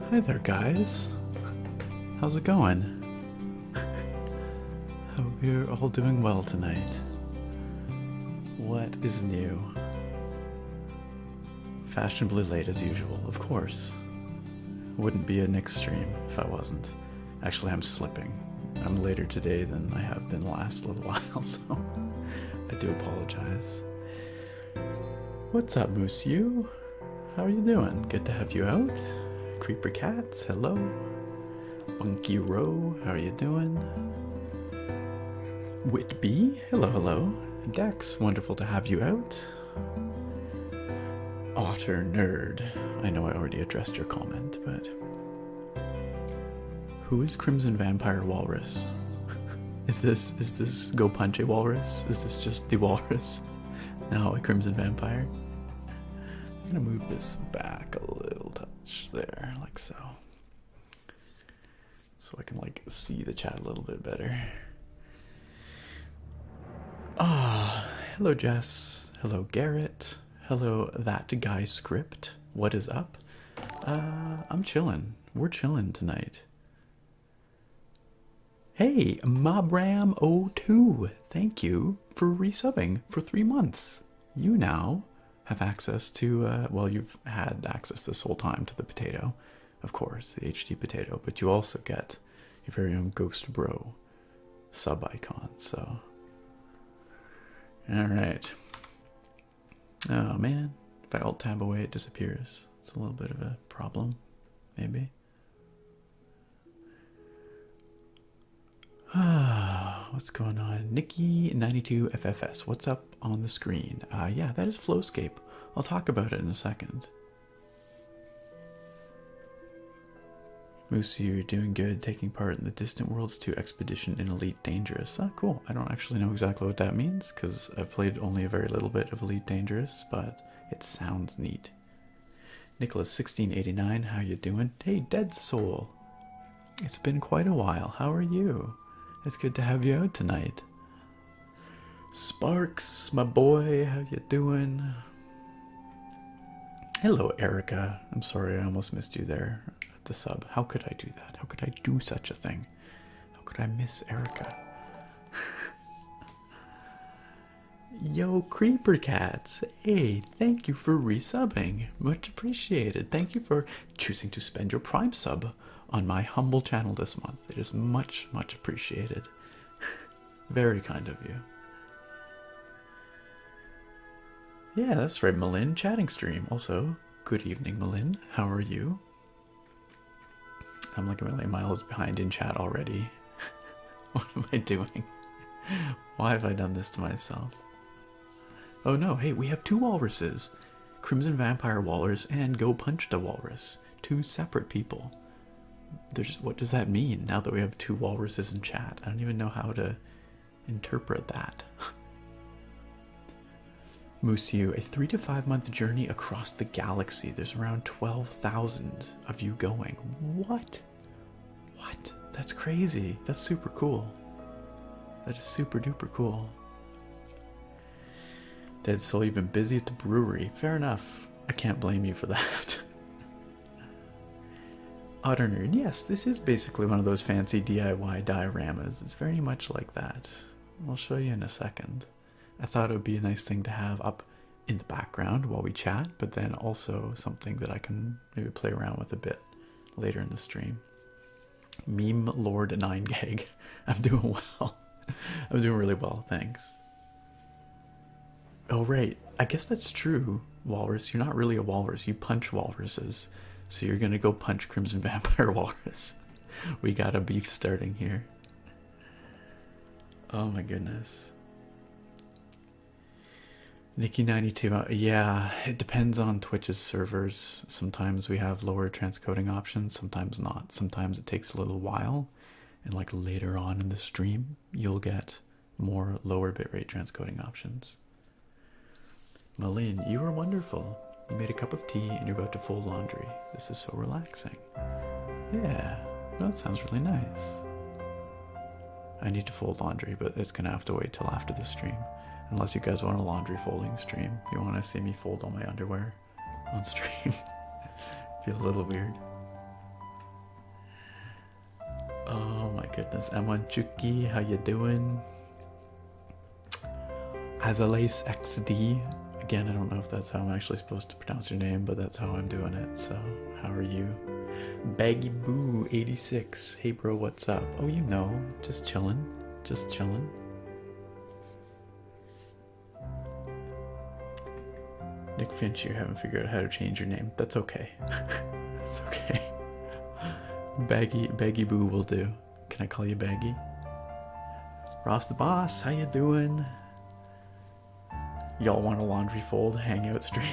Hi there, guys. How's it going? Hope you're all doing well tonight. What is new? Fashionably late as usual, of course. Wouldn't be a Nick stream if I wasn't. Actually, I'm slipping. I'm later today than I have been the last little while, so I do apologize. What's up, Monsieur? How are you doing? Good to have you out. Creeper Cats, hello. Bunky Row, how are you doing? Whitby, hello, hello. Dex, wonderful to have you out. Otter Nerd, I know I already addressed your comment, but who is Crimson Vampire Walrus? Is this Go Punch a Walrus? Is this just the Walrus? Now a Crimson Vampire? I'm gonna move this back a little touch there, like so. So I can like see the chat a little bit better. Ah, hello Jess. Hello Garrett. Hello that guy script. What is up? I'm chilling. We're chilling tonight. Hey, Mabram02. Thank you for resubbing for 3 months. You now have access to, well, you've had access this whole time to the potato, of course, the HD potato, but you also get your very own Ghost Bro sub icon, so. Alright. Oh man, if I alt tab away it disappears. It's a little bit of a problem, maybe. What's going on? Nikki92FFS, what's up on the screen? Yeah, that is FlowScape. I'll talk about it in a second. Moose, you're doing good, taking part in the Distant Worlds 2 expedition in Elite Dangerous. Oh, cool. I don't actually know exactly what that means, because I've played only a very little bit of Elite Dangerous, but it sounds neat. Nicholas1689, how you doing? Hey, Dead Soul. It's been quite a while. How are you? It's good to have you out tonight. Sparks, my boy, how you doing? Hello, Erica. I'm sorry I almost missed you there at the sub. How could I do that? How could I do such a thing? How could I miss Erica? Yo, Creeper Cats. Hey, thank you for resubbing. Much appreciated. Thank you for choosing to spend your Prime sub on my humble channel this month. It is much, much appreciated. Very kind of you. Yeah, that's right, Malin. Chatting stream. Also, good evening, Malin. How are you? I'm like a million miles behind in chat already. What am I doing? Why have I done this to myself? Oh no, hey, we have 2 walruses. Crimson Vampire Walrus and Go Punch the Walrus. 2 separate people. What does that mean now that we have 2 walruses in chat? I don't even know how to interpret that. Musiu, a 3 to 5 month journey across the galaxy. There's around 12,000 of you going. What? What? That's crazy. That's super cool. That is super duper cool. Dead Soul, you've been busy at the brewery. Fair enough. I can't blame you for that. Otter Nerd, yes, this is basically one of those fancy DIY dioramas. It's very much like that. I'll show you in a second. I thought it would be a nice thing to have up in the background while we chat, but then also something that I can maybe play around with a bit later in the stream. Meme Lord 9gag. I'm doing well. I'm doing really well, thanks. Oh right, I guess that's true, Walrus. You're not really a walrus, you punch walruses. So you're gonna go punch Crimson Vampire Walrus. We got a beef starting here. Oh my goodness. Nikki92, yeah, it depends on Twitch's servers. Sometimes we have lower transcoding options, sometimes not. Sometimes it takes a little while, and like later on in the stream, you'll get more lower bitrate transcoding options. Malin, you are wonderful. You made a cup of tea and you're about to fold laundry. This is so relaxing. Yeah, that sounds really nice. I need to fold laundry, but it's gonna have to wait till after the stream. Unless you guys want a laundry folding stream. You want to see me fold all my underwear on stream. Feel a little weird. Oh my goodness. M1 Chuki, how you doing? Azalace XD. Again, I don't know if that's how I'm actually supposed to pronounce your name, but that's how I'm doing it. So, how are you? Baggy Boo 86. Hey bro, what's up? Oh, you know, just chilling. Just chilling. Nick Finch, you haven't figured out how to change your name. That's okay. That's okay. Baggy Boo will do. Can I call you Baggy? Ross the Boss, how you doing? Y'all want a laundry fold hangout stream?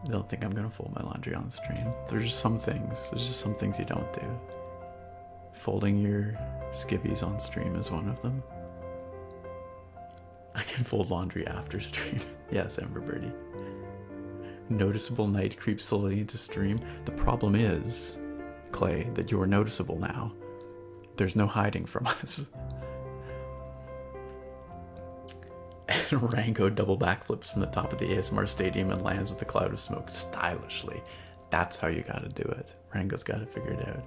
I don't think I'm gonna fold my laundry on stream. There's just some things you don't do. Folding your skivvies on stream is one of them. I can fold laundry after stream. Yes, Ember Birdie. Noticeable night creeps slowly into stream. The problem is, Clay, that you are noticeable now. There's no hiding from us. And Rango double backflips from the top of the ASMR stadium and lands with a cloud of smoke stylishly. That's how you gotta do it. Rango's got it figured out.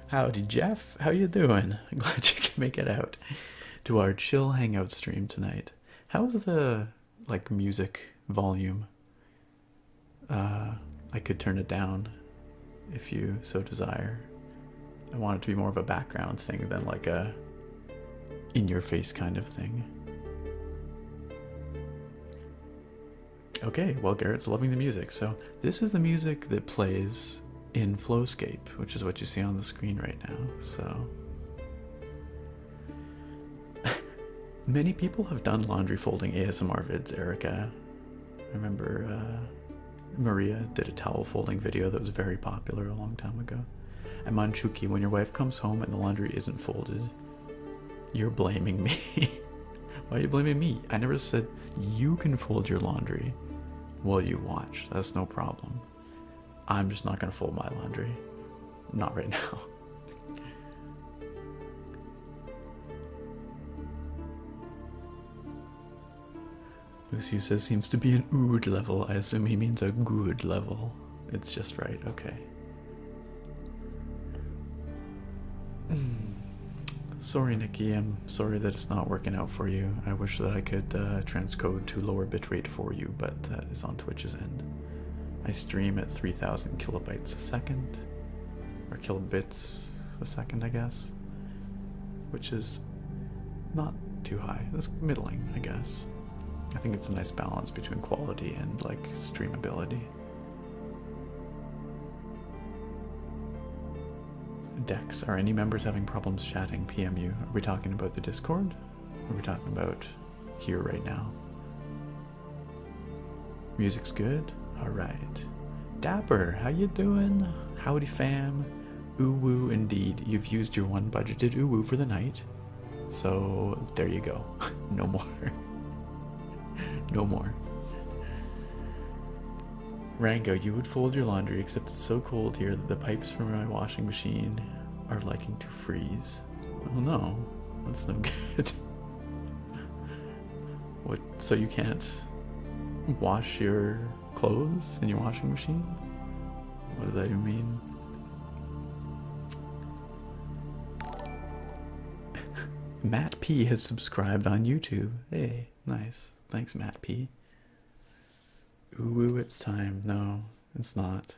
Howdy, Jeff. How you doing? I'm glad you can make it out to our chill hangout stream tonight. How's the, like, music volume? I could turn it down if you so desire. I want it to be more of a background thing than like a in-your-face kind of thing. Okay, well, Garrett's loving the music. So this is the music that plays in FlowScape, which is what you see on the screen right now. So many people have done laundry folding ASMR vids, Erica. I remember Maria did a towel folding video that was very popular a long time ago. And Manchuki, when your wife comes home and the laundry isn't folded, you're blaming me. Why are you blaming me? I never said you can fold your laundry while you watch. That's no problem. I'm just not gonna fold my laundry. Not right now. Lucy says seems to be an ood level. I assume he means a good level. It's just right, okay. Sorry, Nikki, I'm sorry that it's not working out for you. I wish that I could transcode to lower bitrate for you, but that is on Twitch's end. I stream at 3,000 kilobytes a second, or kilobits a second, I guess, which is not too high. That's middling, I guess. I think it's a nice balance between quality and, like, streamability. Dex, are any members having problems chatting PMU? Are we talking about the Discord? Or are we talking about here right now? Music's good? Alright. Dapper, how you doing? Howdy fam. Ooh woo indeed. You've used your one budgeted ooh woo for the night. So there you go. No more. No more. Rango, you would fold your laundry, except it's so cold here that the pipes from my washing machine are liking to freeze. Oh no, that's no good. What, so you can't wash your clothes in your washing machine? What does that even mean? Matt P has subscribed on YouTube. Hey, nice. Thanks, Matt P. Ooh, it's time. No, it's not.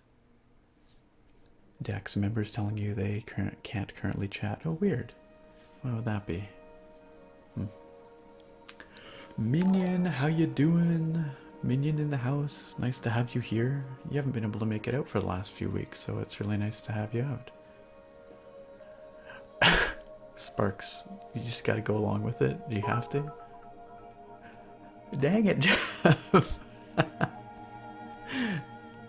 Dex members telling you they can't currently chat. Oh, weird. What would that be? Minion, how you doing? Minion in the house. Nice to have you here. You haven't been able to make it out for the last few weeks, so it's really nice to have you out. Sparks, you just gotta go along with it. Do you have to? Dang it, Jeff.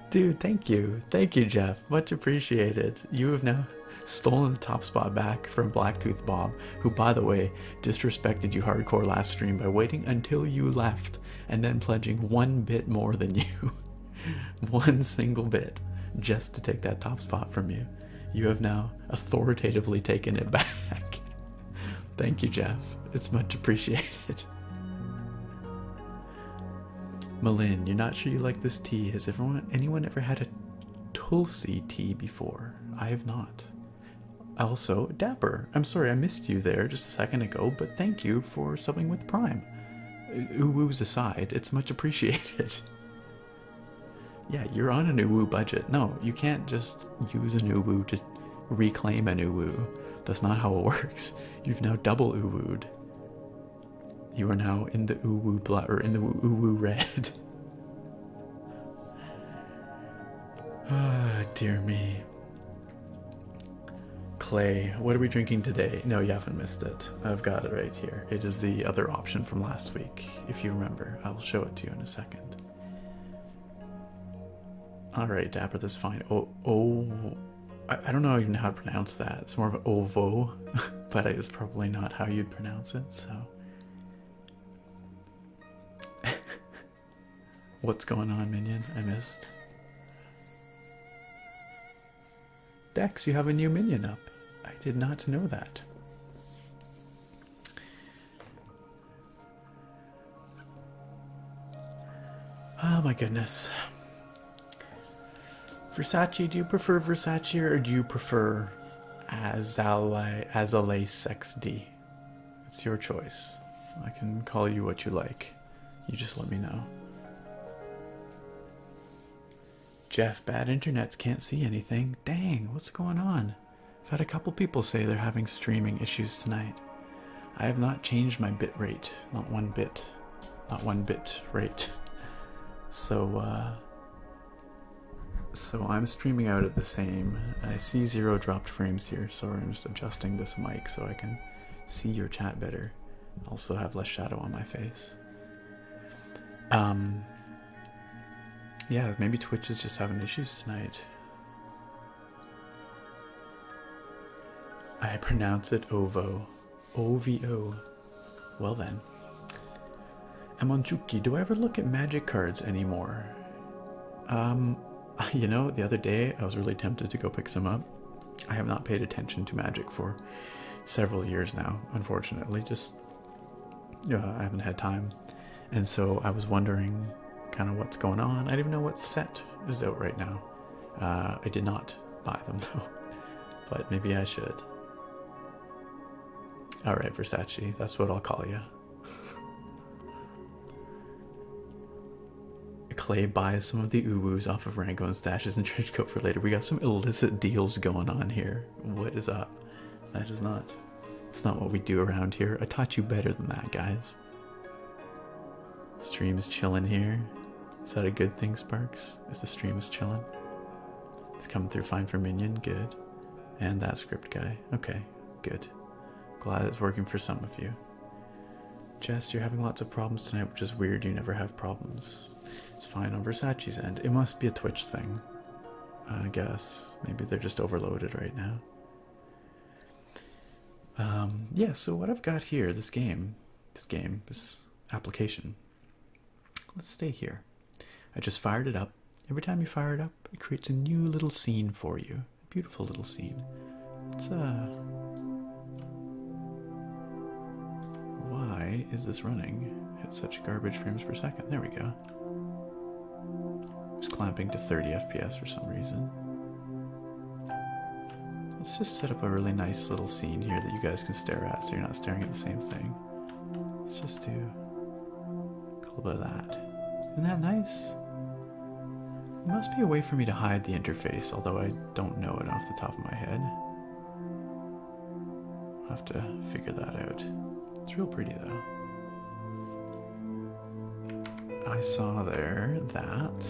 Dude, thank you. Thank you, Jeff. Much appreciated. You have now stolen the top spot back from Blacktooth Bob, who, by the way, disrespected you hardcore last stream by waiting until you left and then pledging 1 bit more than you. 1 single bit just to take that top spot from you. You have now authoritatively taken it back. Thank you, Jeff. It's much appreciated. Malin, you're not sure you like this tea. Has anyone ever had a Tulsi tea before? I have not. Also, Dapper, I'm sorry I missed you there just a second ago, but thank you for subbing with Prime. Uwoo's aside, it's much appreciated. Yeah, you're on an Uwoo budget. No, you can't just use an Uwoo to reclaim an Uwoo. That's not how it works. You've now double Uwooed. You are now in the Uwoo blood, or in the Uwoo red. Ah, dear me. Clay, what are we drinking today? No, you haven't missed it. I've got it right here. It is the other option from last week, if you remember. I'll show it to you in a second. Alright, Dapper, that's fine. I don't know even how to pronounce that. It's more of an ovo, but it's probably not how you'd pronounce it, so. What's going on, Minion? I missed. Dex, you have a new minion up. I did not know that. Oh my goodness. Versace, do you prefer Versace or do you prefer Azalea XD? It's your choice. I can call you what you like. You just let me know. Jeff, bad internets, can't see anything. Dang, what's going on? I've had a couple people say they're having streaming issues tonight. I have not changed my bit rate. Not one bit. Not one bit rate. So I'm streaming out at the same. I see 0 dropped frames here, so I'm just adjusting this mic so I can see your chat better. Also have less shadow on my face. Yeah, maybe Twitch is just having issues tonight. I pronounce it Ovo. O-V-O. Well then. Amonchuki, do I ever look at magic cards anymore? You know, the other day I was really tempted to go pick some up. I have not paid attention to magic for several years now, unfortunately. Just, I haven't had time. And so I was wondering kind of what's going on. I don't even know what set is out right now. I did not buy them though, but maybe I should. Alright, Versace, that's what I'll call you. Clay buys some of the Uwoos off of Rango and stashes in Trenchcoat for later. We got some illicit deals going on here. What is up? That is not... It's not what we do around here. I taught you better than that, guys. Stream is chilling here. Is that a good thing, Sparks? If the stream is chilling? It's coming through fine for Minion. Good. And that script guy. Okay, good. Glad it's working for some of you. Jess, you're having lots of problems tonight, which is weird. You never have problems. It's fine on Versace's end. It must be a Twitch thing, I guess. Maybe they're just overloaded right now. Yeah, so what I've got here, this application. Let's stay here. I just fired it up. Every time you fire it up, it creates a new little scene for you. A beautiful little scene. It's why is this running at such garbage frames per second? There we go. Just clamping to 30 FPS for some reason. Let's just set up a really nice little scene here that you guys can stare at so you're not staring at the same thing. Let's just do a little bit of that. Isn't that nice? There must be a way for me to hide the interface, although I don't know it off the top of my head. I'll have to figure that out. It's real pretty though. I saw there that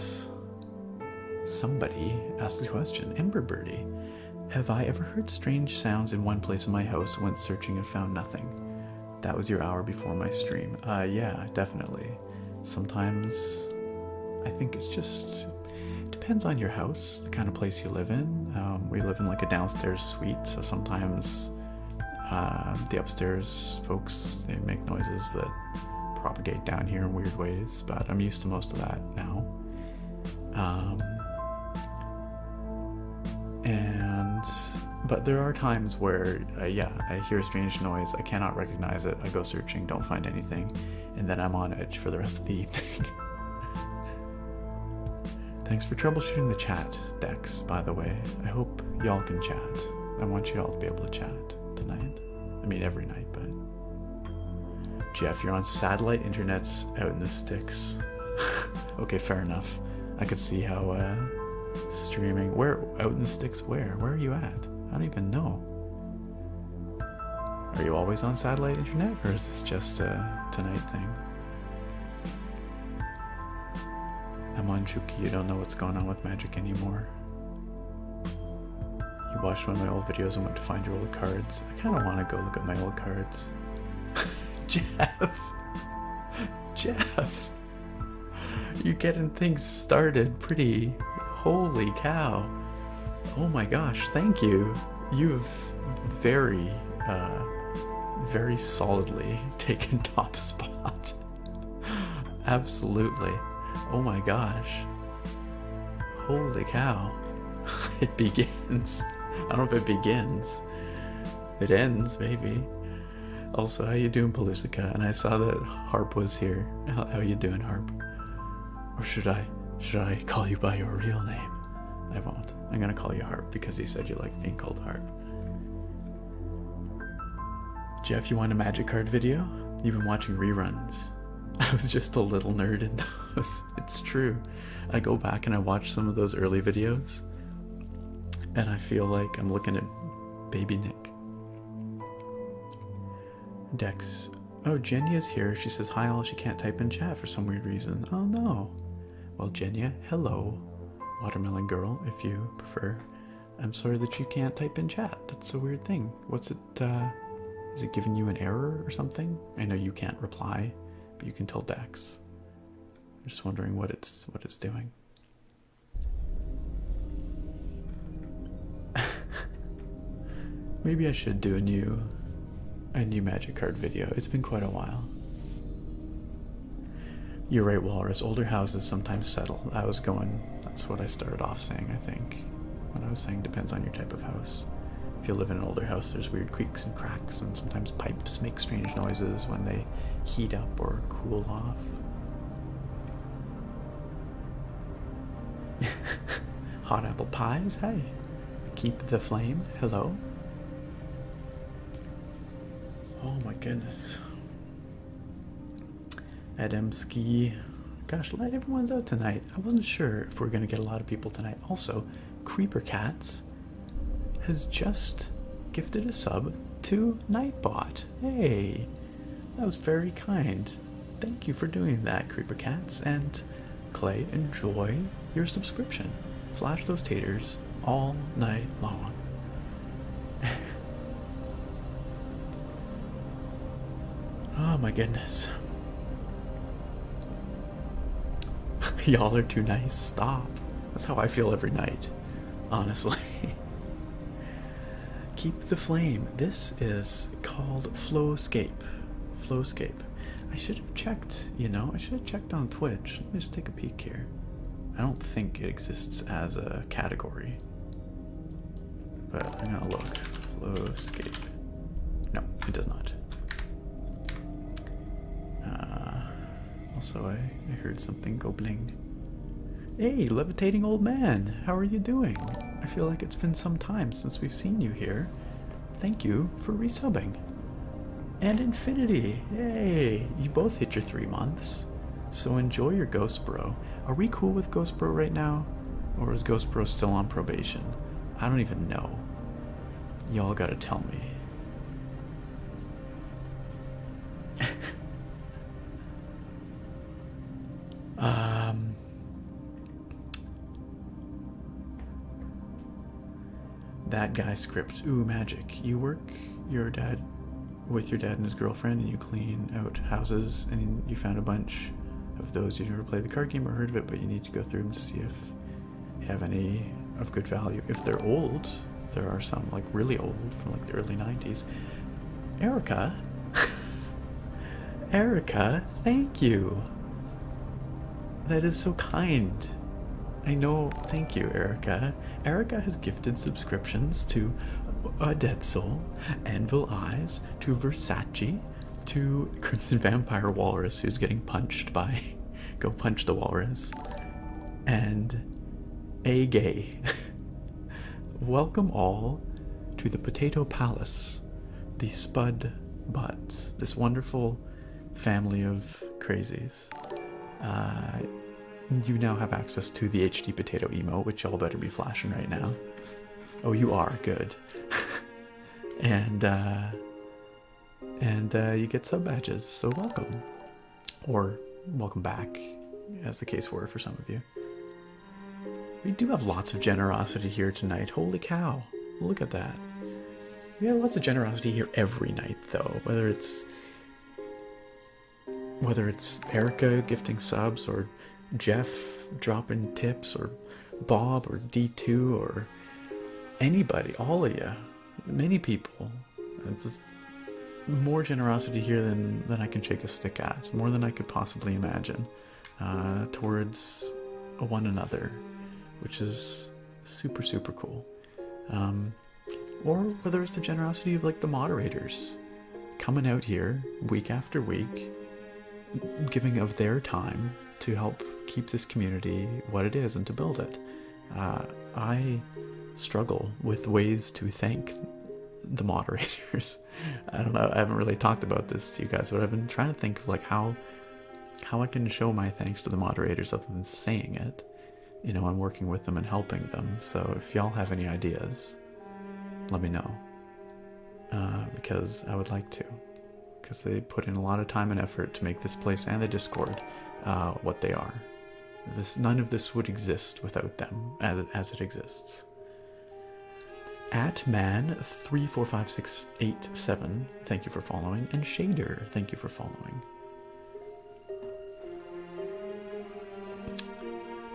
somebody asked a question. Ember Birdie, have I ever heard strange sounds in one place in my house, went searching and found nothing? That was your hour before my stream. Yeah, definitely. Sometimes I think it's just depends on your house, the kind of place you live in. We live in like a downstairs suite, so sometimes the upstairs folks, they make noises that propagate down here in weird ways, but I'm used to most of that now. But there are times where, yeah, I hear a strange noise, I cannot recognize it, I go searching, don't find anything, and then I'm on edge for the rest of the evening. Thanks for troubleshooting the chat, Dex, by the way. I hope y'all can chat. I want you all to be able to chat tonight. I mean, every night, but... Jeff, you're on satellite internets out in the sticks. Okay, fair enough. I could see how streaming... Where? Out in the sticks where? Where are you at? I don't even know. Are you always on satellite internet, or is this just a tonight thing? I'm on Juki, you don't know what's going on with Magic anymore. You watched one of my old videos and went to find your old cards. I kind of want to go look at my old cards. Jeff! Jeff! You're getting things started pretty... Holy cow. Oh my gosh, thank you. You've very, very solidly taken top spot. Absolutely. Oh my gosh. Holy cow. It begins. I don't know if it begins. It ends, maybe. Also, how you doing, Pelusica? And I saw that Harp was here. How you doing, Harp? Or should I call you by your real name? I won't. I'm gonna call you Harp because you said you like being called Harp. Jeff, you want a Magic card video? You've been watching reruns. I was just a little nerd in those. It's true. I go back and I watch some of those early videos and I feel like I'm looking at baby Nick. Dex. Oh, Jenya's here. She says hi all. She can't type in chat for some weird reason. Oh no. Well, Jenya, hello. Watermelon girl, if you prefer. I'm sorry that you can't type in chat. That's a weird thing. What's it, is it giving you an error or something? I know you can't reply, but you can tell Dex. I'm just wondering what it's doing. Maybe I should do a new Magic card video. It's been quite a while. You're right, Walrus. Older houses sometimes settle. That's what I started off saying, I think. When I was saying depends on your type of house. If you live in an older house, there's weird creaks and cracks, and sometimes pipes make strange noises when they heat up or cool off. Hot apple pies, hey. Keep the flame, hello. Oh my goodness. Adamski. Gosh, everyone's out tonight. I wasn't sure if we're going to get a lot of people tonight. Also, Creeper Cats has just gifted a sub to Nightbot. Hey, that was very kind. Thank you for doing that, Creeper Cats. And Clay, enjoy your subscription. Flash those taters all night long. Oh my goodness. Y'all are too nice. Stop. That's how I feel every night, honestly. Keep the flame. This is called FlowScape. FlowScape. I should have checked, you know, I should have checked on Twitch. Let me just take a peek here. I don't think it exists as a category, but I'm gonna look. FlowScape. No, it does not. Also, I heard something go bling. Hey, levitating old man, how are you doing? I feel like it's been some time since we've seen you here. Thank you for resubbing. And Infinity, yay! You both hit your 3 months. So enjoy your Ghost Bro. Are we cool with Ghost Bro right now? Or is Ghost Bro still on probation? I don't even know. Y'all gotta tell me. That guy script. Ooh, magic. You work with your dad and his girlfriend, and you clean out houses, and you found a bunch of those. You never played the card game or heard of it, but you need to go through them to see if you have any of good value. If they're old, there are some like really old from like the early 90s. Erica? Erica, thank you. That is so kind. I know, thank you, Erica. Erica has gifted subscriptions to A Dead Soul, Anvil Eyes, to Versace, to Crimson Vampire Walrus, who's getting punched by Go Punch the Walrus, and A Gay. Welcome all to the Potato Palace, the Spud Butts, this wonderful family of crazies. You now have access to the HD Potato emote, which y'all better be flashing right now. Oh, you are, good. and you get sub badges, so welcome. Or welcome back, as the case were for some of you. We do have lots of generosity here tonight. Holy cow, look at that. We have lots of generosity here every night, though, whether it's Erica gifting subs, or Jeff dropping tips, or Bob, or D2, or anybody, all of you, many people. It's more generosity here than I can shake a stick at, more than I could possibly imagine, towards one another, which is super, super cool. Or whether it's the generosity of like the moderators coming out here week after week, giving of their time to help keep this community what it is and to build it. I struggle with ways to thank the moderators. I don't know, I haven't really talked about this to you guys, but I've been trying to think of like how I can show my thanks to the moderators other than saying it. You know, I'm working with them and helping them, so if y'all have any ideas, let me know. Because I would like to. Because they put in a lot of time and effort to make this place and the Discord what they are. None of this would exist without them as it exists. @man345687, thank you for following, and Shader, thank you for following.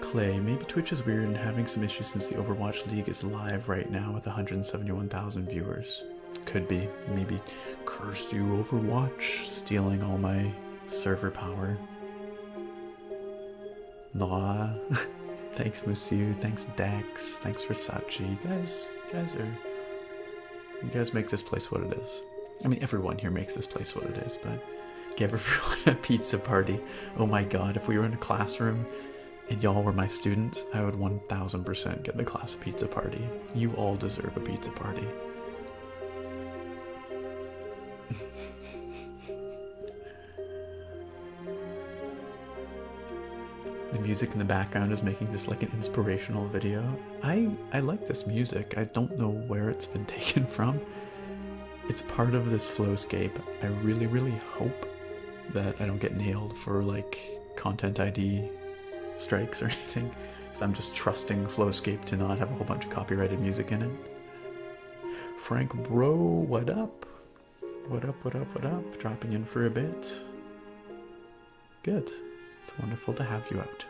Clay, maybe Twitch is weird and having some issues since the Overwatch League is live right now with 171,000 viewers. Could be. Maybe curse you, Overwatch, stealing all my server power. Nah. Thanks Musu, thanks Dex, thanks Versace. You guys make this place what it is. I mean, everyone here makes this place what it is, but give everyone a pizza party. Oh my god, if we were in a classroom and y'all were my students, I would 1000% get the class pizza party. You all deserve a pizza party. The music in the background is making this like an inspirational video. I like this music. I don't know where it's been taken from. It's part of this FlowScape. I really, really hope that I don't get nailed for like content ID strikes or anything, because I'm just trusting FlowScape to not have a whole bunch of copyrighted music in it. Frank Bro, what up? What up, what up, what up? Dropping in for a bit. Good. It's wonderful to have you out.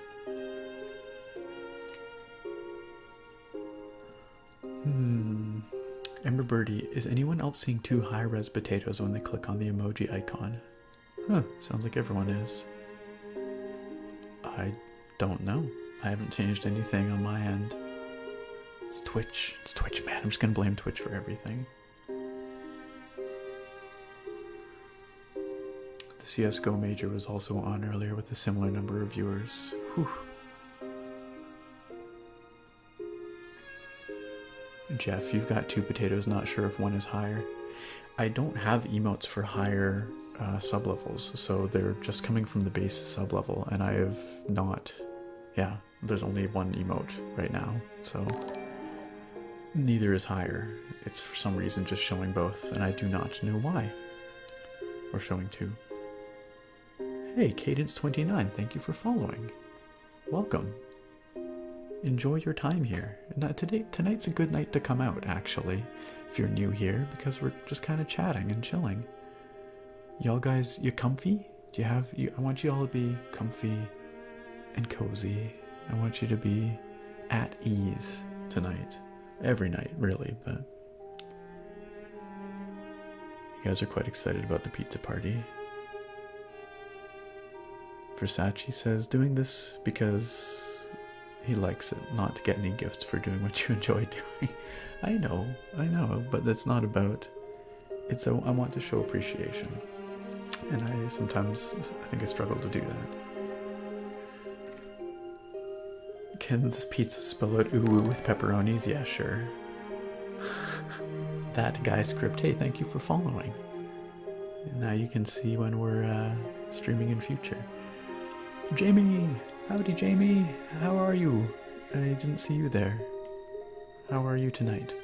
Ember Birdie, is anyone else seeing two high-res potatoes when they click on the emoji icon? Huh, sounds like everyone is. I don't know. I haven't changed anything on my end. It's Twitch. It's Twitch, man. I'm just gonna blame Twitch for everything. The CSGO major was also on earlier with a similar number of viewers. Whew. Jeff, you've got two potatoes, not sure if one is higher. I don't have emotes for higher sublevels, so they're just coming from the base sublevel, and I have not... Yeah, there's only one emote right now, so neither is higher. It's for some reason just showing both, and I do not know why. Or showing two. Hey, Cadence29, thank you for following. Welcome. Enjoy your time here. Tonight's a good night to come out, actually, if you're new here, because we're just kind of chatting and chilling. Y'all guys, you comfy? I want you all to be comfy and cozy. I want you to be at ease tonight. Every night, really, but... You guys are quite excited about the pizza party. Versace says, doing this because he likes it, not to get any gifts for doing what you enjoy doing. I know, but that's not about... I want to show appreciation. And I think I struggle to do that. Can this pizza spell out ooh with pepperonis? Yeah, sure. That guy script, hey, thank you for following. Now you can see when we're streaming in future. Jamie! Howdy, Jamie! How are you? I didn't see you there. How are you tonight?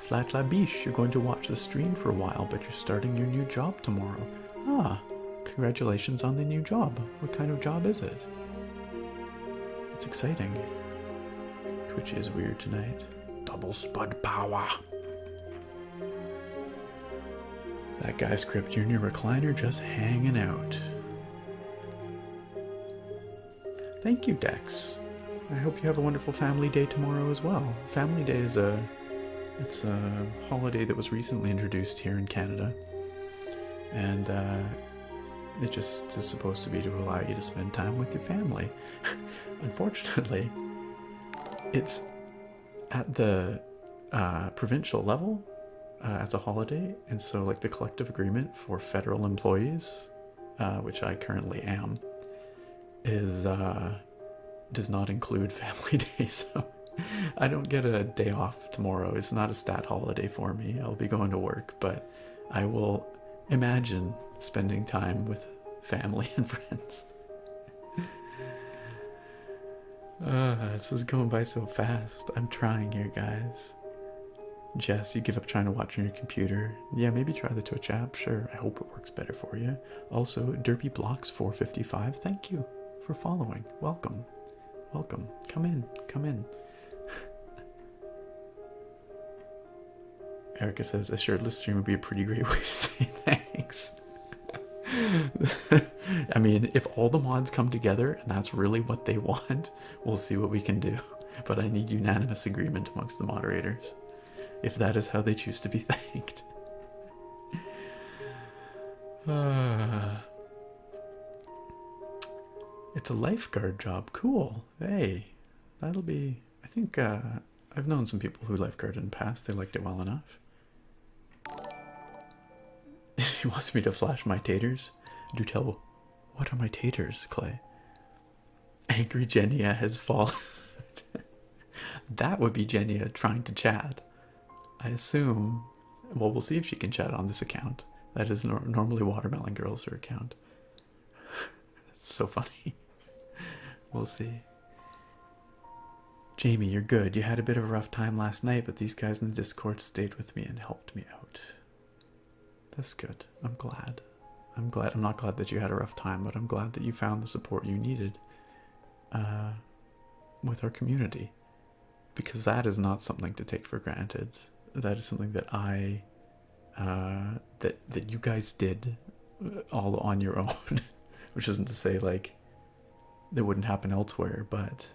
Flat Labiche, you're going to watch the stream for a while, but you're starting your new job tomorrow. Ah, congratulations on the new job. What kind of job is it? It's exciting. Twitch is weird tonight. Double spud power. That guy script, you're in your recliner just hanging out. Thank you, Dex. I hope you have a wonderful family day tomorrow as well. Family Day is it's a holiday that was recently introduced here in Canada. And it just is supposed to be to allow you to spend time with your family. Unfortunately, it's at the provincial level as a holiday, and so like the collective agreement for federal employees, which I currently am, is does not include family day, so I don't get a day off tomorrow. It's not a stat holiday for me. I'll be going to work, but I will imagine spending time with family and friends. This is going by so fast. I'm trying here, guys. Jess, you give up trying to watch on your computer. Yeah, maybe try the Twitch app. Sure, I hope it works better for you. Also, Derpy Blocks 455, thank you for following. Welcome. Welcome. Come in. Come in. Erica says, a shirtless stream would be a pretty great way to say thanks. I mean, if all the mods come together and that's really what they want, we'll see what we can do. But I need unanimous agreement amongst the moderators, if that is how they choose to be thanked. It's a lifeguard job. Cool. Hey, that'll be... I think I've known some people who lifeguarded in the past. They liked it well enough. She wants me to flash my taters. Do tell. What are my taters, Clay? Angry Genia has fallen. That would be Genia trying to chat. I assume... Well, we'll see if she can chat on this account. That is normally Watermelon Girl's her account. That's so funny. We'll see. Jamie, you're good. You had a bit of a rough time last night, but these guys in the Discord stayed with me and helped me out. That's good. I'm glad. I'm glad. I'm not glad that you had a rough time, but I'm glad that you found the support you needed with our community. Because that is not something to take for granted. That is something that that you guys did all on your own. Which isn't to say, like, that wouldn't happen elsewhere, but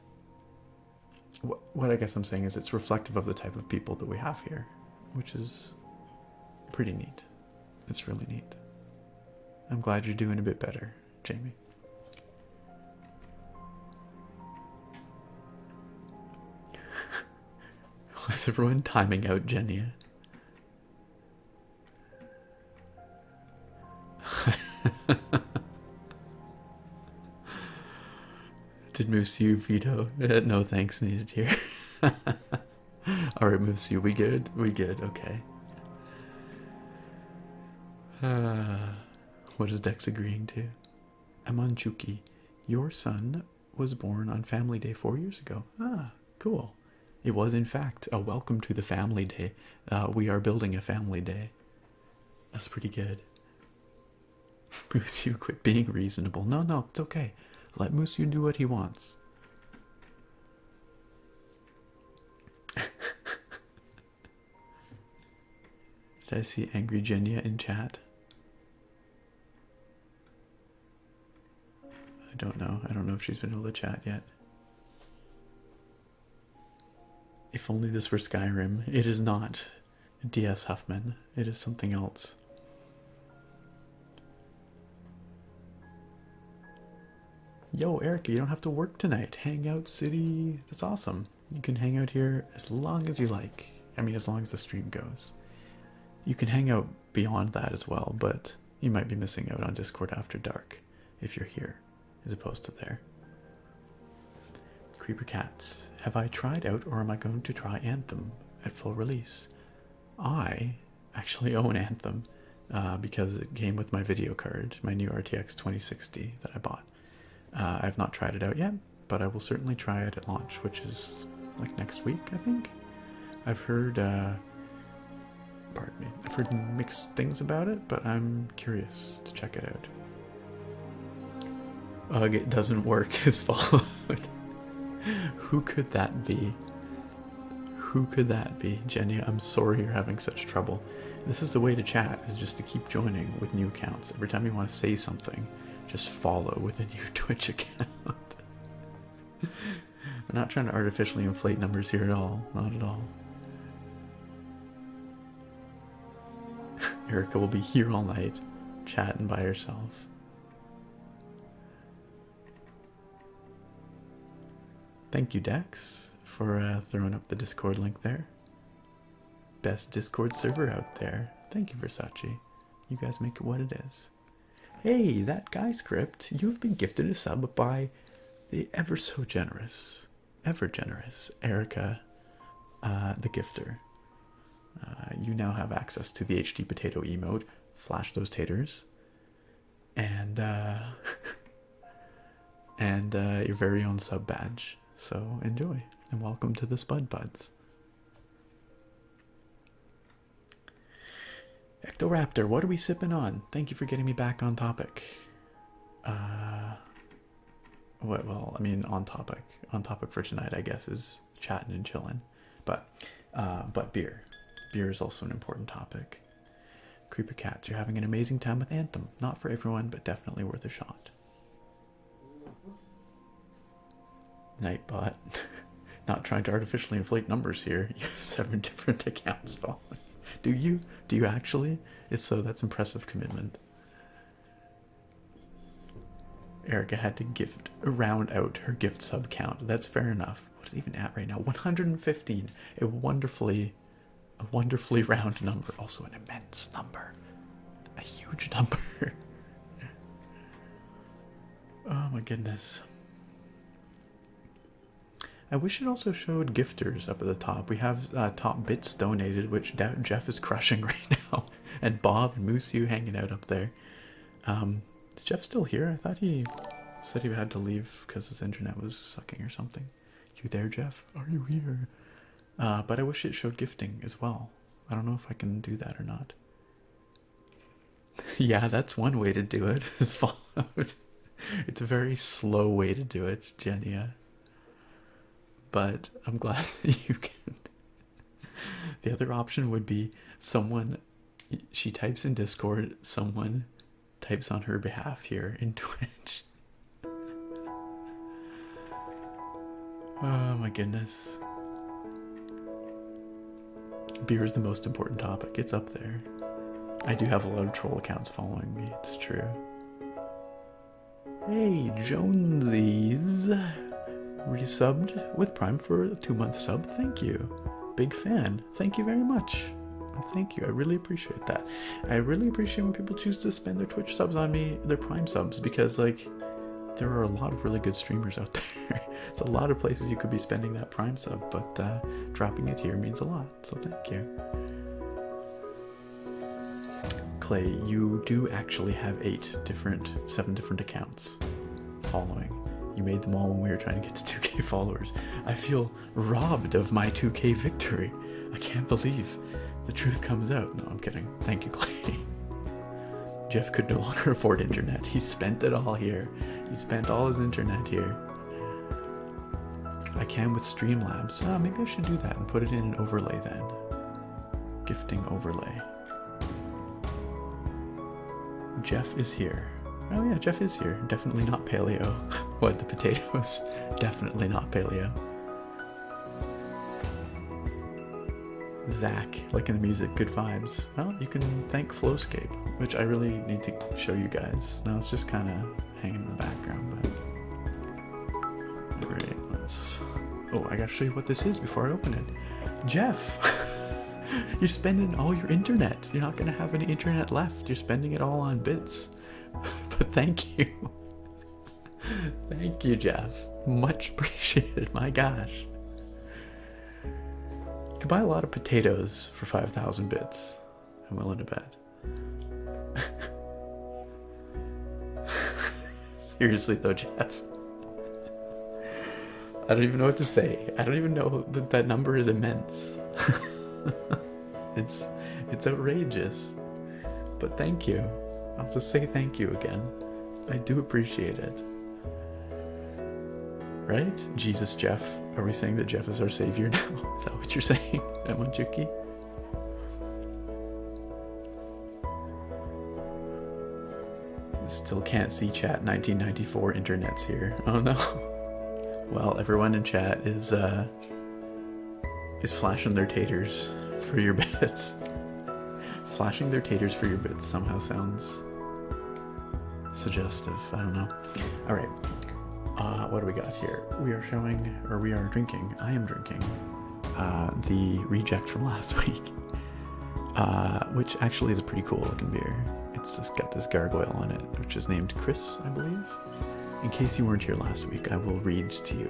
what I guess I'm saying is it's reflective of the type of people that we have here, which is pretty neat. It's really neat. I'm glad you're doing a bit better, Jamie. Why's everyone timing out Genia? Did Moosey veto? No thanks needed here. Alright, Moosey, we good? We good, okay. What is Dex agreeing to? Amanchuki, your son was born on Family Day 4 years ago. Ah, cool. It was, in fact, a welcome to the Family Day. We are building a Family Day. That's pretty good. Moosey, quit being reasonable. No, no, it's okay. Let Moosey do what he wants. Did I see Angry Genia in chat? I don't know. I don't know if she's been able to chat yet. If only this were Skyrim. It is not DS Huffman. It is something else. Yo, Erica, you don't have to work tonight. Hangout City. That's awesome. You can hang out here as long as you like. I mean, as long as the stream goes. You can hang out beyond that as well, but you might be missing out on Discord After Dark if you're here, as opposed to there. Creeper Cats. Have I tried out, or am I going to try Anthem at full release? I actually own Anthem because it came with my video card, my new RTX 2060 that I bought. I've not tried it out yet, but I will certainly try it at launch, which is like next week, I think. I've heard, pardon me, I've heard mixed things about it, but I'm curious to check it out. Ugh, it doesn't work is followed. Who could that be? Who could that be? Jenny, I'm sorry you're having such trouble. This is the way to chat, is just to keep joining with new accounts. Every time you want to say something, just follow with a new Twitch account. I'm not trying to artificially inflate numbers here at all. Not at all. Erica will be here all night, chatting by herself. Thank you, Dex, for throwing up the Discord link there. Best Discord server out there. Thank you, Versace. You guys make it what it is. Hey, that guy script, you've been gifted a sub by the ever generous Erica, the gifter. You now have access to the HD potato emote. Flash those taters. And, your very own sub badge. So enjoy, and welcome to the Spud Buds. Ectoraptor, what are we sipping on? Thank you for getting me back on topic. Well, I mean, on topic. On topic for tonight, I guess, is chatting and chilling. But beer. Beer is also an important topic. Creeper Cats, you're having an amazing time with Anthem. Not for everyone, but definitely worth a shot. Nightbot, not trying to artificially inflate numbers here. You have 7 different accounts following. Do you? Do you actually? If so, that's impressive commitment. Erica had to round out her gift sub count. That's fair enough. What's it even at right now? 115. A wonderfully round number. Also an immense number. A huge number. Oh my goodness. I wish it also showed gifters up at the top. We have top bits donated, which Jeff is crushing right now, and Bob and Musu hanging out up there. Is Jeff still here? I thought he said he had to leave because his internet was sucking or something. You there, Jeff? Are you here? But I wish it showed gifting as well. I don't know if I can do that or not. Yeah, that's one way to do it, is Fallout. It's a very slow way to do it, Jenia. But I'm glad that you can. The other option would be she types in Discord, someone types on her behalf here in Twitch. Oh my goodness. Beer is the most important topic. It's up there. I do have a lot of troll accounts following me, it's true. Hey, Jonesies. Resubbed with Prime for a 2-month sub. Thank you. Big fan. Thank you very much. Thank you. I really appreciate that. I really appreciate when people choose to spend their Twitch subs on me, their Prime subs, because like there are a lot of really good streamers out there. It's a lot of places you could be spending that Prime sub, but dropping it here means a lot. So thank you. Clay, you do actually have 7 different accounts following. You made them all when we were trying to get to 2K followers. I feel robbed of my 2K victory. I can't believe the truth comes out. No, I'm kidding. Thank you, Clay. Jeff could no longer afford internet. He spent it all here. He spent all his internet here. I can with Streamlabs. Maybe I should do that and put it in an overlay then. Gifting overlay. Jeff is here. Oh yeah, Jeff is here. Definitely not paleo. What, the potatoes? Definitely not paleo. Zach, like in the music, good vibes. Well, you can thank FlowScape, which I really need to show you guys. Now it's just kind of hanging in the background, but... Alright, let's... Oh, I gotta show you what this is before I open it. Jeff! You're spending all your internet. You're not gonna have any internet left. You're spending it all on bits. But thank you. Thank you, Jeff. Much appreciated. My gosh. could buy a lot of potatoes for 5,000 bits. I'm willing to bet. Seriously though, Jeff. I don't even know what to say. I don't even know that that number is immense. It's outrageous. But thank you. I'll just say thank you again. I do appreciate it. Right? Jesus, Jeff. Are we saying that Jeff is our savior now? Is that what you're saying, Emonchuki? Still can't see chat. 1994 internet's here. Oh no. Well, everyone in chat is flashing their taters for your bits. Flashing their taters for your bits somehow sounds suggestive. I don't know. All right. What do we got here? We are showing, or we are drinking. I am drinking the reject from last week, which actually is a pretty cool looking beer. It's just got this gargoyle on it, which is named Chris, I believe. In case you weren't here last week, I will read to you.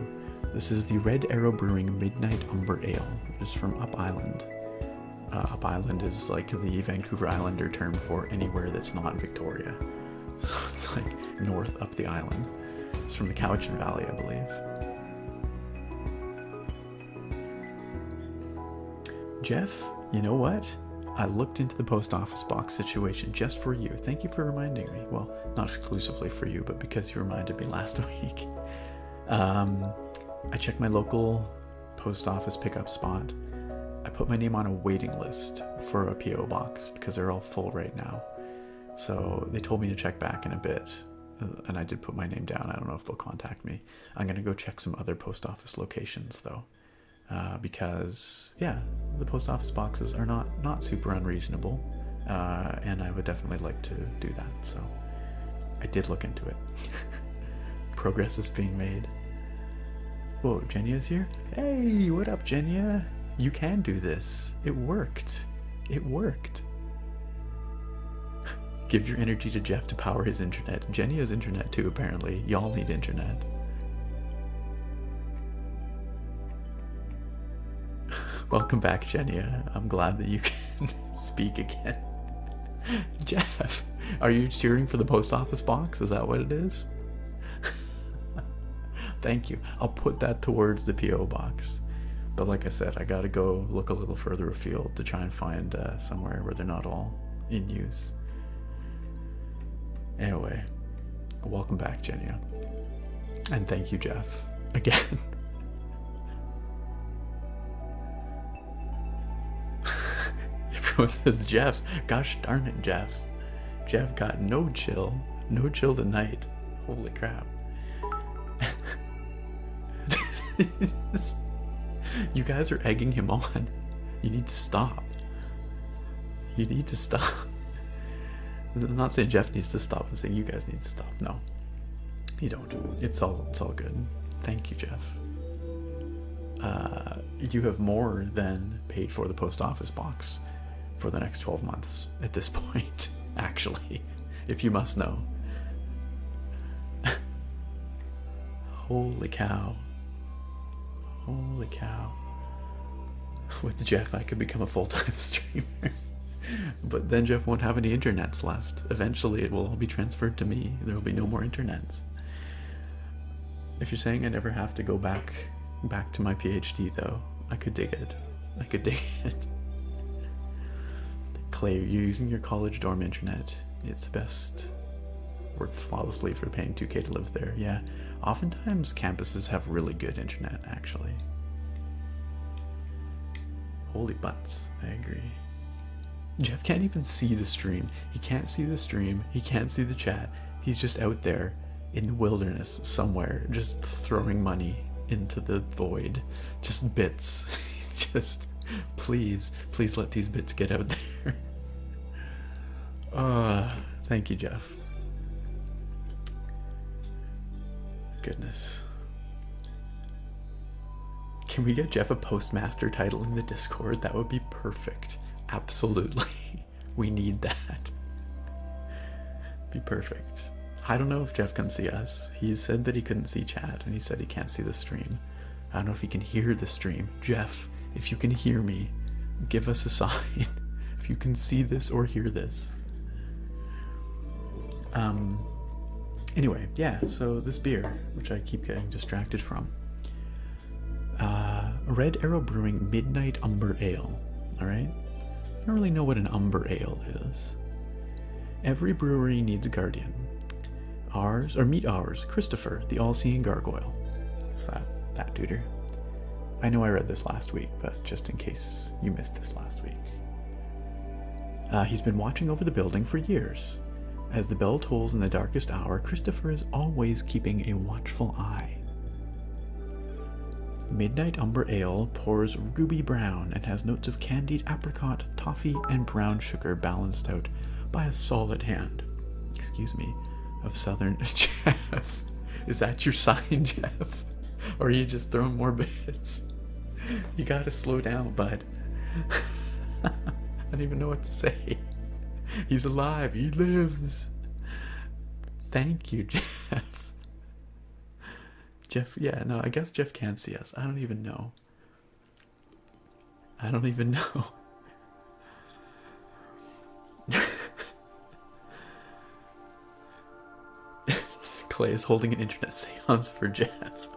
This is the Red Arrow Brewing Midnight Umber Ale. It's from Up Island. Up Island is like the Vancouver Islander term for anywhere that's not Victoria. So it's like north up the island. It's from the Cowichan Valley, I believe. Jeff, you know what? I looked into the post office box situation just for you. Thank you for reminding me. Well, not exclusively for you, but because you reminded me last week. I checked my local post office pickup spot. I put my name on a waiting list for a PO box because they're all full right now. So they told me to check back in a bit, and I did put my name down. I don't know if they'll contact me. I'm gonna go check some other post office locations though. Because yeah, the post office boxes are not super unreasonable, and I would definitely like to do that. So I did look into it. Progress is being made. Whoa, Jenya's here? Hey, what up, Jenya? You can do this. It worked. It worked. Give your energy to Jeff to power his internet. Jenny has internet too, apparently. Y'all need internet. Welcome back, Jenya. I'm glad that you can speak again. Jeff, are you cheering for the post office box? Is that what it is? Thank you. I'll put that towards the PO box. But like I said, I gotta go look a little further afield to try and find somewhere where they're not all in use. Anyway, welcome back, Jenya. And thank you, Jeff, again. Everyone says, Jeff, gosh darn it, Jeff. Jeff got no chill tonight. Holy crap. You guys are egging him on. You need to stop. You need to stop. I'm not saying Jeff needs to stop. I'm saying you guys need to stop. No, you don't. It's all good. Thank you, Jeff. You have more than paid for the post office box for the next 12 months at this point, actually, if you must know. Holy cow. Holy cow. With Jeff, I could become a full-time streamer. But then Jeff won't have any internets left. Eventually, it will all be transferred to me. There will be no more internets. If you're saying I never have to go back to my PhD, though, I could dig it. I could dig it. Clay, you're using your college dorm internet. It's best. Worked flawlessly for paying $2K to live there. Yeah, oftentimes campuses have really good internet, actually. Holy butts, I agree. Jeff can't even see the stream. He can't see the stream. He can't see the chat. He's just out there in the wilderness somewhere, just throwing money into the void. Just bits. He's just, please let these bits get out there. Thank you, Jeff. Goodness. Can we get Jeff a postmaster title in the Discord? That would be perfect. Absolutely. We need that. Be perfect. I don't know if Jeff can see us. He said that he couldn't see chat, and he said he can't see the stream. I don't know if he can hear the stream. Jeff, if you can hear me, give us a sign. If you can see this or hear this. Anyway, yeah, so this beer, which I keep getting distracted from. Red Arrow Brewing Midnight Umber Ale. Alright? I don't really know what an umber ale is. Every brewery needs a guardian. Ours, or meet ours, Christopher, the all-seeing gargoyle. What's that duder? I know I read this last week, but just in case you missed this last week. He's been watching over the building for years. As the bell tolls in the darkest hour, Christopher is always keeping a watchful eye. Midnight Umber Ale pours ruby brown and has notes of candied apricot, toffee, and brown sugar balanced out by a solid hand. Excuse me, of Southern Jeff. Is that your sign, Jeff? Or are you just throwing more bits? You gotta slow down, bud. I don't even know what to say. He's alive. He lives. Thank you, Jeff. Jeff, yeah, no, I guess Jeff can't see us. I don't even know. I don't even know. Clay is holding an internet seance for Jeff.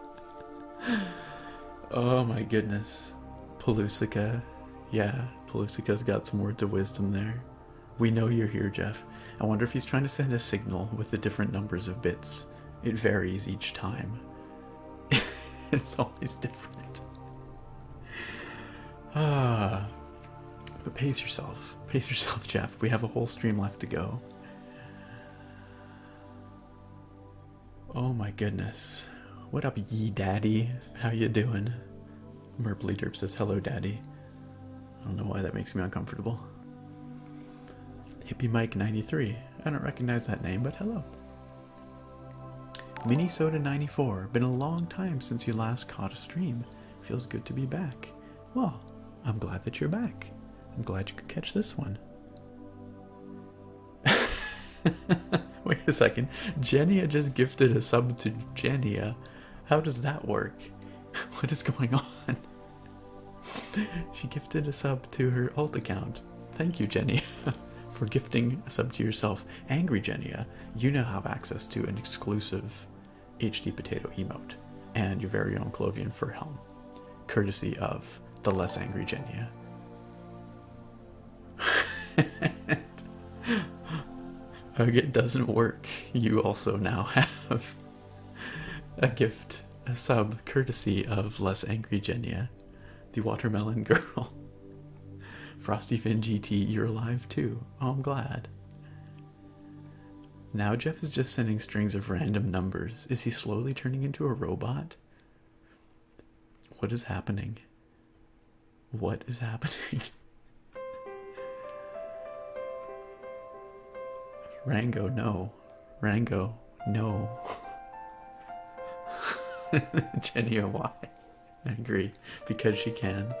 Oh my goodness. Pelusica. Yeah, Pelusica's got some words of wisdom there. We know you're here, Jeff. I wonder if he's trying to send a signal with the different numbers of bits. It varies each time. It's always different. But pace yourself. Pace yourself, Jeff. We have a whole stream left to go. Oh my goodness. What up, ye daddy? How you doing? Merpley Derp says, hello, daddy. I don't know why that makes me uncomfortable. Hippie Mike 93. I don't recognize that name, but hello. Minnesota 94. Been a long time since you last caught a stream. Feels good to be back. Well, I'm glad that you're back. I'm glad you could catch this one. Wait a second. Jenia just gifted a sub to Jenia. How does that work? What is going on? She gifted a sub to her alt account. Thank you, Jenia, for gifting a sub to yourself. Angry Jenia, you now have access to an exclusive HD Potato emote and your very own Clovian Fur Helm, courtesy of the less angry Jenia. It doesn't work. You also now have a gift, a sub, courtesy of less angry Jenia, the Watermelon Girl. Frosty Finn GT, you're alive too. Oh, I'm glad. Now Jeff is just sending strings of random numbers. Is he slowly turning into a robot? What is happening? What is happening? Rango, no. Rango, no. Jenia, why? I agree. Because she can.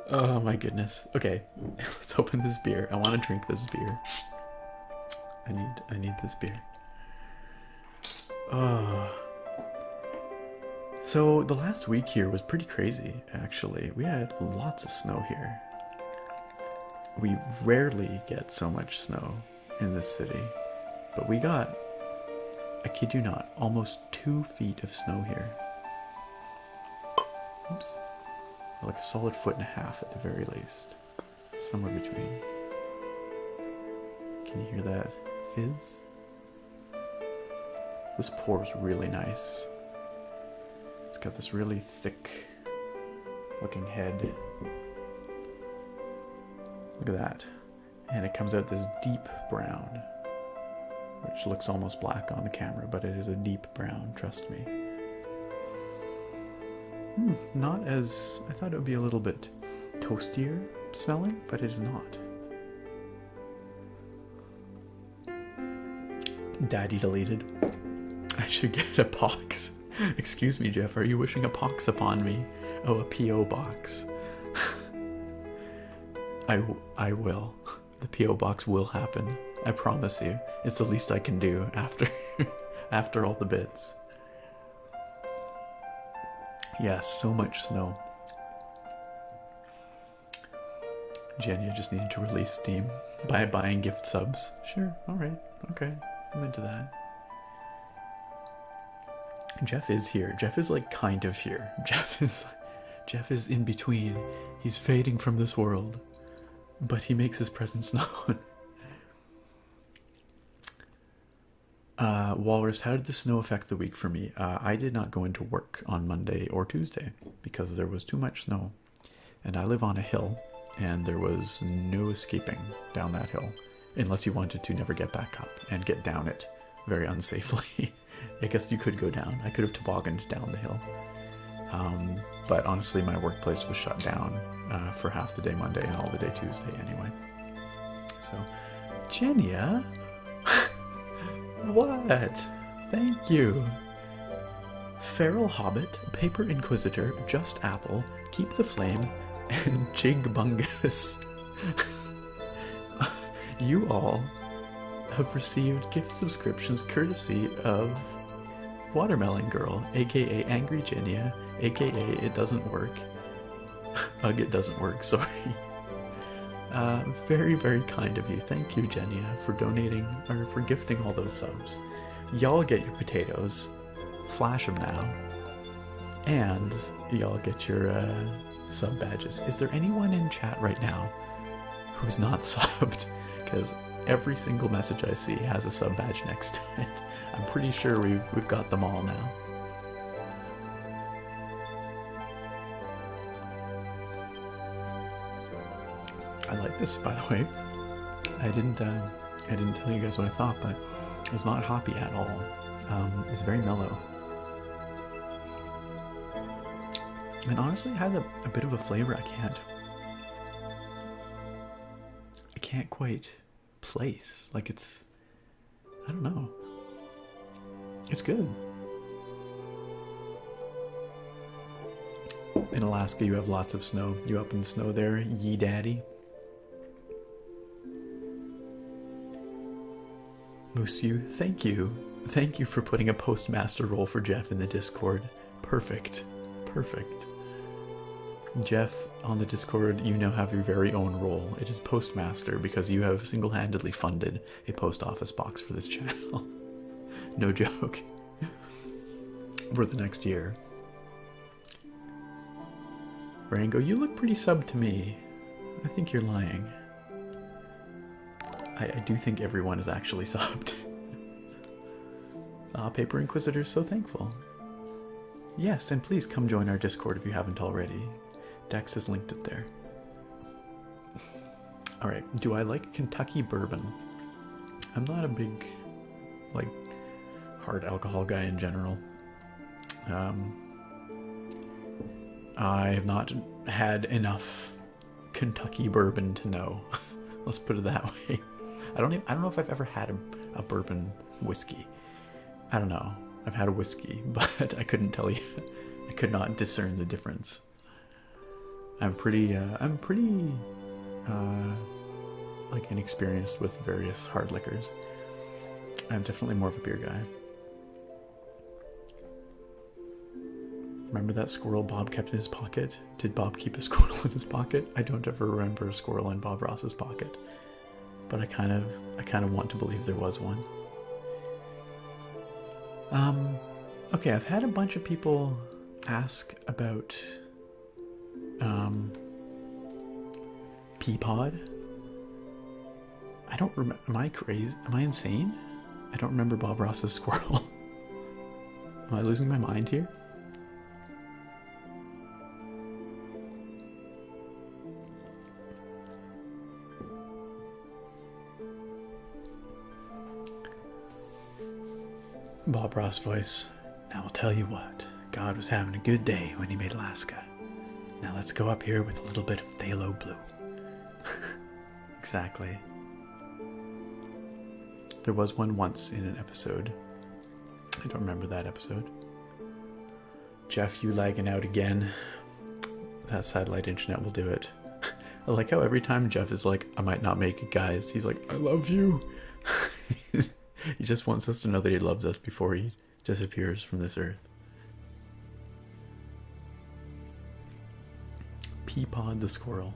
Oh my goodness. Okay, let's open this beer. I want to drink this beer. I need this beer. Oh. So the last week here was pretty crazy, actually. We had lots of snow here. We rarely get so much snow in this city, but we got, I kid you not, almost 2 feet of snow here. Oops. Like a solid 1.5 feet at the very least. Somewhere between. Can you hear that fizz? This pours really nice. It's got this really thick looking head. Look at that. And it comes out this deep brown, which looks almost black on the camera, but it is a deep brown, trust me. Not as... I thought it would be a little bit toastier smelling, but it is not. Daddy deleted. I should get a pox. Excuse me, Jeff, are you wishing a pox upon me? Oh, a P.O. box. I will. The P.O. box will happen. I promise you. It's the least I can do after after all the bits. Yes, so much snow. Jenny, I just needed to release Steam by buying gift subs. Sure, alright, okay, I'm into that. Jeff is here. Jeff is like kind of here. Jeff is in between. He's fading from this world, but he makes his presence known. Walrus, how did the snow affect the week for me? I did not go into work on Monday or Tuesday because there was too much snow. And I live on a hill, and there was no escaping down that hill unless you wanted to never get back up and get down it very unsafely. I guess you could go down. I could have tobogganed down the hill. But honestly, my workplace was shut down for half the day Monday and all the day Tuesday anyway. So, Jenya? What? Thank you. Feral Hobbit, Paper Inquisitor, Just Apple, Keep the Flame, and Jigbungus. You all have received gift subscriptions courtesy of Watermelon Girl, aka Angry Jenya, aka It Doesn't Work. Ugh, it doesn't work, sorry. Very, very kind of you. Thank you, Jenya, for donating, or for gifting all those subs. Y'all get your potatoes. Flash them now. And y'all get your sub badges. Is there anyone in chat right now who's not subbed? Because every single message I see has a sub badge next to it. I'm pretty sure we've got them all now. I like this, by the way. I didn't tell you guys what I thought, but it's not hoppy at all. It's very mellow. And honestly, it has a bit of a flavor I can't quite place. Like it's, I don't know. It's good. In Alaska, you have lots of snow. You up in the snow there, ye daddy? Monsieur, thank you. Thank you for putting a postmaster role for Jeff in the Discord. Perfect. Perfect. Jeff, on the Discord, you now have your very own role. It is postmaster because you have single-handedly funded a post office box for this channel. No joke. For the next year. Rango, you look pretty sub to me. I think you're lying. I do think everyone is actually subbed. Paper Inquisitor's so thankful. Yes, and please come join our Discord if you haven't already. Dex has linked it there. Alright, do I like Kentucky bourbon? I'm not a big, like, hard alcohol guy in general. I have not had enough Kentucky bourbon to know. Let's put it that way. I don't know if I've ever had a bourbon whiskey. I don't know. I've had a whiskey, but I couldn't tell you. I could not discern the difference. I'm pretty like inexperienced with various hard liquors. I'm definitely more of a beer guy. Remember that squirrel Bob kept in his pocket? Did Bob keep a squirrel in his pocket? I don't ever remember a squirrel in Bob Ross's pocket. But I kind of want to believe there was one. Okay, I've had a bunch of people ask about Peapod. I don't remember. Am I crazy? Am I insane? I don't remember Bob Ross's squirrel. Am I losing my mind here? Bob Ross voice. Now I'll tell you what. God was having a good day when he made Alaska. Now let's go up here with a little bit of phthalo blue. Exactly. There was one once in an episode. I don't remember that episode. Jeff, you lagging out again. That satellite internet will do it. I like how every time Jeff is like, I might not make it, guys, he's like, I love you. He just wants us to know that he loves us before he disappears from this earth. Peapod the squirrel.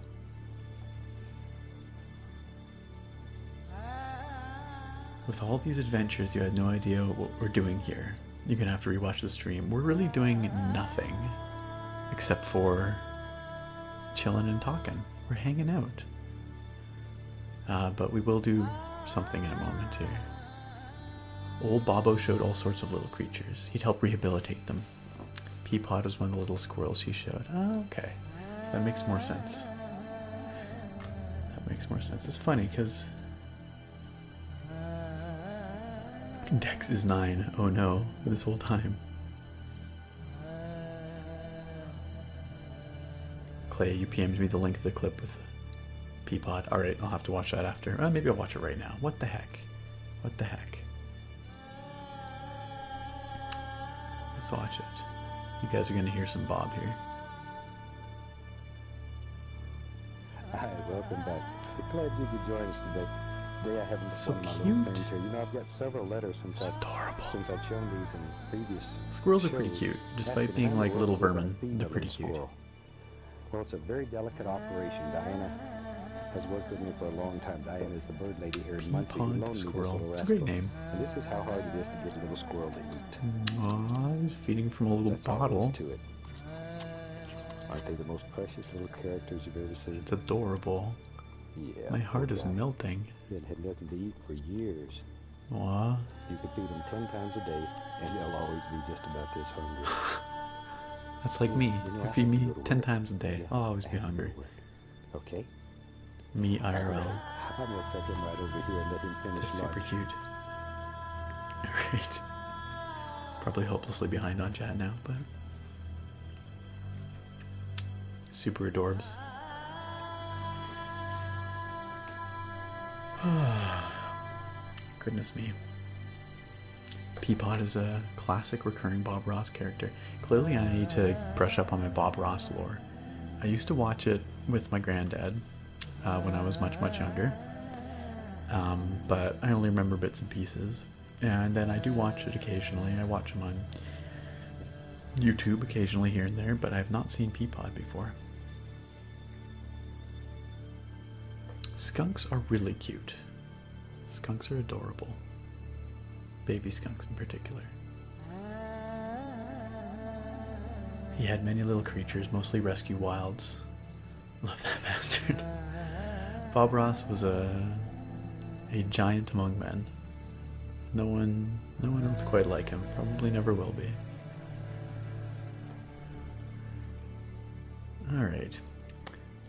With all these adventures, you had no idea what we're doing here. You're gonna have to rewatch the stream. We're really doing nothing except for chilling and talking. We're hanging out. But we will do something in a moment here. Old Bobo showed all sorts of little creatures. He'd help rehabilitate them. Peapod was one of the little squirrels he showed. Oh, okay. That makes more sense. That makes more sense. It's funny because Dex is 9. Oh no, this whole time. Clay, you PM'd me the link to the clip with Peapod. Alright, I'll have to watch that after. Maybe I'll watch it right now. What the heck? What the heck? Let's watch it. You guys are going to hear some Bob here. Hi, welcome back. Glad you could join us today. Today I haven't So seen my cute. little friends here. You know, I've got several letters since Adorable. I've shown these in previous Squirrels are pretty shows, cute, despite asking being how in like the little world would I vermin. feed They're a pretty little cute. squirrel? Well, it's a very delicate operation. Diana has worked with me for a long time. Diana is the bird lady here in Muncie who Peapod loaned me this squirrel. little It's a rascal. great name. And this is how hard it is to get a little squirrel to eat. Aw, he's feeding from a little That's all there bottle. is to it. Aren't they the most precious little characters you've ever seen? It's adorable. Yeah. My heart is poor guy. melting. He had had nothing to eat for years. Aw. You could feed him 10 times a day, and he'll always be just about this hungry. That's like me. You know, You I feed have to me go to 10 work. times a day. Yeah, I'll always I be have to go hungry. to work. Okay? Me IRL. I'm gonna set him right over here and let him finish That's super lunch. cute. Alright. Probably hopelessly behind on chat now, but super adorbs. Goodness me. Peapod is a classic recurring Bob Ross character. Clearly I need to brush up on my Bob Ross lore. I used to watch it with my granddad when I was much, much younger. But I only remember bits and pieces. And then I do watch it occasionally. I watch him on YouTube occasionally here and there, but I have not seen Peapod before. Skunks are really cute. Skunks are adorable. Baby skunks in particular. He had many little creatures, mostly rescue wilds. Love that bastard. Bob Ross was a giant among men. No one else quite like him. Probably never will be. Alright.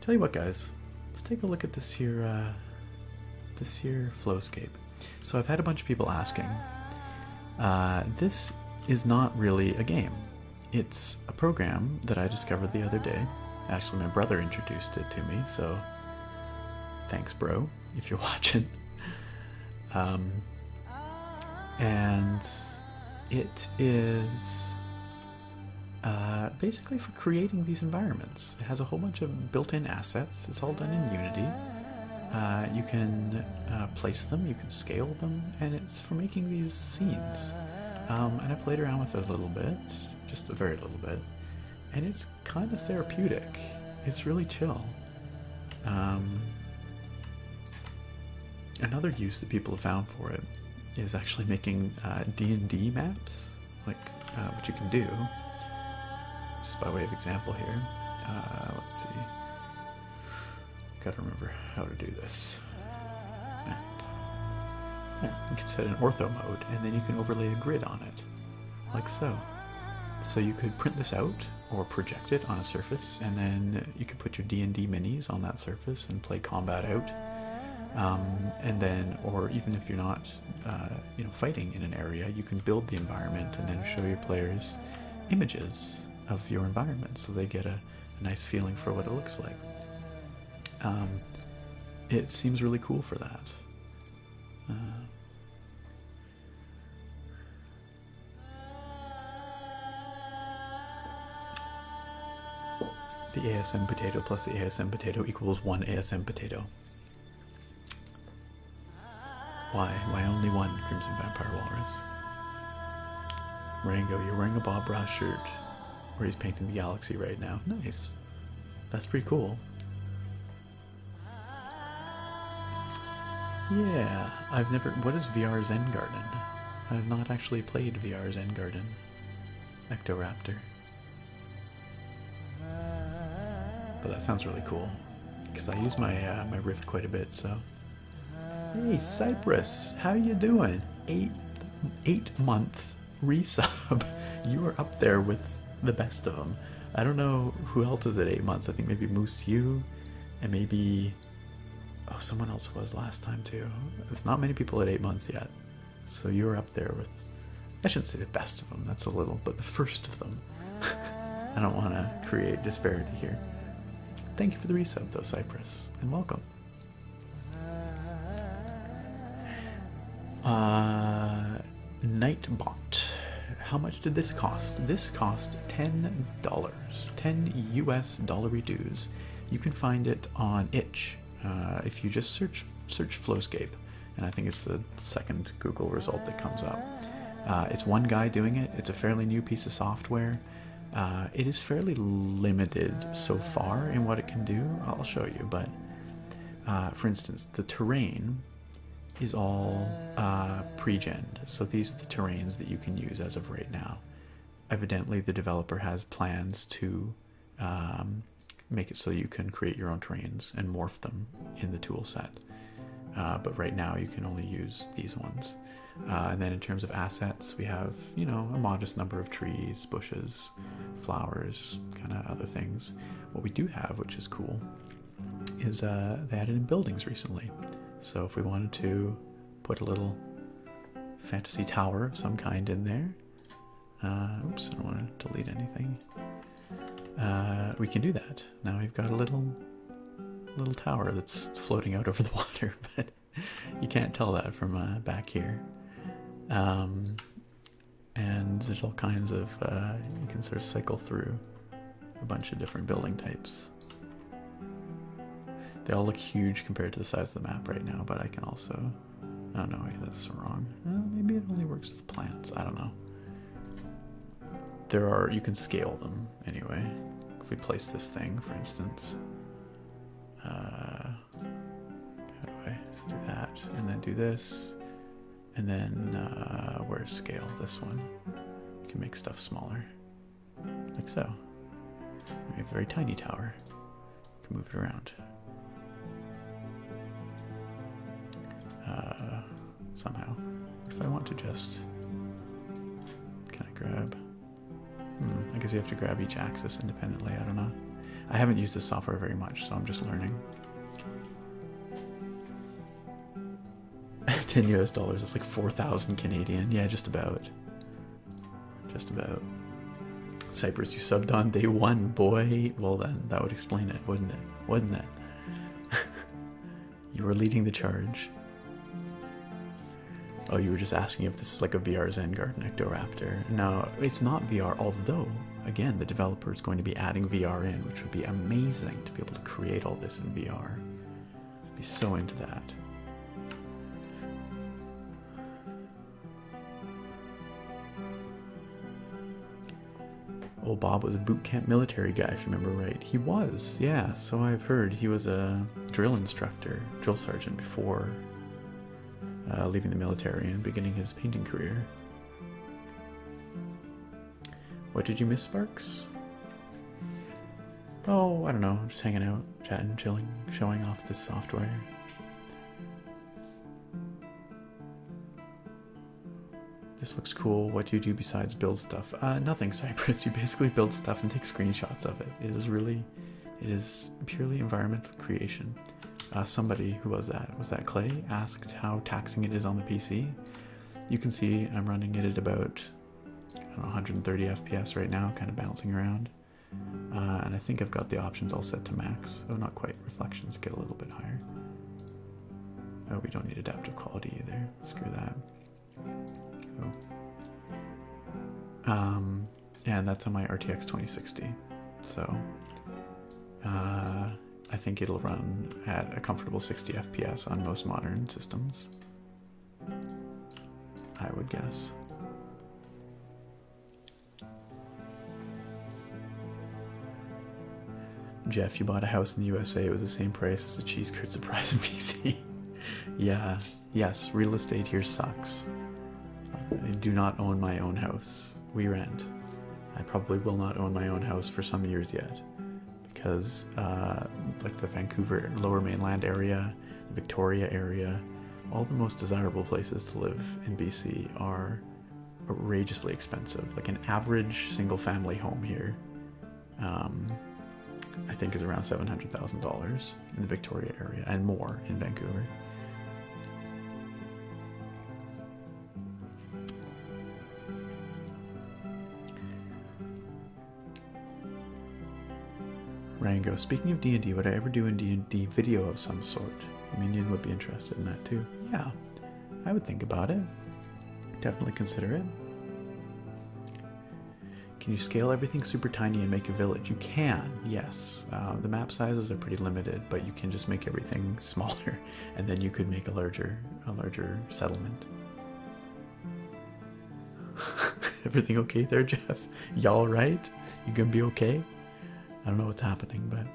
Tell you what, guys. Let's take a look at this here FlowScape. So I've had a bunch of people asking. This is not really a game. It's a program that I discovered the other day. Actually, my brother introduced it to me, so thanks, bro, if you're watching. And it is basically for creating these environments. It has a whole bunch of built-in assets. It's all done in Unity. You can place them, you can scale them, and it's for making these scenes. And I played around with it a little bit, just a very little bit, and it's kind of therapeutic. It's really chill. Another use that people have found for it is actually making D&D maps, like what you can do. Just by way of example here. Let's see. Gotta remember how to do this. Yeah, you can set an ortho mode, and then you can overlay a grid on it, like so. So you could print this out, or project it on a surface, and then you could put your D&D minis on that surface and play combat out. And then, or even if you're not, fighting in an area, you can build the environment and then show your players images of your environment, so they get a nice feeling for what it looks like. It seems really cool for that. The ASM potato plus the ASM potato equals 1 ASM potato. Why? Why only one Crimson Vampire Walrus? Rango, you're wearing a Bob Ross shirt where he's painting the galaxy right now. Nice. That's pretty cool. Yeah, I've never... What is VR Zen Garden? I've not actually played VR Zen Garden. Ectoraptor. But that sounds really cool. Because I use my my Rift quite a bit, so... Hey, Cypress! How you doing? 8-month resub. You are up there with the best of them. I don't know who else is at 8 months. I think maybe Moose You, and maybe... Oh, someone else was last time too. There's not many people at 8 months yet. So you're up there with, I shouldn't say the best of them, that's a little, but the first of them. I don't want to create disparity here. Thank you for the resub though, Cypress, and welcome. Nightbot. How much did this cost? This cost $10. 10 US dollary dues. You can find it on itch. If you just search FlowScape, and I think it's the second Google result that comes up. It's one guy doing it. It's a fairly new piece of software. It is fairly limited so far in what it can do. I'll show you, but for instance, the terrain is all pre-gened. So these are the terrains that you can use as of right now. Evidently, the developer has plans to make it so you can create your own terrains and morph them in the tool set. But right now you can only use these ones. And then in terms of assets, we have, you know, a modest number of trees, bushes, flowers, kind of other things. What we do have, which is cool, is they added in buildings recently. So if we wanted to put a little fantasy tower of some kind in there, oops, I don't want to delete anything. We can do that. Now we've got a little tower that's floating out over the water, but you can't tell that from back here. And there's all kinds of, you can sort of cycle through a bunch of different building types. They all look huge compared to the size of the map right now, but I can also, oh no, wait, that's wrong. Maybe it only works with plants, I don't know. There are, you can scale them anyway. If we place this thing, for instance, how do I do that? And then do this, and then where's scale? This one. You can make stuff smaller, like so. We have a very tiny tower. You can move it around. Somehow, if I want to just, can I grab? I guess you have to grab each axis independently, I don't know. I haven't used this software very much, so I'm just learning. 10 US dollars, that's like 4,000 Canadian. Yeah, just about. Just about. Cypress, you subbed on day one, boy. Well then, that would explain it, wouldn't it? Wouldn't it? You were leading the charge. Oh, you were just asking if this is like a VR Zen Garden Ectoraptor. No, it's not VR, although, again, the developer is going to be adding VR in, which would be amazing to be able to create all this in VR. I'd be so into that. Old Bob was a boot camp military guy, if you remember right. He was, yeah, so I've heard. He was a drill instructor, drill sergeant before leaving the military and beginning his painting career. What did you miss, Sparks? Oh, I don't know, just hanging out, chatting, chilling, showing off this software. This looks cool. What do you do besides build stuff? Nothing, Cypress. You basically build stuff and take screenshots of it. It is purely environmental creation. Somebody, who was that? Was that Clay? Asked how taxing it is on the PC. You can see I'm running it at about, I don't know, 130 FPS right now, kind of bouncing around. And I think I've got the options all set to max. Oh, not quite. Reflections get a little bit higher. Oh, we don't need adaptive quality either. Screw that. Oh. Yeah, and that's on my RTX 2060. So, I think it'll run at a comfortable 60 FPS on most modern systems. I would guess. Jeff, you bought a house in the USA. It was the same price as a cheese curd surprise in PC. Yeah, yes, real estate here sucks. I do not own my own house. We rent. I probably will not own my own house for some years yet. Because, like the Vancouver Lower Mainland area, the Victoria area, all the most desirable places to live in BC are outrageously expensive. Like an average single-family home here, I think is around $700,000 in the Victoria area, and more in Vancouver. Rango, speaking of D&D, would I ever do a D&D video of some sort? Minion would be interested in that too. Yeah, I would think about it. Definitely consider it. Can you scale everything super tiny and make a village? You can, yes. The map sizes are pretty limited, but you can just make everything smaller, and then you could make a larger settlement. Everything okay there, Jeff? Y'all right? You gonna be okay? I don't know what's happening, but...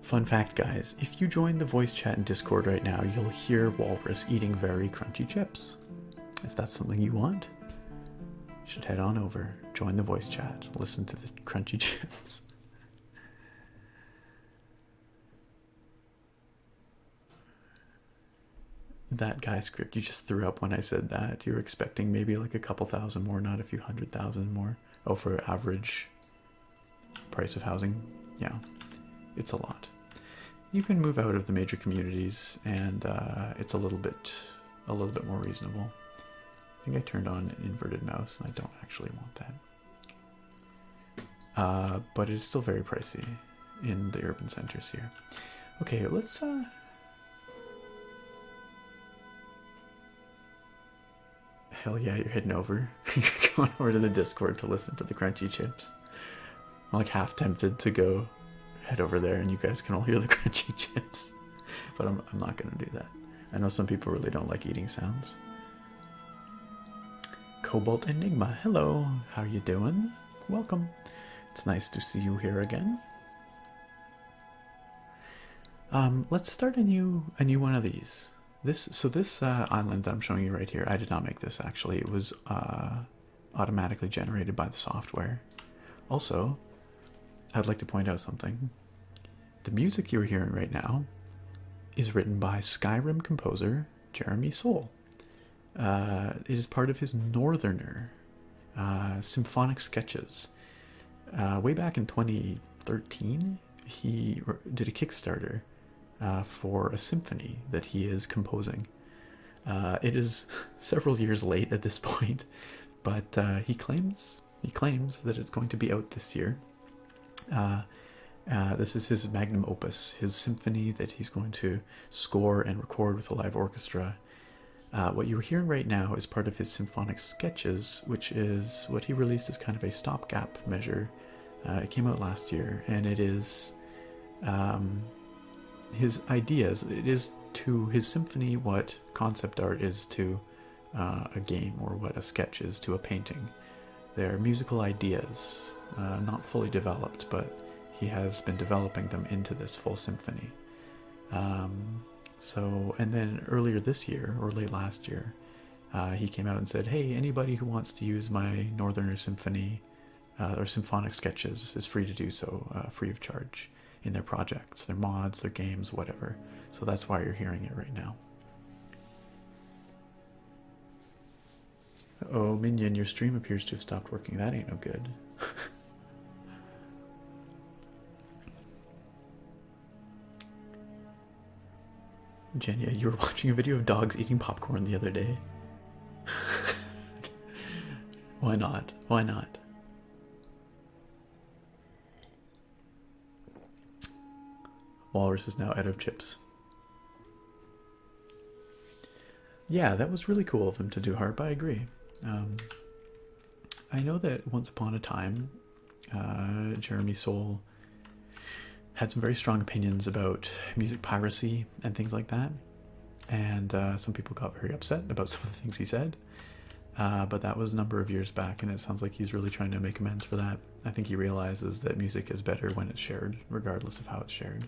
Fun fact, guys, if you join the voice chat in Discord right now, you'll hear Walrus eating very crunchy chips. If that's something you want, you should head on over, join the voice chat, listen to the crunchy chips. That guy script you just threw up when I said that. You're expecting maybe like a couple thousand more, not a few 100,000 more. Oh, for average price of housing? Yeah, it's a lot. You can move out of the major communities, and it's a little bit more reasonable. I think I turned on an inverted mouse, and I don't actually want that. But it's still very pricey in the urban centers here. Okay, let's hell yeah, you're heading over. You're going over to the Discord to listen to the crunchy chips. I'm like half tempted to go head over there and you guys can all hear the crunchy chips. But I'm not going to do that. I know some people really don't like eating sounds. Cobalt Enigma, hello. How you doing? Welcome. It's nice to see you here again. Let's start a new one of these. This island that I'm showing you right here, I did not make this actually. It was automatically generated by the software. Also, I'd like to point out something. The music you're hearing right now is written by Skyrim composer Jeremy Soule. It is part of his Northerner symphonic sketches. Way back in 2013, he did a Kickstarter for a symphony that he is composing. It is several years late at this point, but he claims that it's going to be out this year. This is his magnum opus, his symphony that he's going to score and record with a live orchestra. What you're hearing right now is part of his symphonic sketches, which is what he released as kind of a stopgap measure. It came out last year, and it is his ideas. It is to his symphony what concept art is to a game, or what a sketch is to a painting. They're musical ideas, not fully developed, but he has been developing them into this full symphony. And then earlier this year, or late last year, he came out and said, hey, anybody who wants to use my Northerner Symphony or symphonic sketches is free to do so, free of charge, in their projects, their mods, their games, whatever. So that's why you're hearing it right now. Oh, Minion, your stream appears to have stopped working. That ain't no good. Jenya, you were watching a video of dogs eating popcorn the other day. Why not? Why not? Walrus is now out of chips. Yeah, that was really cool of him to do harp. I agree. I know that once upon a time, Jeremy Soule had some very strong opinions about music piracy and things like that, and some people got very upset about some of the things he said, but that was a number of years back, and it sounds like he's really trying to make amends for that. I think he realizes that music is better when it's shared, regardless of how it's shared.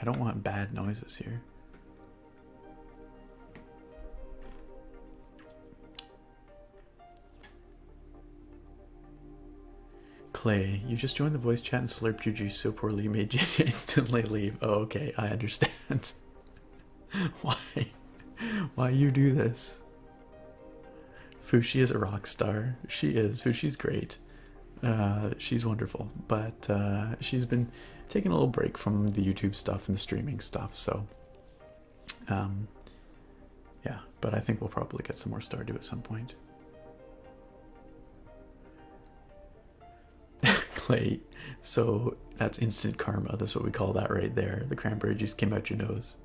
I don't want bad noises here. Clay, you just joined the voice chat and slurped your juice so poorly you made Jenny instantly leave. Oh, okay, I understand. Why you do this? Fushi is a rock star. She is. Fushi's great. She's wonderful. But she's been taking a little break from the YouTube stuff and the streaming stuff, so yeah, but I think we'll probably get some more Stardew at some point. Clay, so that's instant karma. That's what we call that right there. The cranberry juice came out your nose.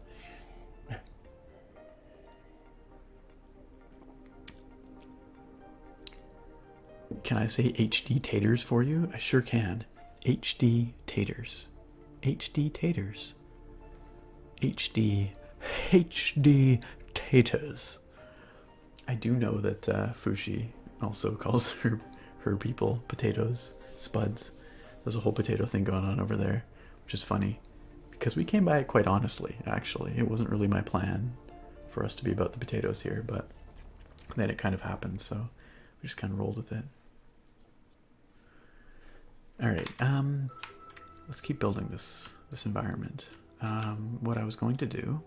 Can I say HD taters for you? I sure can. HD taters. HD taters. HD taters. I do know that Fushi also calls her people potatoes, spuds. There's a whole potato thing going on over there, which is funny because we came by it quite honestly. Actually, it wasn't really my plan for us to be about the potatoes here, but then it kind of happened, so we just kind of rolled with it. All right, let's keep building this environment. What I was going to do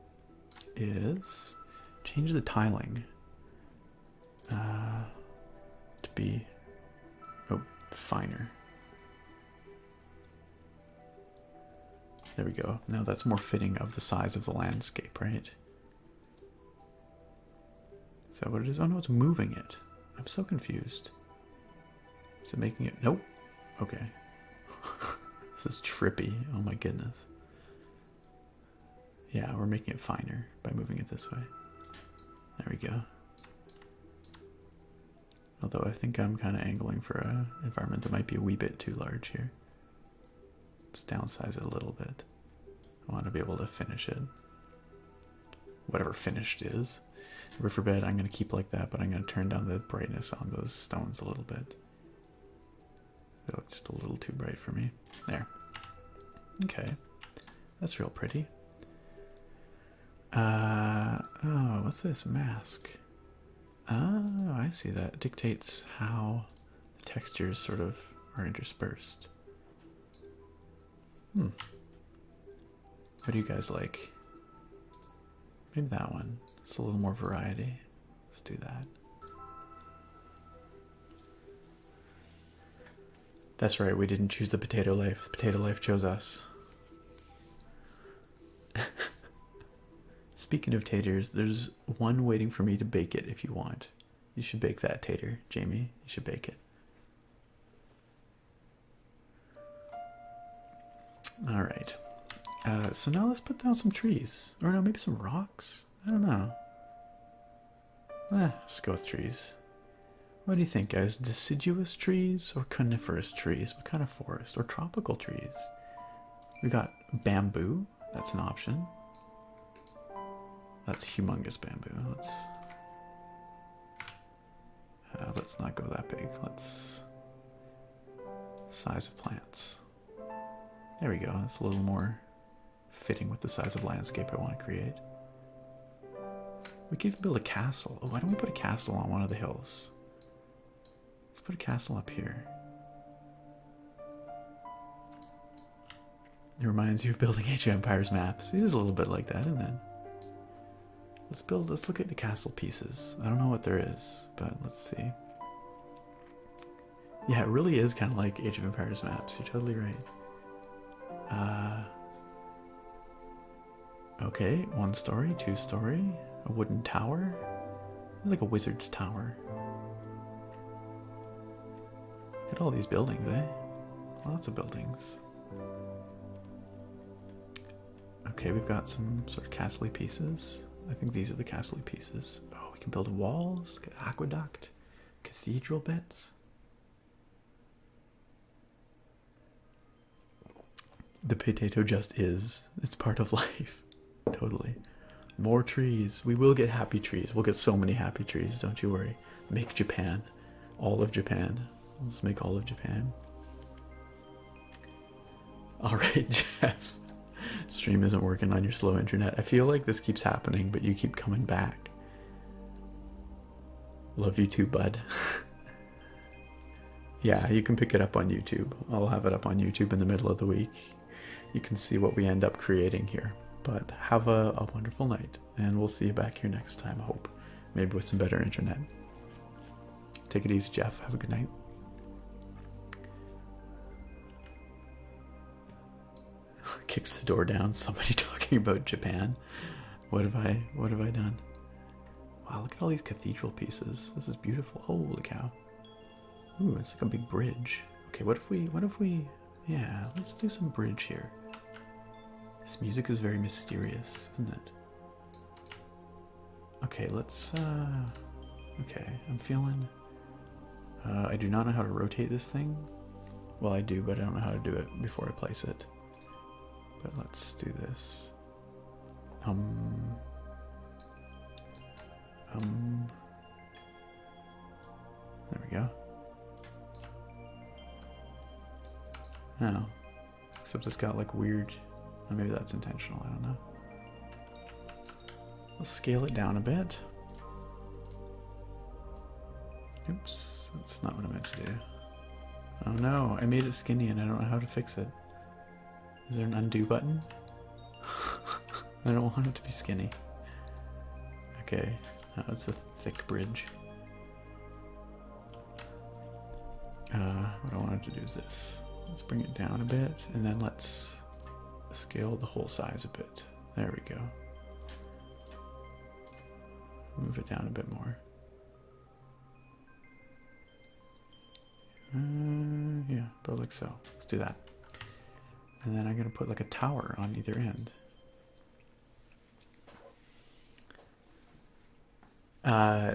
is change the tiling to be finer. There we go. Now that's more fitting of the size of the landscape, right? Is that what it is? Oh no, it's moving it. I'm so confused. Is it making it? Nope. Okay. This is trippy. Oh my goodness. Yeah, we're making it finer by moving it this way. There we go. Although I think I'm kind of angling for an environment that might be a wee bit too large here. Let's downsize it a little bit. I want to be able to finish it. Whatever finished is. Riverbed I'm going to keep like that, but I'm going to turn down the brightness on those stones a little bit. They look just a little too bright for me. There. Okay. That's real pretty. Oh, what's this? Mask. Oh, I see that. It dictates how the textures sort of are interspersed. What do you guys like? Maybe that one. Just a little more variety. Let's do that. That's right, we didn't choose the potato life. The potato life chose us. Speaking of taters, there's one waiting for me to bake it if you want. You should bake that tater, Jamie. You should bake it. All right. So now let's put down some trees. Or no, maybe some rocks? I don't know. Just go with trees. What do you think, guys? Deciduous trees or coniferous trees? What kind of forest? Or tropical trees? We got bamboo. That's an option. That's humongous bamboo. Let's not go that big. Let's size of plants. There we go. That's a little more fitting with the size of landscape I want to create. We could even build a castle. Oh, why don't we put a castle on one of the hills? Let's put a castle up here. It reminds you of building Age of Empires maps. It is a little bit like that, isn't it? Let's look at the castle pieces. I don't know what there is, but let's see. Yeah, it really is kind of like Age of Empires maps. You're totally right. Okay, 1 story, 2 story, a wooden tower. Like a wizard's tower. Look at all these buildings, eh? Lots of buildings. Okay, we've got some sort of castle-y pieces. I think these are the castle-y pieces. Oh, we can build walls, aqueduct, cathedral bits. The potato just is. It's part of life. Totally. More trees. We will get happy trees. We'll get so many happy trees, don't you worry. Make Japan. All of Japan. Let's make all of Japan. Alright, Jeff. Stream isn't working on your slow internet. I feel like this keeps happening, but you keep coming back. Love you too, bud. Yeah, you can pick it up on YouTube. I'll have it up on YouTube in the middle of the week. You can see what we end up creating here. But have a wonderful night, and we'll see you back here next time, I hope. Maybe with some better internet. Take it easy, Jeff. Have a good night. Kicks the door down. Somebody talking about Japan. What have I done? Wow, look at all these cathedral pieces. This is beautiful. Holy cow. Ooh, it's like a big bridge. Okay, what if we, yeah, let's do some bridge here. This music is very mysterious, isn't it? Okay, let's, okay, I'm feeling, I do not know how to rotate this thing. Well, I do, but I don't know how to do it before I place it. But let's do this. There we go. Oh, except it's got like weird, or maybe that's intentional, I don't know. Let's scale it down a bit. Oops, that's not what I meant to do. Oh no, I made it skinny and I don't know how to fix it. Is there an undo button? I don't want it to be skinny. Okay, now it's a thick bridge. What I wanted to do is this. Let's bring it down a bit, and then let's scale the whole size a bit. There we go. Move it down a bit more. Yeah, about like so. Let's do that. And then I'm going to put like a tower on either end.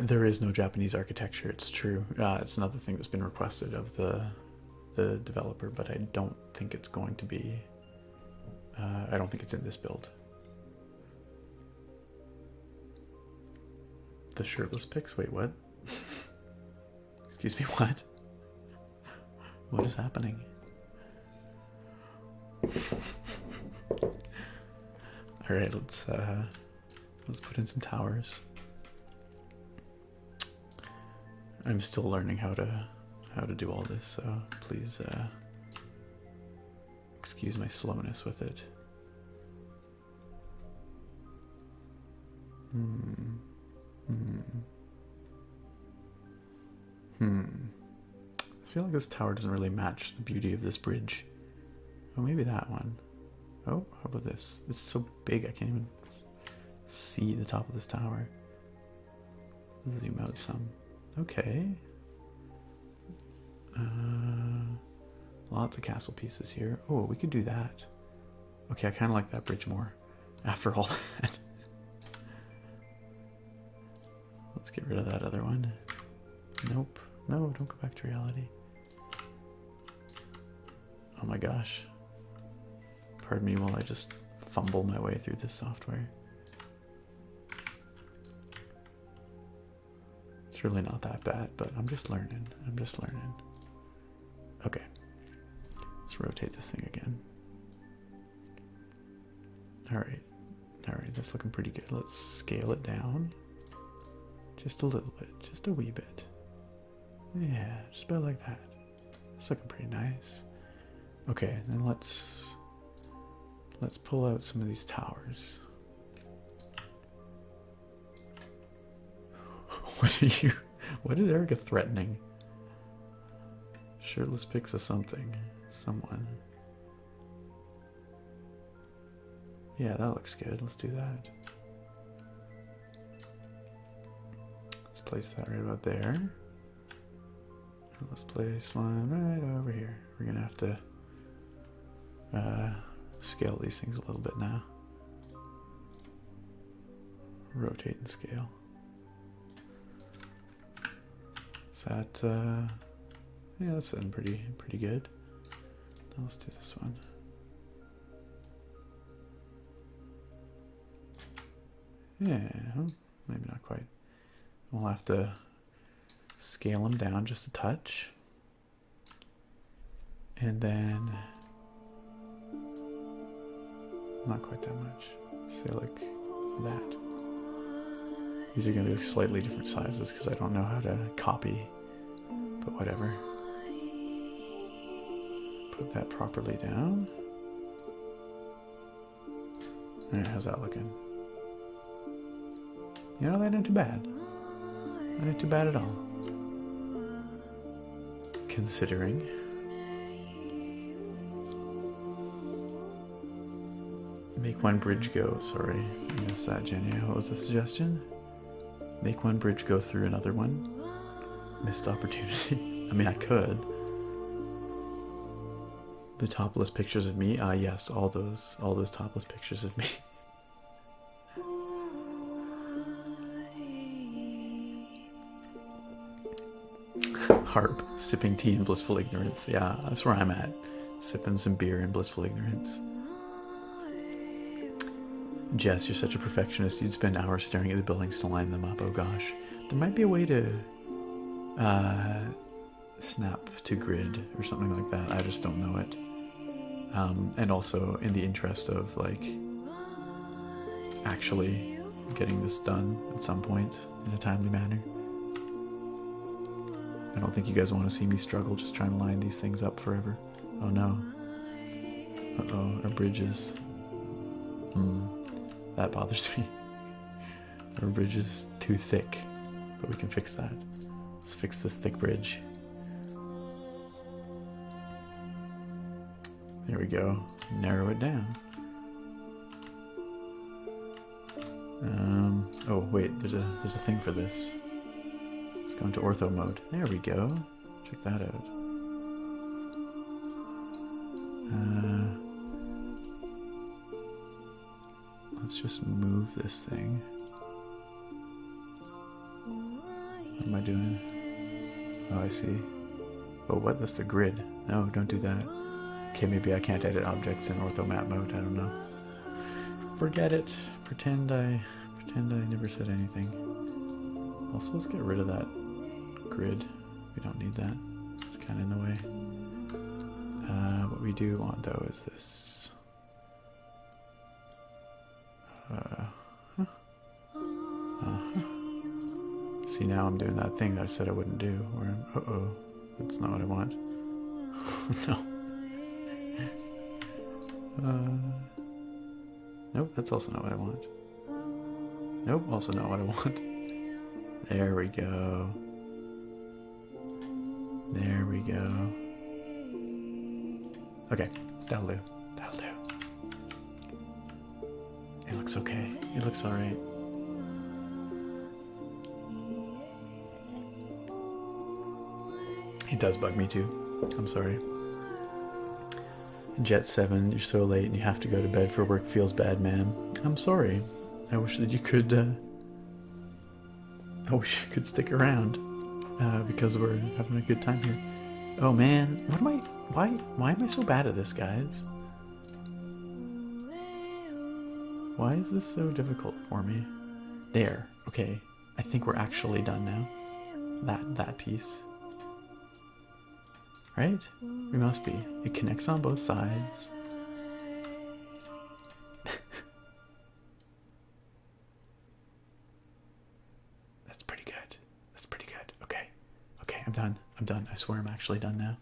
There is no Japanese architecture, it's true. It's another thing that's been requested of the developer, but I don't think it's going to be, I don't think it's in this build. The shirtless pics? Wait, what? Excuse me, what? What is happening? Alright, let's put in some towers. I'm still learning how to do all this, so please excuse my slowness with it. I feel like this tower doesn't really match the beauty of this bridge. Oh, maybe that one. Oh, how about this? It's so big I can't even see the top of this tower. Let's zoom out some. Okay. Lots of castle pieces here. Oh, we could do that. Okay, I kind of like that bridge more after all that. Let's get rid of that other one. Nope. No, don't go back to reality. Oh my gosh. Pardon me while I just fumble my way through this software. It's really not that bad, but I'm just learning. Okay. Let's rotate this thing again. Alright, that's looking pretty good. Let's scale it down. Just a little bit, just a wee bit. Yeah, just about like that. It's looking pretty nice. Okay, then let's pull out some of these towers. What is Erica threatening? Shirtless pics of something. Someone. Yeah, that looks good. Let's do that. Let's place that right about there. Let's place one right over here. We're gonna have to scale these things a little bit now. Rotate and scale. Is that yeah, that's sitting pretty good. Now let's do this one. Yeah, maybe not quite. We'll have to scale them down just a touch. And then Not quite that much. Say like that. These are going to be slightly different sizes because I don't know how to copy, but whatever. Put that properly down. Alright, how's that looking? You know, that ain't too bad. That ain't too bad at all. Considering. Make one bridge go. Sorry, I missed that, Jenny. What was the suggestion? Make one bridge go through another one. Missed opportunity. I mean, I could. The topless pictures of me? Ah, yes, all those topless pictures of me. Harp, sipping tea in blissful ignorance. Yeah, that's where I'm at. Sipping some beer in blissful ignorance. Jess, you're such a perfectionist. You'd spend hours staring at the buildings to line them up. Oh gosh. There might be a way to snap to grid or something like that. I just don't know it. And also in the interest of like actually getting this done at some point in a timely manner. I don't think you guys want to see me struggle just trying to line these things up forever. Oh no. Uh-oh, our bridges. That bothers me. Our bridge is too thick, but we can fix that. Let's fix this thick bridge. There we go. Narrow it down. Oh wait, there's a thing for this. Let's go into ortho mode. There we go. Check that out. Let's just move this thing. What am I doing? Oh, I see. Oh, what? That's the grid. No, don't do that. Okay, maybe I can't edit objects in ortho map mode. I don't know. Forget it. Pretend I never said anything. Also, let's get rid of that grid. We don't need that. It's kind of in the way. What we do want though is this. See, now I'm doing that thing that I said I wouldn't do. Where I'm, uh-oh, that's not what I want. No. Nope, that's also not what I want. Nope, also not what I want. There we go. There we go. Okay, that'll do. That'll do. It looks okay. It looks alright. It does bug me too. I'm sorry. Jet 7, you're so late and you have to go to bed for work. Feels bad, man. I'm sorry. I wish that you could, I wish you could stick around, because we're having a good time here. Oh man, what am I, why am I so bad at this, guys? Why is this so difficult for me? There, okay. I think we're actually done now. That piece. Right? We must be. It connects on both sides. That's pretty good. That's pretty good. Okay. Okay, I'm done. I'm done. I swear I'm actually done now.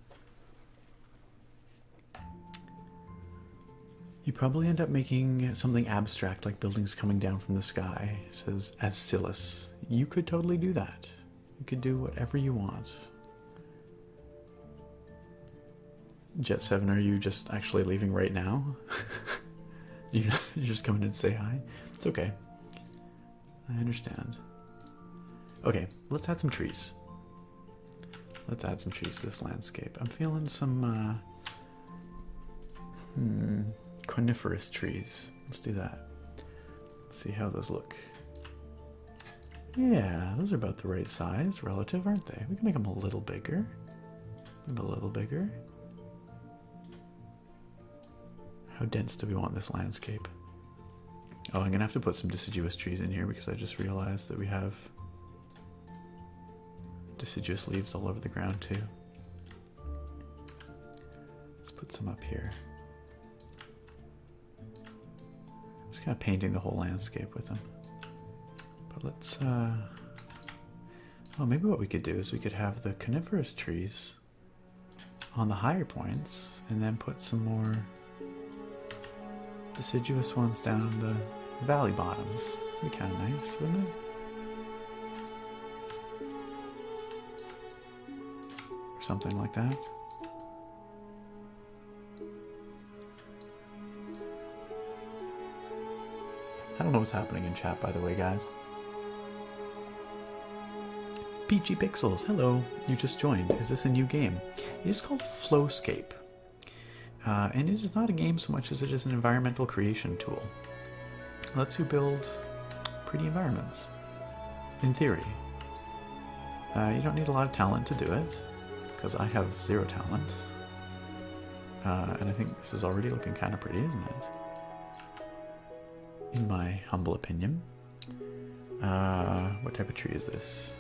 You probably end up making something abstract like buildings coming down from the sky. It says, as Silas. You could totally do that. You could do whatever you want. Jet 7, are you just actually leaving right now? You're just coming in to say hi? It's okay. I understand. Okay, let's add some trees. Let's add some trees to this landscape. I'm feeling some coniferous trees. Let's do that. Let's see how those look. Yeah, those are about the right size, relative, aren't they? We can make them a little bigger. Maybe a little bigger. How dense do we want this landscape? Oh, I'm gonna have to put some deciduous trees in here because I just realized that we have deciduous leaves all over the ground too. Let's put some up here. just kind of painting the whole landscape with them. But let's, oh, maybe what we could do is we could have the coniferous trees on the higher points and then put some more deciduous ones down the valley bottoms. That'd be kind of nice, wouldn't it? Or something like that. I don't know what's happening in chat, by the way, guys. PG Pixels, hello. You just joined. Is this a new game? It is called FlowScape. And it is not a game so much as it is an environmental creation tool. It lets you build pretty environments, in theory. You don't need a lot of talent to do it, because I have 0 talent. And I think this is already looking kind of pretty, isn't it? In my humble opinion. What type of tree is this?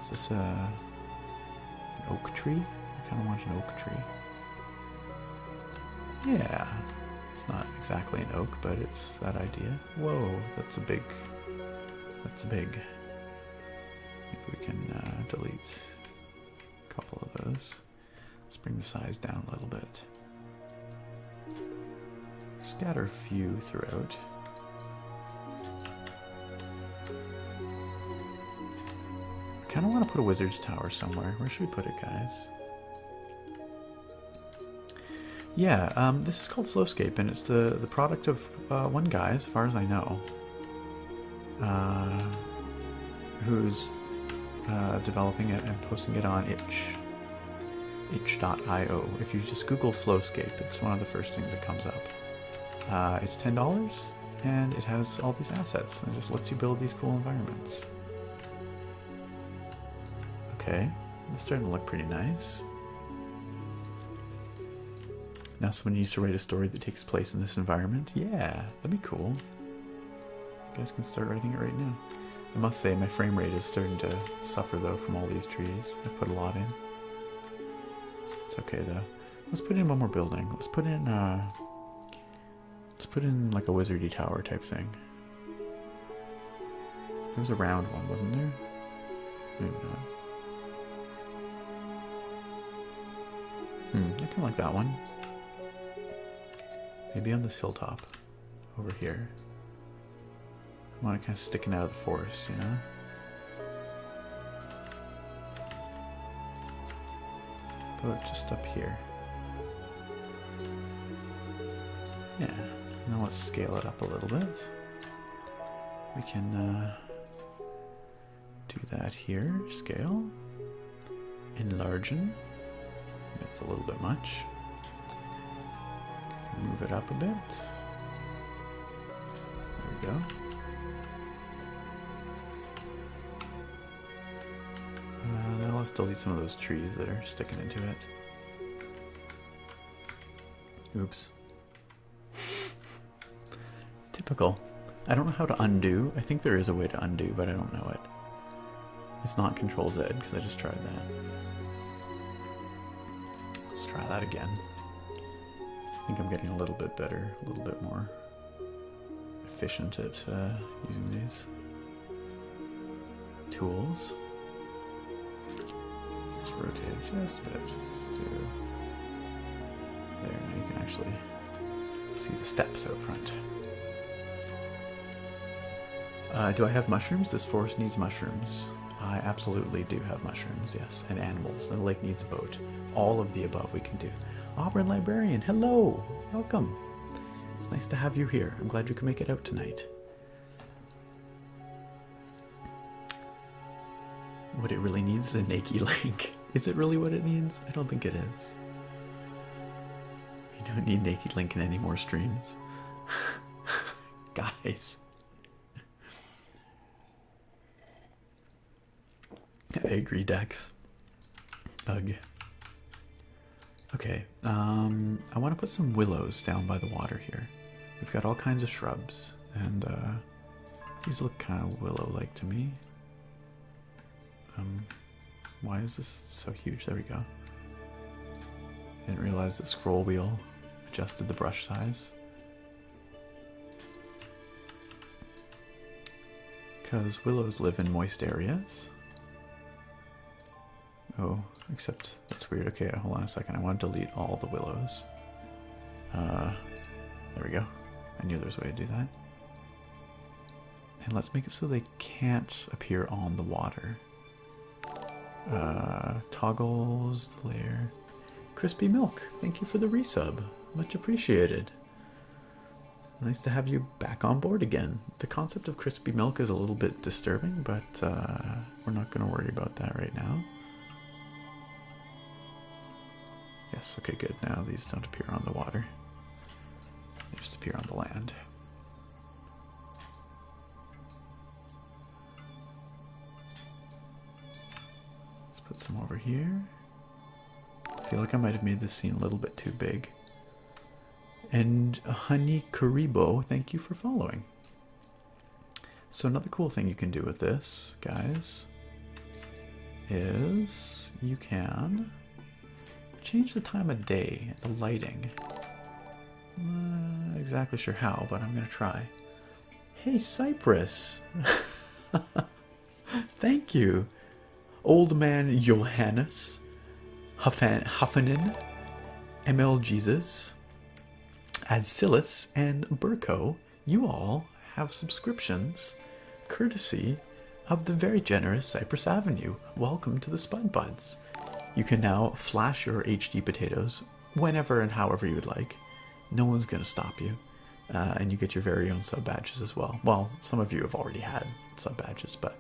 Is this an oak tree? I kind of want an oak tree. Yeah, it's not exactly an oak, but it's that idea. Whoa, that's a big. Maybe we can delete a couple of those. Let's bring the size down a little bit. Scatter a few throughout. I kind of want to put a wizard's tower somewhere. Where should we put it, guys? Yeah, this is called FlowScape, and it's the product of one guy, as far as I know, who's developing it and posting it on itch.io. If you just Google FlowScape, it's one of the first things that comes up. It's $10, and it has all these assets, and it just lets you build these cool environments. Okay, it's starting to look pretty nice. Now someone needs to write a story that takes place in this environment. Yeah, that'd be cool. You guys can start writing it right now. I must say my frame rate is starting to suffer though from all these trees. I've put a lot in. It's okay though. Let's put in one more building. Let's put in like a wizardy tower type thing. There was a round one, wasn't there? Maybe not. I kind of like that one. Maybe on this hilltop over here. I want it kind of sticking out of the forest, you know? But just up here. Yeah. Now let's scale it up a little bit. We can do that here. Scale. Enlargen. It's a little bit much. Move it up a bit. There we go. Now let's delete some of those trees that are sticking into it. Oops. Typical. I don't know how to undo. I think there is a way to undo, but I don't know it. It's not Control Z because I just tried that. Let's try that again. I think I'm getting a little bit better, a little bit more efficient at using these tools. Let's rotate it just a bit. Just to there, now you can actually see the steps out front. Do I have mushrooms? This forest needs mushrooms. I absolutely do have mushrooms, yes, and animals. The lake needs a boat. All of the above we can do. Auburn Librarian, hello! Welcome! It's nice to have you here. I'm glad you can make it out tonight. What it really needs is a naked link. Is it really what it needs? I don't think it is. You don't need naked link in any more streams. Guys. I agree, Dex. Ugh. Okay, I want to put some willows down by the water here. We've got all kinds of shrubs, and these look kind of willow-like to me. Why is this so huge? There we go. Didn't realize the scroll wheel adjusted the brush size. because willows live in moist areas. Oh, except that's weird. Okay, hold on a second. I want to delete all the willows. There we go. I knew there was a way to do that. And let's make it so they can't appear on the water. Toggles the layer. Crispy Milk, thank you for the resub. Much appreciated. Nice to have you back on board again. The concept of crispy milk is a little bit disturbing, but we're not going to worry about that right now. Yes, okay, good. Now these don't appear on the water. They just appear on the land. Let's put some over here. I feel like I might have made this scene a little bit too big. And Honey Karibo, thank you for following. So another cool thing you can do with this, guys, is you can change the time of day, the lighting. Not exactly sure how, but I'm going to try. Hey, Cypress! Thank you. Old Man Johannes, Huffinen, ML Jesus, Adsilis, and Burko, you all have subscriptions courtesy of the very generous Cypress Avenue. Welcome to the Spud Buds. You can now flash your HD potatoes whenever and however you would like. No one's going to stop you. And you get your very own sub badges as well. Well, some of you have already had sub badges, but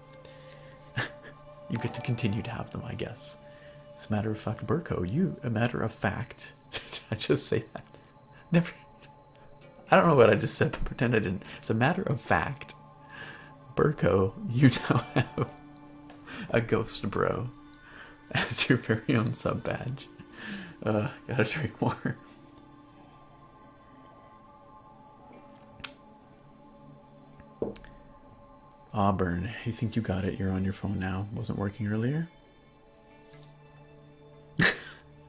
you get to continue to have them, I guess. As a matter of fact, Burko, a matter of fact, did I just say that? Never. I don't know what I just said, but pretend I didn't. As a matter of fact, Burko, you now have a Ghost Bro as your very own sub badge. Gotta drink more. Auburn, you think you got it? You're on your phone now. Wasn't working earlier?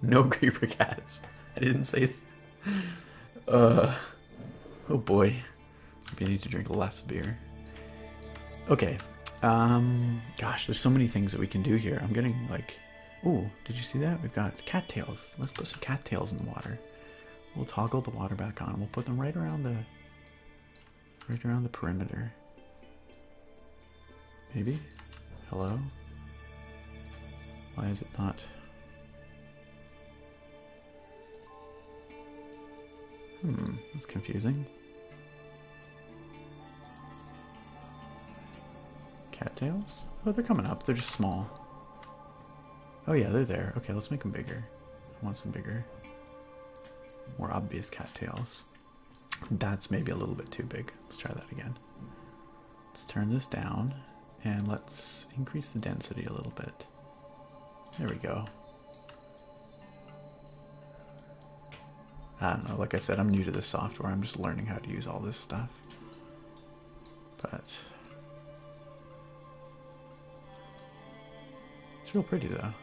No creeper cats. I didn't say that. Oh boy. Maybe I need to drink less beer. Okay. Gosh, there's so many things that we can do here. I'm getting like... Ooh, did you see that? We've got cattails. Let's put some cattails in the water. We'll toggle the water back on. We'll put them right around the perimeter. Maybe? Hello? Why is it not? That's confusing. Cattails? Oh, they're coming up. They're just small. Oh yeah, they're there. Okay, let's make them bigger. I want some bigger, more obvious cattails. That's maybe a little bit too big. Let's try that again. Let's turn this down and let's increase the density a little bit. There we go. I don't know, like I said, I'm new to this software. I'm just learning how to use all this stuff. But it's real pretty though.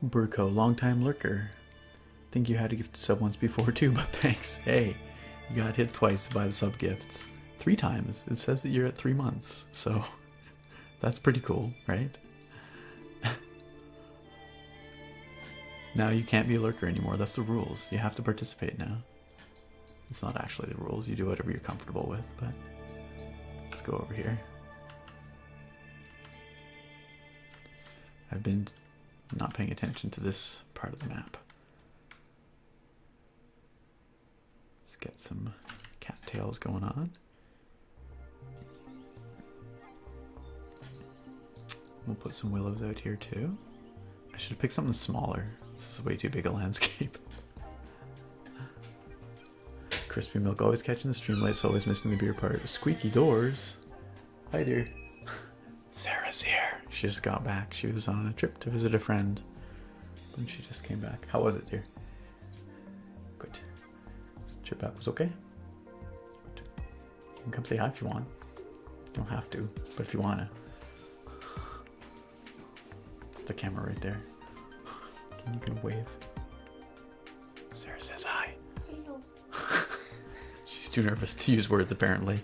Burko, long-time lurker. Think you had to gift a sub once before too, but thanks. Hey, you got hit twice by the sub gifts. 3 times. It says that you're at 3 months, so that's pretty cool, right? Now you can't be a lurker anymore. That's the rules. You have to participate now. It's not actually the rules. You do whatever you're comfortable with, but let's go over here. I've been not paying attention to this part of the map. Let's get some cattails going on. We'll put some willows out here too. I should have picked something smaller. This is way too big a landscape. Crispy Milk always catching the stream lights, always missing the beer part. Squeaky doors. Hi there. Sarah's here. She just got back. She was on a trip to visit a friend. And she just came back. How was it, dear? Good. This trip back was okay? Good. You can come say hi if you want. You don't have to, but if you want to. The camera right there. You can wave. Sarah says hi. Hello. too nervous to use words, apparently.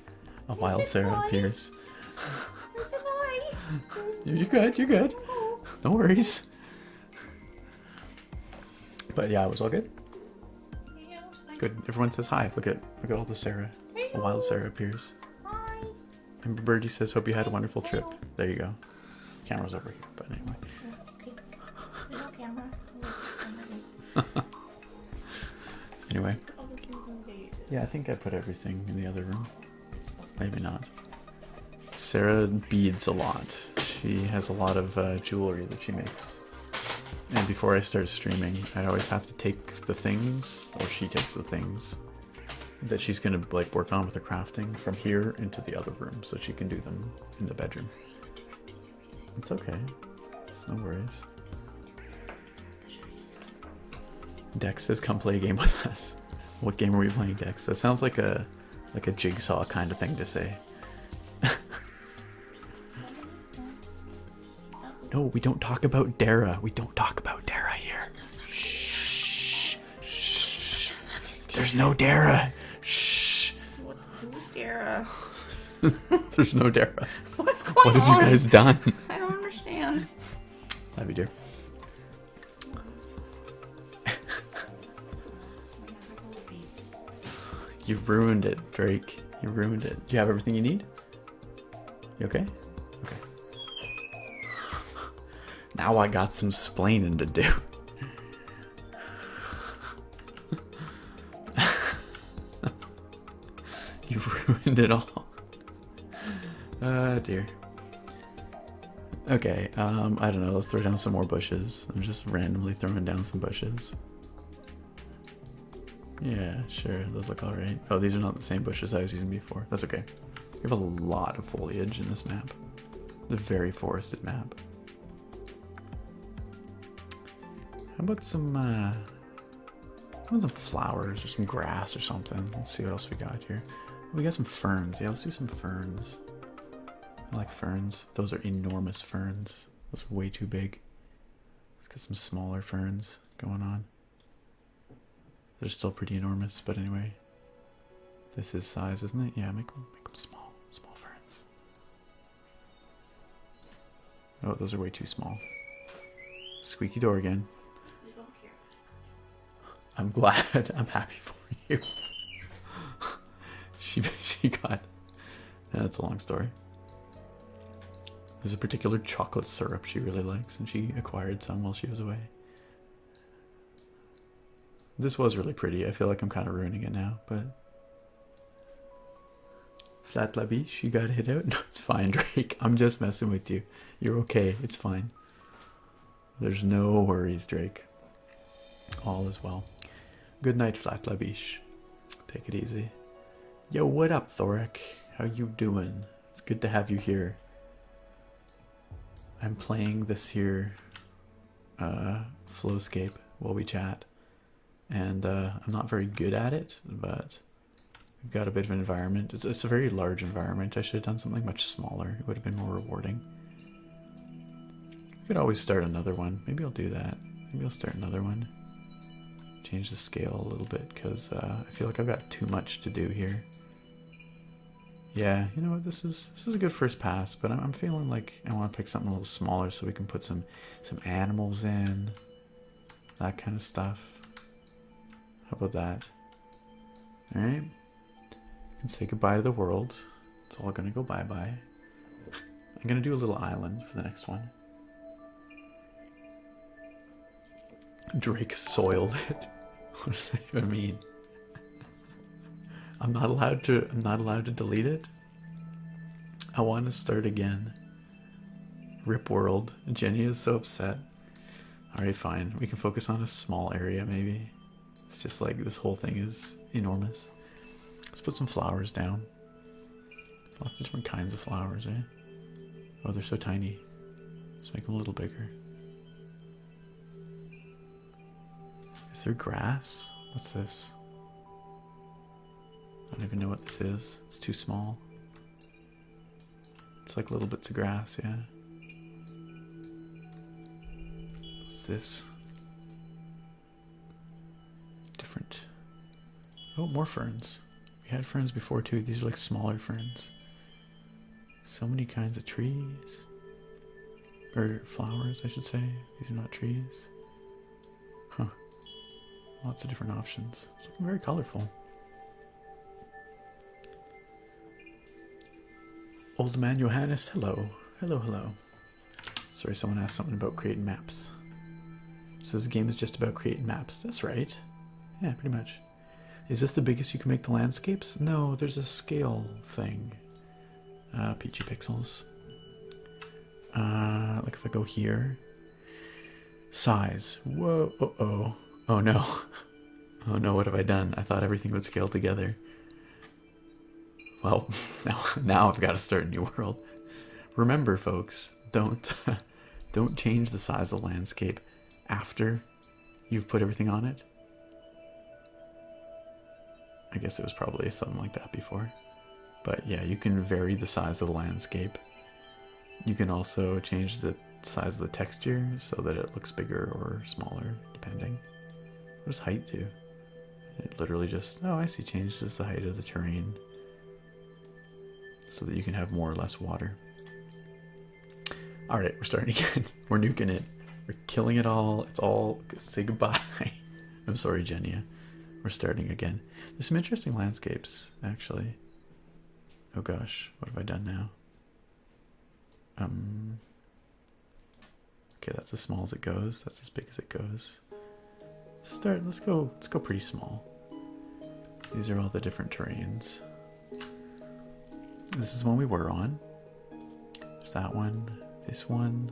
A wild Sarah appears. You're good, you're good. No worries. But yeah, it was all good. Good. Everyone says hi. Look at all the Sarah. A wild Sarah appears. Hi. And Birdie says, hope you had a wonderful trip. There you go. Camera's over here, but anyway. Okay. There's no camera. Anyway. Yeah, I think I put everything in the other room. Maybe not. Sarah beads a lot. She has a lot of jewelry that she makes. And before I start streaming, I always have to take the things, or she takes the things, that she's gonna like work on with the crafting from here into the other room, so she can do them in the bedroom. It's okay. It's no worries. Dex says, come play a game with us. What game are we playing, Dex? That sounds like a Jigsaw kind of thing to say. No, we don't talk about Dara. We don't talk about Dara here. Shh. Shh. There's no Dara. Shh. Who's Dara? There's no Dara. What's going What on? have you guys done? I don't understand. Love you, dear. You ruined it, Drake. You ruined it. Do you have everything you need? You okay? Okay. Now I got some splaining to do. You ruined it all. Dear. Okay, I don't know, let's throw down some more bushes. I'm just randomly throwing down some bushes. Yeah, sure, those look alright. Oh, these are not the same bushes I was using before. That's okay. We have a lot of foliage in this map. It's a very forested map. How about some flowers or some grass or something? Let's see what else we got here. We got some ferns. Yeah, let's do some ferns. I like ferns. Those are enormous ferns. Those are way too big. Let's get some smaller ferns going on. They're still pretty enormous, but anyway. This is size, isn't it? Yeah, make them small. Small ferns. Oh, those are way too small. Squeaky door again. We don't care. I'm glad. I'm happy for you. she got... That's a long story. There's a particular chocolate syrup she really likes, and she acquired some while she was away. This was really pretty. I feel like I'm kind of ruining it now, but... Flat Labiche, you got hit out? No, it's fine, Drake. I'm just messing with you. You're okay. It's fine. There's no worries, Drake. All is well. Good night, Flat Labiche. Take it easy. Yo, what up, Thoric? How you doing? It's good to have you here. I'm playing this here FlowScape while we chat. And I'm not very good at it, but we've got a bit of an environment. It's a very large environment. I should have done something much smaller. It would have been more rewarding. We could always start another one. Maybe I'll do that. Maybe I'll start another one. Change the scale a little bit, because I feel like I've got too much to do here. Yeah, you know what? This is a good first pass, but I'm feeling like I want to pick something a little smaller so we can put some animals in, that kind of stuff. How about that? All right. And say goodbye to the world. It's all gonna go bye-bye. I'm gonna do a little island for the next one. Drake soiled it. What does that even mean? I'm not allowed to delete it. I want to start again. Rip world. Jenny is so upset. Alright, fine. We can focus on a small area maybe. It's just like this whole thing is enormous. Let's put some flowers down. Lots of different kinds of flowers, eh? Oh, they're so tiny. Let's make them a little bigger. Is there grass? What's this? I don't even know what this is. It's too small. It's like little bits of grass, yeah. What's this? Different. Oh, more ferns. We had ferns before too. These are like smaller ferns. So many kinds of trees. Or flowers, I should say. These are not trees. Huh. Lots of different options. It's looking very colorful. Old man Johannes, hello. Hello, hello. Sorry, someone asked something about creating maps. Says the game is just about creating maps. That's right. Yeah, pretty much. Is this the biggest you can make the landscapes? No, there's a scale thing. Peachy pixels. Like if I go here. Size. Whoa. Uh-oh. Oh no. Oh no, what have I done? I thought everything would scale together. Well, now I've got to start a new world. Remember, folks, don't change the size of the landscape after you've put everything on it. I guess it was probably something like that before. But yeah, you can vary the size of the landscape. You can also change the size of the texture so that it looks bigger or smaller, depending. What does height do? It literally just, oh, I see, changes the height of the terrain so that you can have more or less water. Alright, we're starting again. We're nuking it. We're killing it all. It's all, say goodbye. I'm sorry, Genia. We're starting again. There's some interesting landscapes, actually. Oh gosh, what have I done now? Okay, that's as small as it goes. That's as big as it goes. Let's go pretty small. These are all the different terrains. This is one we were on. There's that one, this one.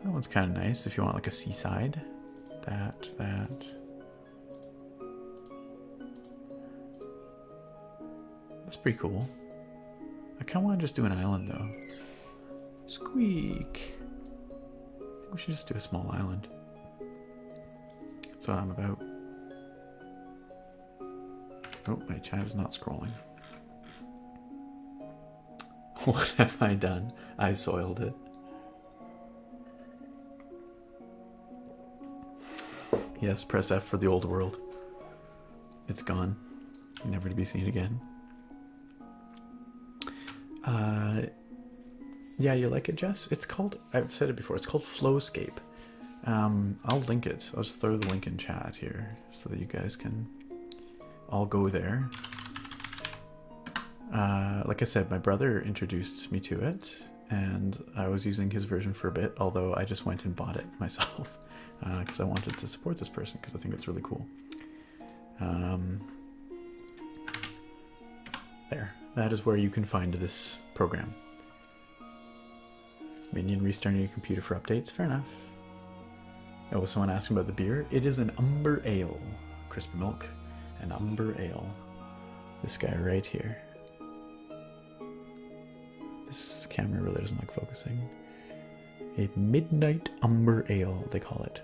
That one's kind of nice if you want like a seaside. That. That's pretty cool. I kind of want to just do an island though. Squeak. I think we should just do a small island. That's what I'm about. Oh, my chat is not scrolling. What have I done? I soiled it. Yes, press F for the old world. It's gone. Never to be seen again. Yeah, you like it, Jess? It's called, I've said it before, it's called FlowScape. I'll link it. I'll just throw the link in chat here so that you guys can all go there. Like I said, my brother introduced me to it, and I was using his version for a bit, although I just went and bought it myself because I wanted to support this person because I think it's really cool. There. That is where you can find this program. Minion restarting your computer for updates. Fair enough. Oh, was someone asking about the beer? It is an Umber Ale. Crisp milk. An Umber Ale. This guy right here. This camera really doesn't like focusing. A Midnight Umber Ale, they call it.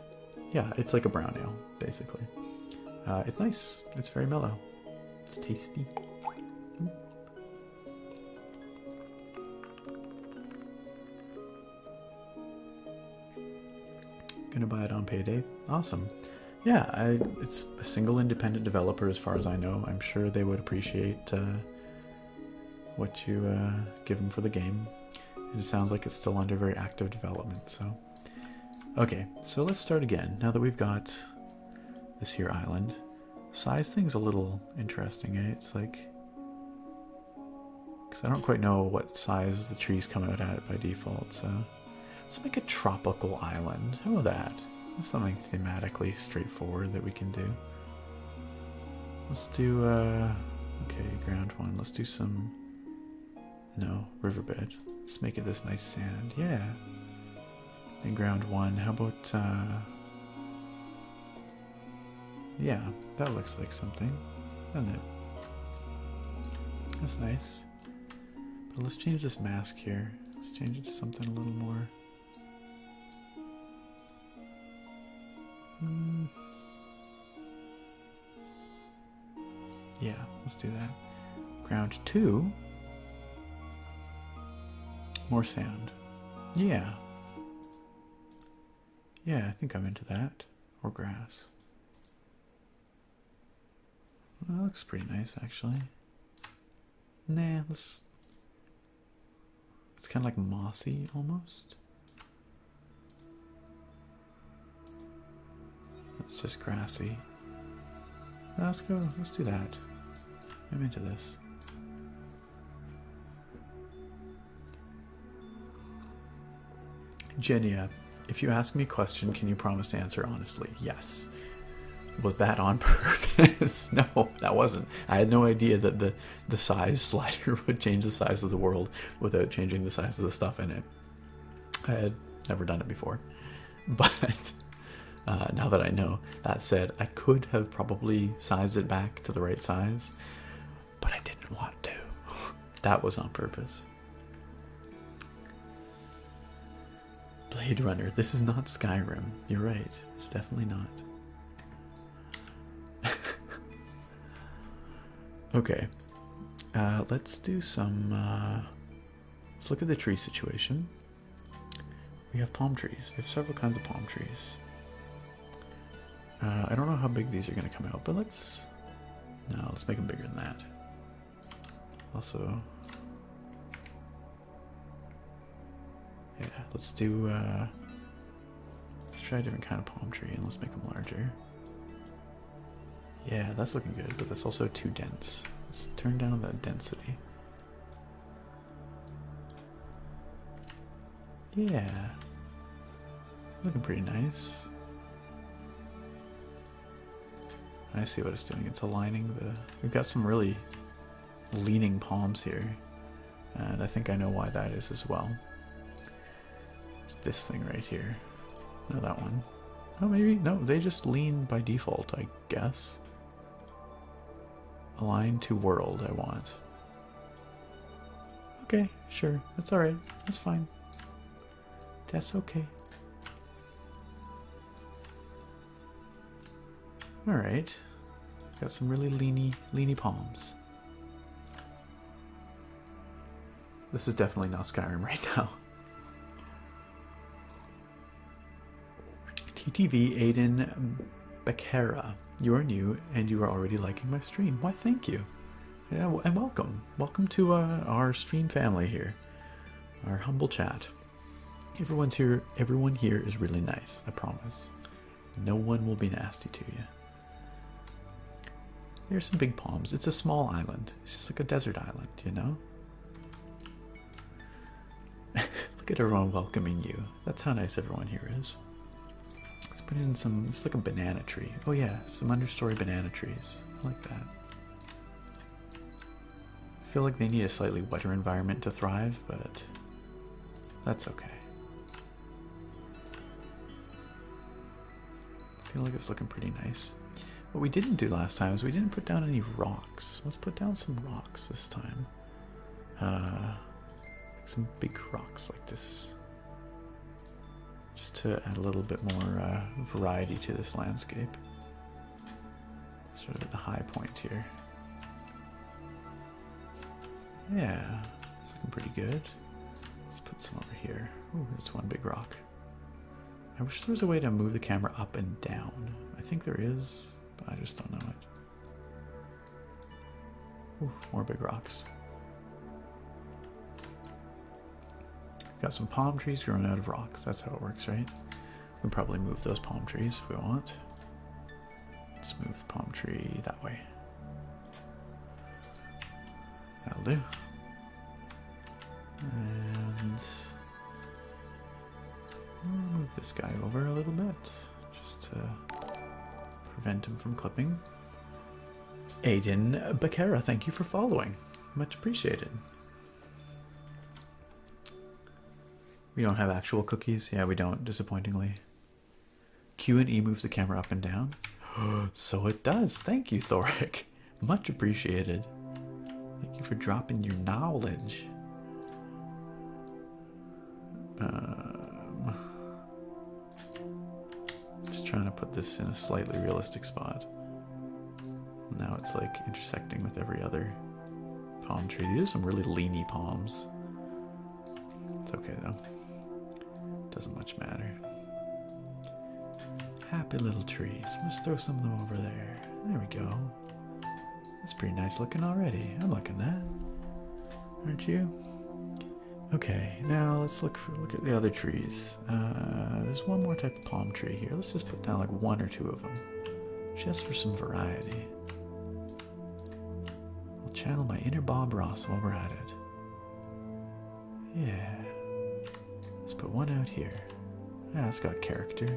Yeah, it's like a brown ale, basically. It's nice. It's very mellow. It's tasty. Gonna buy it on payday. Awesome. Yeah, it's a single independent developer as far as I know. I'm sure they would appreciate what you give them for the game. And it sounds like it's still under very active development, so. Okay, so let's start again. Now that we've got this here island. Size thing's a little interesting, eh? It's like, because I don't quite know what size the trees come out at by default, so. Let's make a tropical island. How about that? That's something thematically straightforward that we can do. Let's do, okay, ground one. Let's do some, no, riverbed. Let's make it this nice sand. Yeah. And ground one. How about, yeah, that looks like something, doesn't it? That's nice. But let's change this mask here. Let's change it to something a little more. Yeah, let's do that. Ground two. More sand. Yeah. Yeah, I think I'm into that. Or grass. Well, that looks pretty nice, actually. Nah, it's kind of like mossy, almost. It's just grassy. Let's go, let's do that. I'm into this. Jenya, if you ask me a question, can you promise to answer honestly? Yes. Was that on purpose? No, that wasn't. I had no idea that the size slider would change the size of the world without changing the size of the stuff in it. I had never done it before. But now that I know, that said, I could have probably sized it back to the right size, but I didn't want to. That was on purpose. Blade Runner, this is not Skyrim. You're right, it's definitely not. Okay, let's do some, let's look at the tree situation. We have palm trees. We have several kinds of palm trees. I don't know how big these are going to come out, but let's make them bigger than that. Also, yeah, let's do, let's try a different kind of palm tree and let's make them larger. Yeah, that's looking good, but that's also too dense. Let's turn down that density. Yeah, looking pretty nice. I see what it's doing. It's aligning the... We've got some really leaning palms here. And I think I know why that is as well. It's this thing right here. No, that one. Oh, maybe... No, they just lean by default, I guess. Align to world, I want. Okay, sure. That's alright. That's fine. That's okay. Alright. Got some really leany palms. This is definitely not Skyrim right now. TTV Aiden Becerra. You are new and you are already liking my stream. Why, thank you. Yeah, and welcome. Welcome to our stream family here. Our humble chat. Everyone here is really nice, I promise. No one will be nasty to you. There's some big palms. It's a small island. It's just like a desert island, you know? Look at everyone welcoming you. That's how nice everyone here is. Let's put in some, it's like a banana tree. Oh yeah, some understory banana trees. I like that. I feel like they need a slightly wetter environment to thrive, but that's okay. I feel like it's looking pretty nice. What we didn't do last time is we didn't put down any rocks. Let's put down some rocks this time. Some big rocks like this. Just to add a little bit more variety to this landscape. Sort of at the high point here. Yeah, it's looking pretty good. Let's put some over here. Ooh, there's one big rock. I wish there was a way to move the camera up and down. I think there is, but I just don't know it. Ooh, more big rocks. Got some palm trees growing out of rocks. That's how it works, right? We can probably move those palm trees if we want. Let's move the palm tree that way. That'll do. And I'll move this guy over a little bit, just to prevent him from clipping. Aiden Becerra, thank you for following. Much appreciated. We don't have actual cookies. Yeah, we don't, disappointingly. Q and E moves the camera up and down. So it does. Thank you, Thoric. Much appreciated. Thank you for dropping your knowledge. Just trying to put this in a slightly realistic spot. Now it's like intersecting with every other palm tree. These are some really leany palms. It's okay though. Doesn't much matter. Happy little trees. Let's throw some of them over there. There we go. That's pretty nice looking already. I'm liking that. Aren't you? Okay, now let's look at the other trees. There's one more type of palm tree here. Let's just put down like 1 or 2 of them, just for some variety. I'll channel my inner Bob Ross while we're at it. Yeah. Let's put 1 out here. Yeah, it's got character.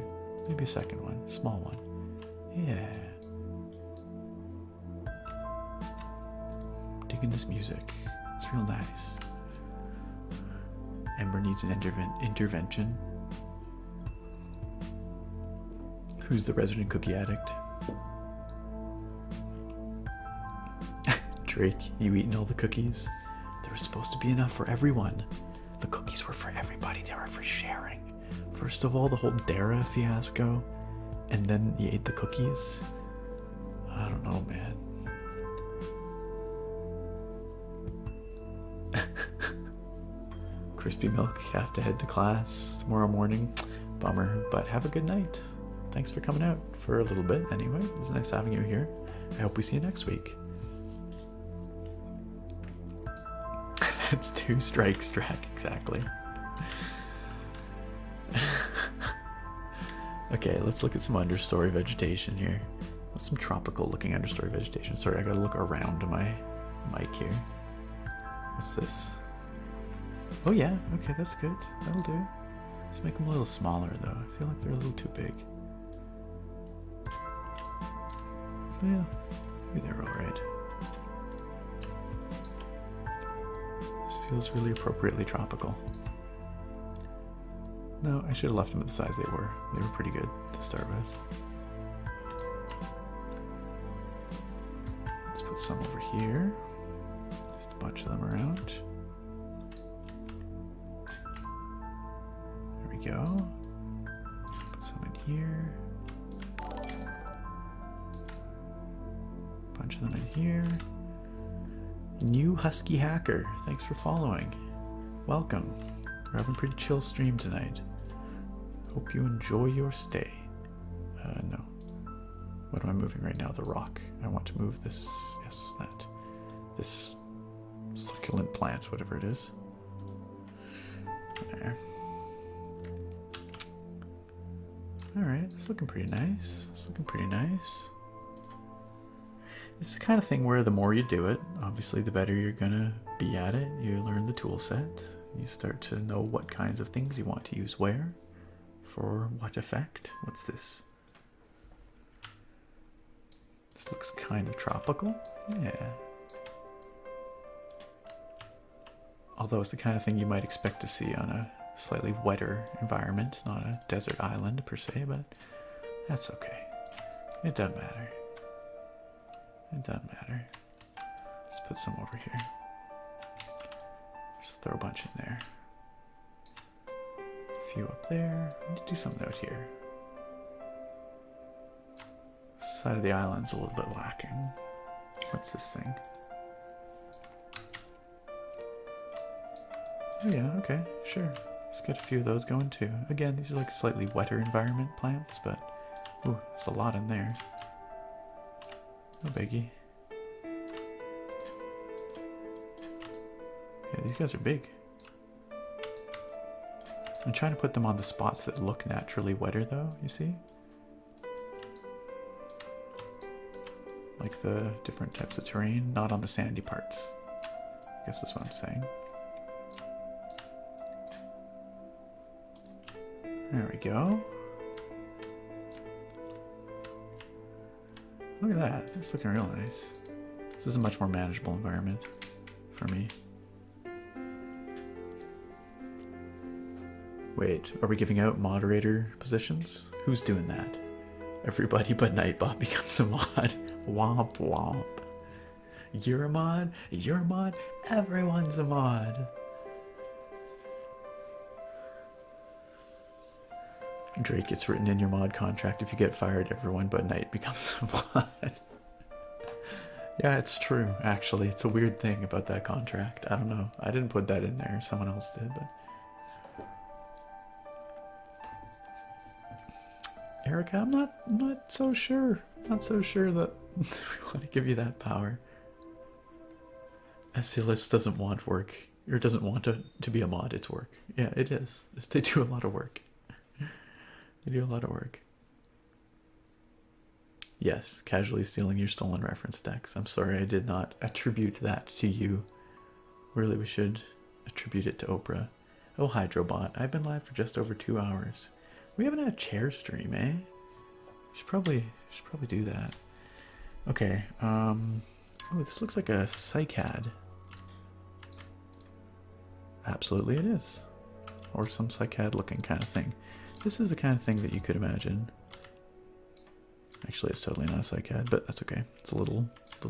Maybe a second one, small one. Yeah. Digging this music. It's real nice. Ember needs an intervention. Who's the resident cookie addict? Drake, you eating all the cookies? There was supposed to be enough for everyone. The cookies were for everybody. They were for sharing. First of all, the whole Dara fiasco, and then you ate the cookies. I don't know, man. Crispy Milk, have to head to class tomorrow morning. Bummer, but have a good night. Thanks for coming out for a little bit anyway. It's nice having you here. I hope we see you next week. That's 2 strikes, Drac, exactly. Okay, let's look at some understory vegetation here. Some tropical looking understory vegetation. Sorry, I gotta look around my mic here. What's this? Oh yeah, okay, that's good. That'll do. Let's make them a little smaller though. I feel like they're a little too big. Yeah, maybe they're alright. This feels really appropriately tropical. No, I should have left them at the size they were. They were pretty good to start with. Let's put some over here. Just a bunch of them around. There we go. Put some in here. Bunch of them in here. New Husky Hacker, thanks for following. Welcome. We're having a pretty chill stream tonight. Hope you enjoy your stay. No. What am I moving right now? The rock. I want to move this. Yes, that. This succulent plant, whatever it is. There. Alright, it's looking pretty nice. It's looking pretty nice. It's the kind of thing where the more you do it, obviously the better you're gonna be at it. You learn the tool set. You start to know what kinds of things you want to use where, for what effect. What's this? This looks kind of tropical. Yeah. Although it's the kind of thing you might expect to see on a slightly wetter environment, not a desert island per se, but that's okay. It doesn't matter. It doesn't matter. Let's put some over here. Just throw a bunch in there. A few up there. I need to do something out here. This side of the island's a little bit lacking. What's this thing? Oh yeah, okay, sure. Let's get a few of those going too. Again, these are like slightly wetter environment plants, but ooh, there's a lot in there. No biggie. Yeah, these guys are big. I'm trying to put them on the spots that look naturally wetter though, you see? Like the different types of terrain, not on the sandy parts. I guess that's what I'm saying. There we go. Look at that, it's looking real nice. This is a much more manageable environment for me. Wait, are we giving out moderator positions? Who's doing that? Everybody but Nightbot becomes a mod. Womp womp. You're a mod, you're a mod, everyone's a mod. Drake, gets written in your mod contract, if you get fired, everyone but Night becomes a mod. Yeah, it's true, actually. It's a weird thing about that contract. I don't know. I didn't put that in there. Someone else did, but... Erica, I'm not so sure. Not so sure that we want to give you that power. Asilis doesn't want work, or doesn't want to be a mod. It's work. Yeah, it is. They do a lot of work. They do a lot of work. Yes, casually stealing your stolen reference decks. I'm sorry I did not attribute that to you. Really, we should attribute it to Oprah. Oh, Hydrobot, I've been live for just over 2 hours. We haven't had a chair stream, eh? Should probably do that. Okay, oh, this looks like a cycad. Absolutely it is. Or some cycad looking kind of thing. This is the kind of thing that you could imagine. Actually, it's totally not a cycad, but that's okay. It's a little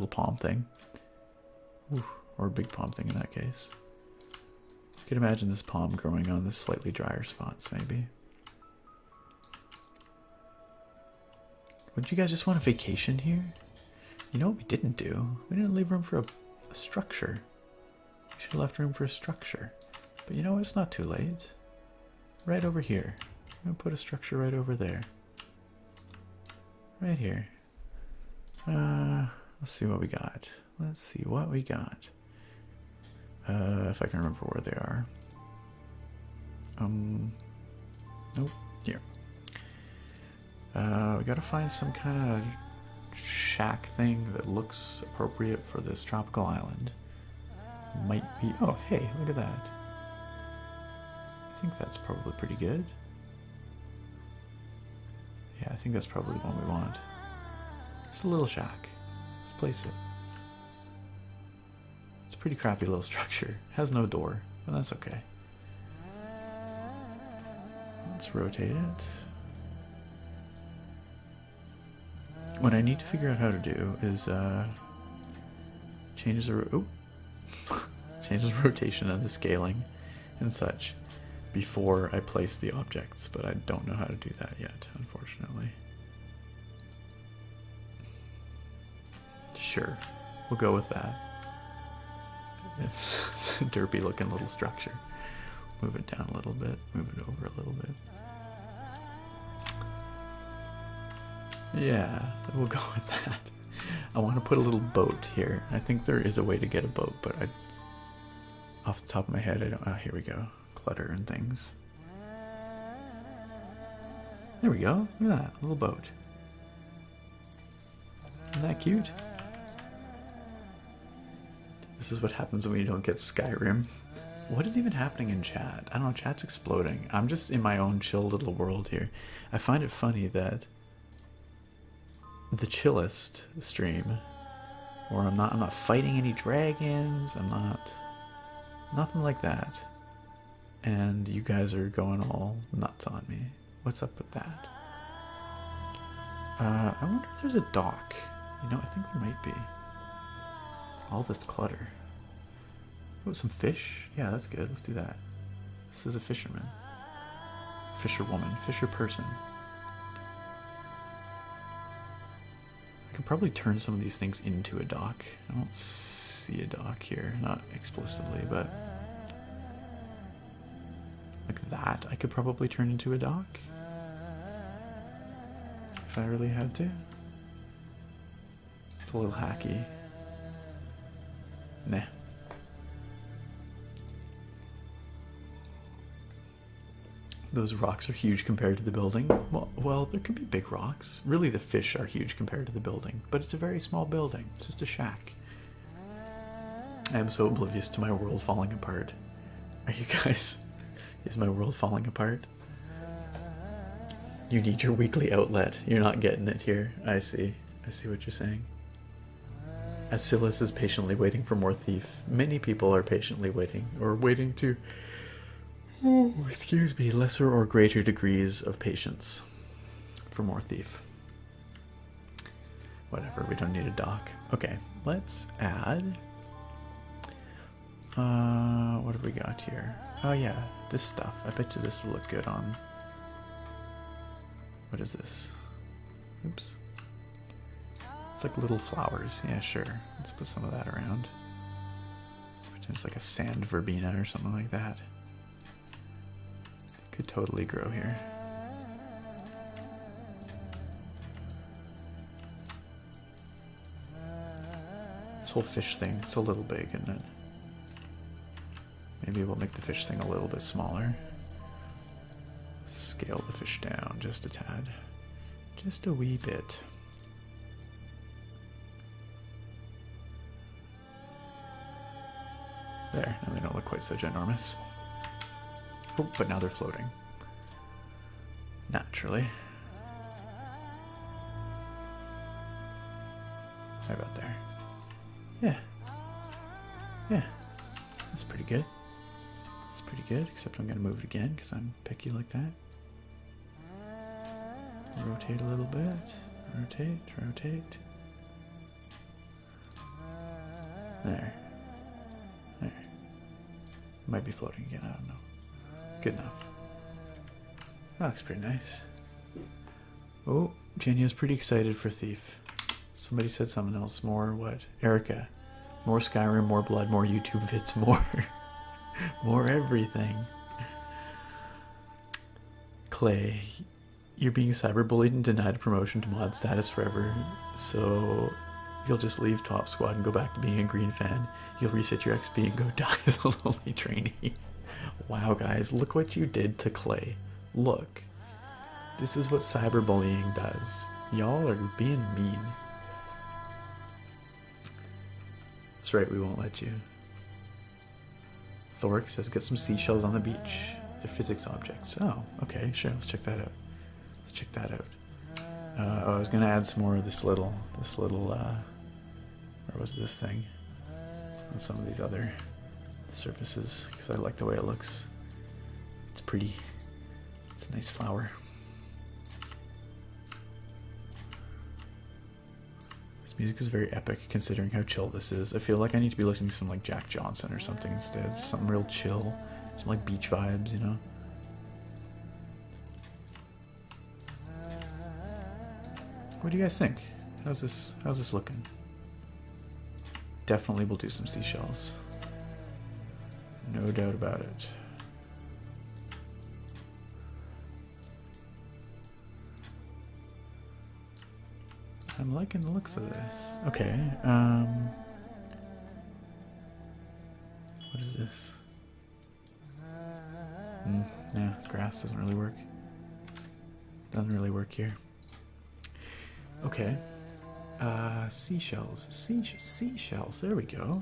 palm thing. Ooh, or a big palm thing in that case. You could imagine this palm growing on the slightly drier spots, maybe. Would you guys just want a vacation here? You know what we didn't do? We didn't leave room for a structure. We should have left room for a structure. But you know what? It's not too late. Right over here. I'm going to put a structure right over there. Right here. Let's see what we got. Let's see what we got. If I can remember where they are. Nope. Here. We gotta find some kind of shack thing that looks appropriate for this tropical island. Might be. Oh, hey, look at that. I think that's probably pretty good. Yeah, I think that's probably the one we want. Just a little shack. Let's place it. It's a pretty crappy little structure. Has no door, but that's okay. Let's rotate it. What I need to figure out how to do is change the change the rotation and the scaling and such before I place the objects, but I don't know how to do that yet, unfortunately. Sure, we'll go with that. It's a derpy looking little structure. Move it down a little bit, move it over a little bit. Yeah, we'll go with that. I want to put a little boat here. I think there is a way to get a boat, but off the top of my head, I don't. Oh, here we go. Clutter and things. There we go. Look at that, a little boat. Isn't that cute? This is what happens when you don't get Skyrim. What is even happening in chat? I don't know, chat's exploding. I'm just in my own chill little world here. I find it funny that the chillest stream, where I'm not fighting any dragons, nothing like that, and you guys are going all nuts on me. What's up with that? I wonder if there's a dock. You know, I think there might be. All this clutter. Oh, some fish? Yeah, that's good. Let's do that. This is a fisherman. Fisherwoman. Fisher person. I could probably turn some of these things into a dock. I don't see a dock here. Not explicitly, but like that I could probably turn into a dock. If I really had to. It's a little hacky. Nah. Those rocks are huge compared to the building. Well, there could be big rocks. Really, the fish are huge compared to the building, but it's a very small building. It's just a shack. I am so oblivious to my world falling apart. Are you guys? Is my world falling apart? You need your weekly outlet. You're not getting it here. I see. I see what you're saying. Asilis is patiently waiting for more thief. Many people are patiently waiting, or waiting to, oh, excuse me, lesser or greater degrees of patience for more thief. Whatever, we don't need a dock. Okay, let's add, what have we got here? Oh yeah, this stuff. I bet you this will look good on, what is this? Oops. It's like little flowers. Yeah, sure. Let's put some of that around. It's like a sand verbena or something like that. Could totally grow here. This whole fish thing, it's a little big, isn't it? Maybe we'll make the fish thing a little bit smaller. Scale the fish down just a tad. Just a wee bit. There, now they don't look quite so ginormous. Oh, but now they're floating. Naturally. Right about there. Yeah. Yeah. That's pretty good. That's pretty good, except I'm going to move it again because I'm picky like that. Rotate a little bit. Rotate, rotate. There. There. Might be floating again, I don't know. Good enough. That looks pretty nice. Oh, Janya's pretty excited for Thief. Somebody said something else. More what? Erica. More Skyrim, more blood, more YouTube vids, more. More everything. Clay. You're being cyberbullied and denied promotion to mod status forever. So you'll just leave Top Squad and go back to being a green fan. You'll reset your XP and go die as a lonely trainee. Wow, guys. Look what you did to Clay. Look. This is what cyberbullying does. Y'all are being mean. That's right, we won't let you. Thoric says get some seashells on the beach. They're physics objects. Oh, okay, sure, let's check that out. Let's check that out. Oh, I was gonna add some more of this little, where was this thing? And some of these other surfaces, because I like the way it looks. It's pretty. It's a nice flower. Music is very epic considering how chill this is. I feel like I need to be listening to some like Jack Johnson or something instead. Just something real chill. Some like beach vibes, you know? What do you guys think? How's this looking? Definitely will do some seashells. No doubt about it. I'm liking the looks of this. Okay, what is this? Yeah, grass doesn't really work. Doesn't really work here. Okay. Seashells. Seashells, there we go.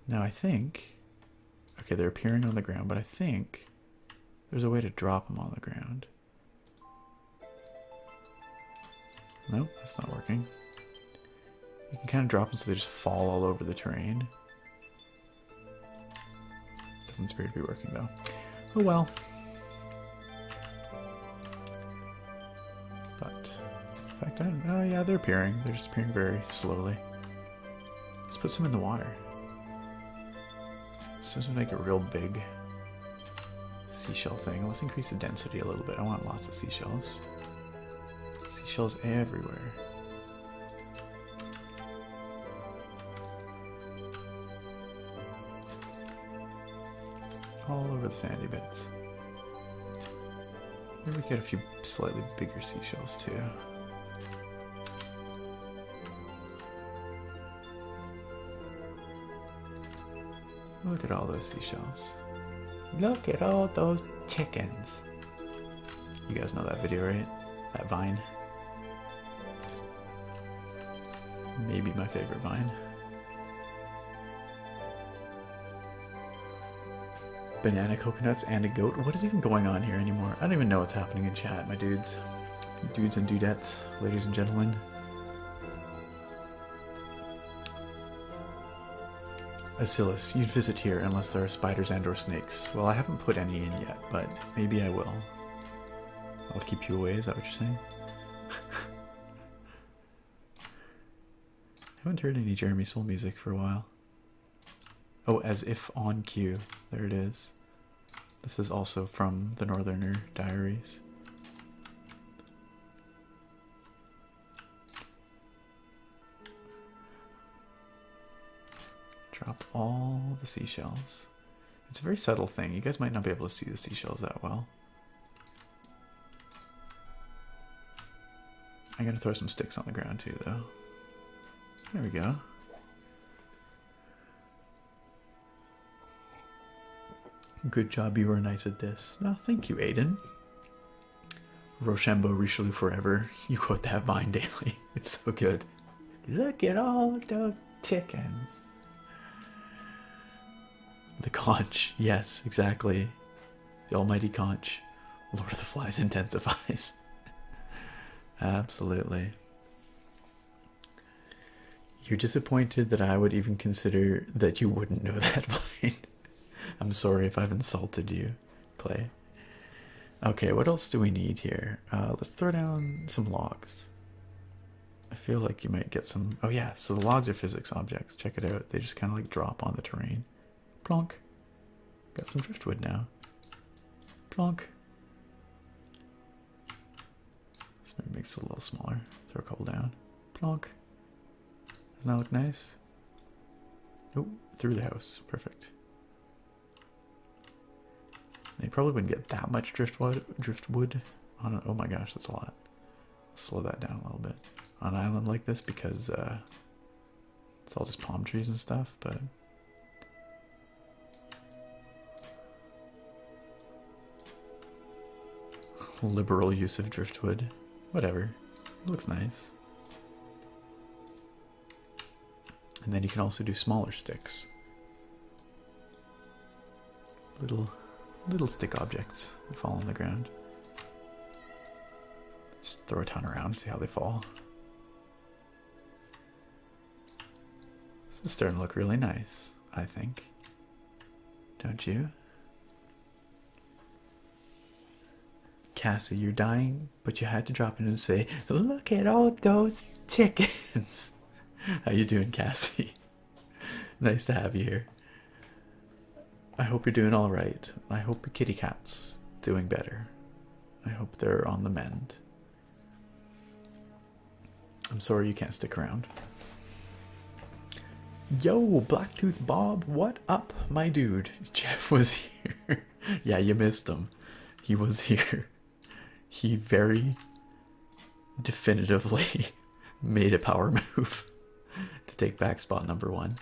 Now I think... Okay, they're appearing on the ground, but I think there's a way to drop them on the ground. Nope, that's not working. You can kind of drop them so they just fall all over the terrain. Doesn't appear to be working though. Oh well. But, in fact, I don't know. Oh yeah, they're appearing. They're just appearing very slowly. Let's put some in the water. So this will make a real big seashell thing. Let's increase the density a little bit. I want lots of seashells. Seashells everywhere. All over the sandy bits. Maybe we get a few slightly bigger seashells too. Look at all those seashells. Look at all those chickens. You guys know that video, right? That vine. Maybe my favorite vine. Banana, coconuts, and a goat. What is even going on here anymore? I don't even know what's happening in chat, my dudes. Dudes and dudettes, ladies and gentlemen. Acylus, you'd visit here unless there are spiders and or snakes. Well, I haven't put any in yet, but maybe I will. I'll keep you away, is that what you're saying? I haven't heard any Jeremy Soul music for a while. Oh, as if on cue. There it is. This is also from the Northerner Diaries. Drop all the seashells. It's a very subtle thing. You guys might not be able to see the seashells that well. I'm gonna throw some sticks on the ground too, though. There we go. Good job, you were nice at this. Oh, thank you, Aiden. Rochambeau Richelieu forever. You quote that vine daily. It's so good. Look at all those chickens. The conch. Yes, exactly. The almighty conch. Lord of the Flies intensifies. Absolutely. You're disappointed that I would even consider that you wouldn't know that vine. I'm sorry if I've insulted you, Clay. Okay, what else do we need here? Let's throw down some logs. I feel like you might get some... Oh yeah, so the logs are physics objects. Check it out. They just kind of like drop on the terrain. Plonk. Got some driftwood now. Plonk. This maybe makes it a little smaller. Throw a couple down. Plonk. Doesn't that look nice? Oh, through the house. Perfect. They probably wouldn't get that much driftwood on it. Oh my gosh, that's a lot. Slow that down a little bit on an island like this because it's all just palm trees and stuff, but liberal use of driftwood. Whatever. It looks nice. And then you can also do smaller sticks. Little stick objects that fall on the ground. Just throw a ton around, see how they fall. This is starting to look really nice, I think. Don't you? Cassie, you're dying, but you had to drop in and say, look at all those chickens. How you doing, Cassie? Nice to have you here. I hope you're doing all right. I hope your kitty cat's doing better. I hope they're on the mend. I'm sorry you can't stick around. Yo, Blacktooth Bob, what up, my dude? Jeff was here. Yeah, you missed him. He was here. He very definitively made a power move to take back spot number 1.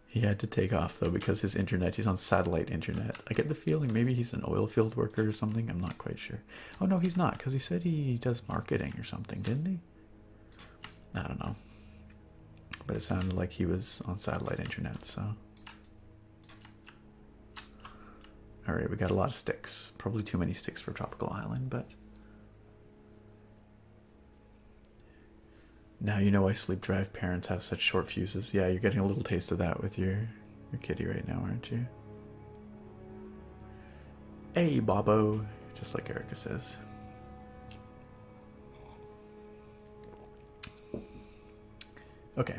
He had to take off though because his internet, he's on satellite internet. I get the feeling maybe he's an oil field worker or something. I'm not quite sure. Oh no, he's not, because he said he does marketing or something, didn't he? I don't know. But it sounded like he was on satellite internet, so. Alright, we got a lot of sticks. Probably too many sticks for Tropical Island, but now you know why sleep-deprived parents have such short fuses. Yeah, you're getting a little taste of that with your kitty right now, aren't you? Hey, Bobo, just like Erica says. Okay,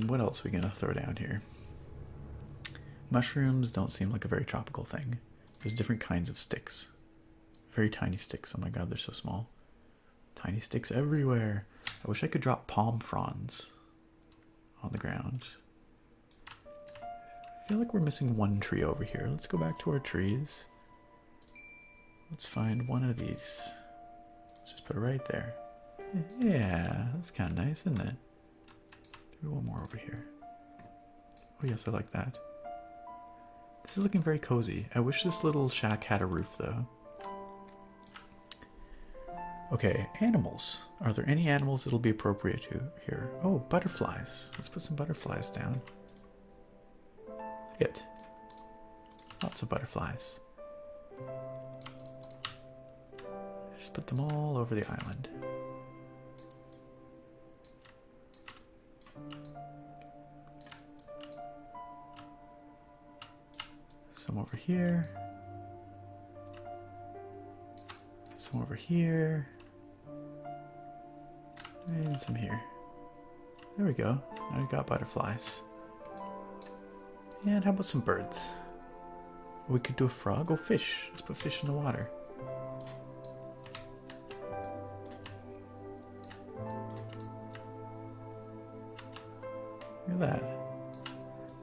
what else are we gonna throw down here? Mushrooms don't seem like a very tropical thing. There's different kinds of sticks. Very tiny sticks. Oh my god, they're so small. Tiny sticks everywhere. I wish I could drop palm fronds on the ground. I feel like we're missing one tree over here. Let's go back to our trees. Let's find one of these. Let's just put it right there. Yeah, that's kind of nice, isn't it? Maybe one more over here. Oh yes, I like that. This is looking very cozy. I wish this little shack had a roof though. Okay, animals. Are there any animals that'll be appropriate to here? Oh, butterflies. Let's put some butterflies down. Look at. Lots of butterflies. Just put them all over the island. Some over here. Some over here. And some here. There we go. Now we got butterflies. And how about some birds? We could do a frog. Oh, fish. Let's put fish in the water. Look at that.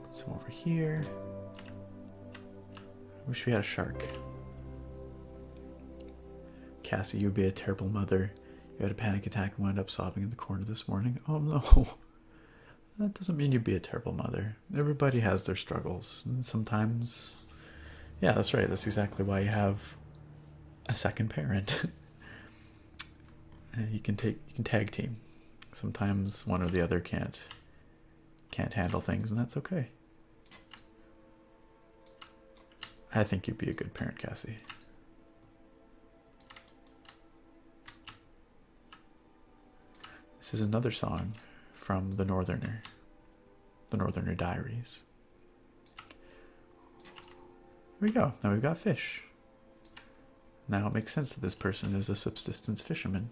Put some over here. Wish we had a shark. Cassie, you'd be a terrible mother. You had a panic attack and wound up sobbing in the corner this morning. Oh no. That doesn't mean you'd be a terrible mother. Everybody has their struggles, and sometimes, yeah, that's right. That's exactly why you have a second parent. And you can tag team. Sometimes one or the other can't handle things, and that's okay. I think you'd be a good parent, Cassie. This is another song from The Northerner Diaries. There we go. Now we've got fish. Now it makes sense that this person is a subsistence fisherman.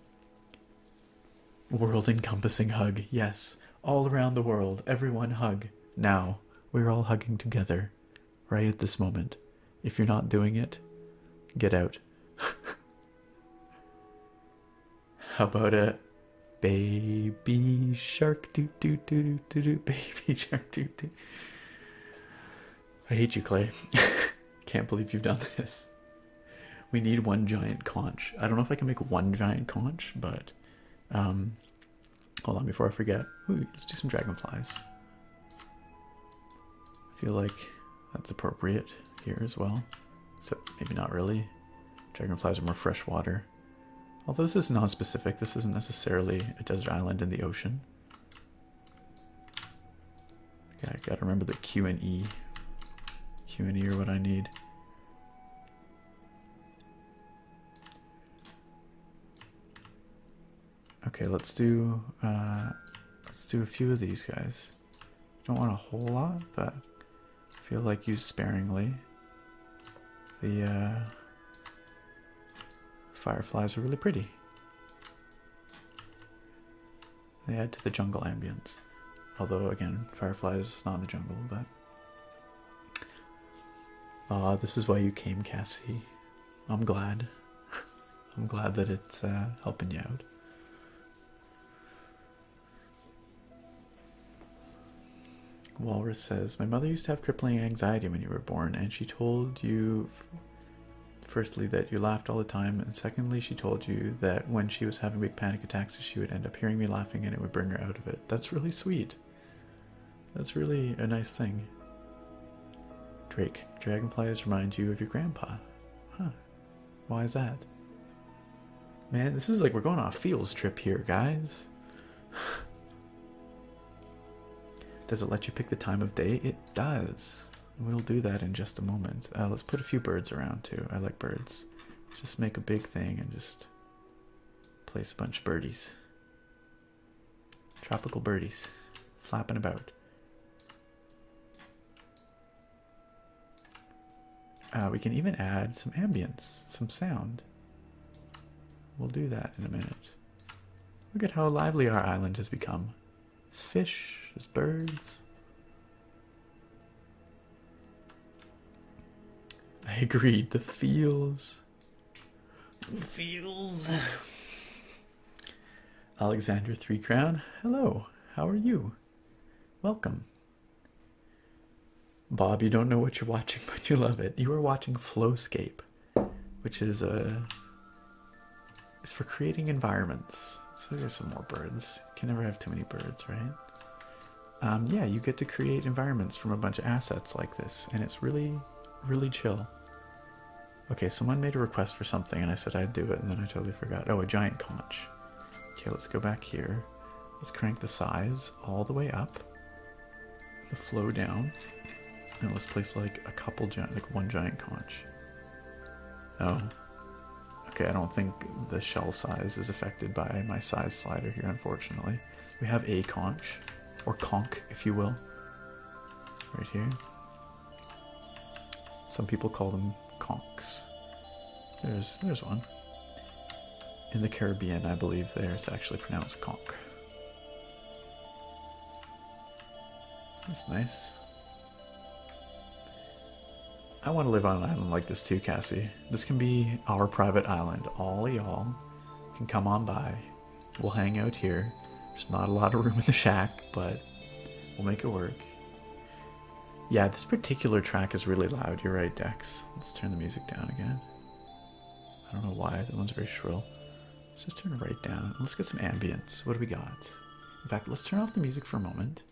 World encompassing hug. Yes. All around the world. Everyone hug. Now. We're all hugging together. Right at this moment. If you're not doing it, get out. How about a baby shark doo doo doo doo doo doo, baby shark doo doo. I hate you, Clay. Can't believe you've done this. We need one giant conch. I don't know if I can make one giant conch, but hold on before I forget. Ooh, let's do some dragonflies. I feel like that's appropriate here as well, except maybe not really. Dragonflies are more freshwater. Although this is non-specific, this isn't necessarily a desert island in the ocean. Yeah, I gotta remember the Q and E. Q and E are what I need. Okay, let's do a few of these guys. Don't want a whole lot, but I feel like use sparingly. The fireflies are really pretty. They add to the jungle ambience. Although, again, fireflies is not in the jungle, but... this is why you came, Cassie. I'm glad. I'm glad that it's helping you out. Walrus says, my mother used to have crippling anxiety when you were born, and she told you... Firstly, that you laughed all the time, and secondly, she told you that when she was having big panic attacks, she would end up hearing me laughing and it would bring her out of it. That's really sweet. That's really a nice thing. Drake, dragonflies remind you of your grandpa. Huh. Why is that? Man, this is like we're going on a fields trip here, guys. Does it let you pick the time of day? It does. We'll do that in just a moment. Let's put a few birds around too. I like birds. Just make a big thing and just place a bunch of birdies. Tropical birdies. Flapping about. We can even add some ambience, some sound. We'll do that in a minute. Look at how lively our island has become. There's fish, there's birds. I agreed. The feels. Feels. Alexander 3 Crown. Hello. How are you? Welcome. Bob, you don't know what you're watching, but you love it. You are watching FlowScape, which is it's for creating environments. So there's some more birds. You can never have too many birds, right? Yeah, you get to create environments from a bunch of assets like this, and it's really chill. Okay, someone made a request for something and I said I'd do it and then I totally forgot. Oh, a giant conch. Okay, let's go back here. Let's crank the size all the way up. The flow down. And let's place like a couple giant, like one giant conch. Oh. Okay, I don't think the shell size is affected by my size slider here, unfortunately. We have a conch, or conch, if you will. Right here. Some people call them conchs. There's one. In the Caribbean, I believe it's actually pronounced conch. That's nice. I want to live on an island like this too, Cassie. This can be our private island. All y'all can come on by. We'll hang out here. There's not a lot of room in the shack, but we'll make it work. Yeah, this particular track is really loud. You're right, Dex. Let's turn the music down again. I don't know why. That one's very shrill. Let's just turn it right down. Let's get some ambience. What do we got? In fact, let's turn off the music for a moment.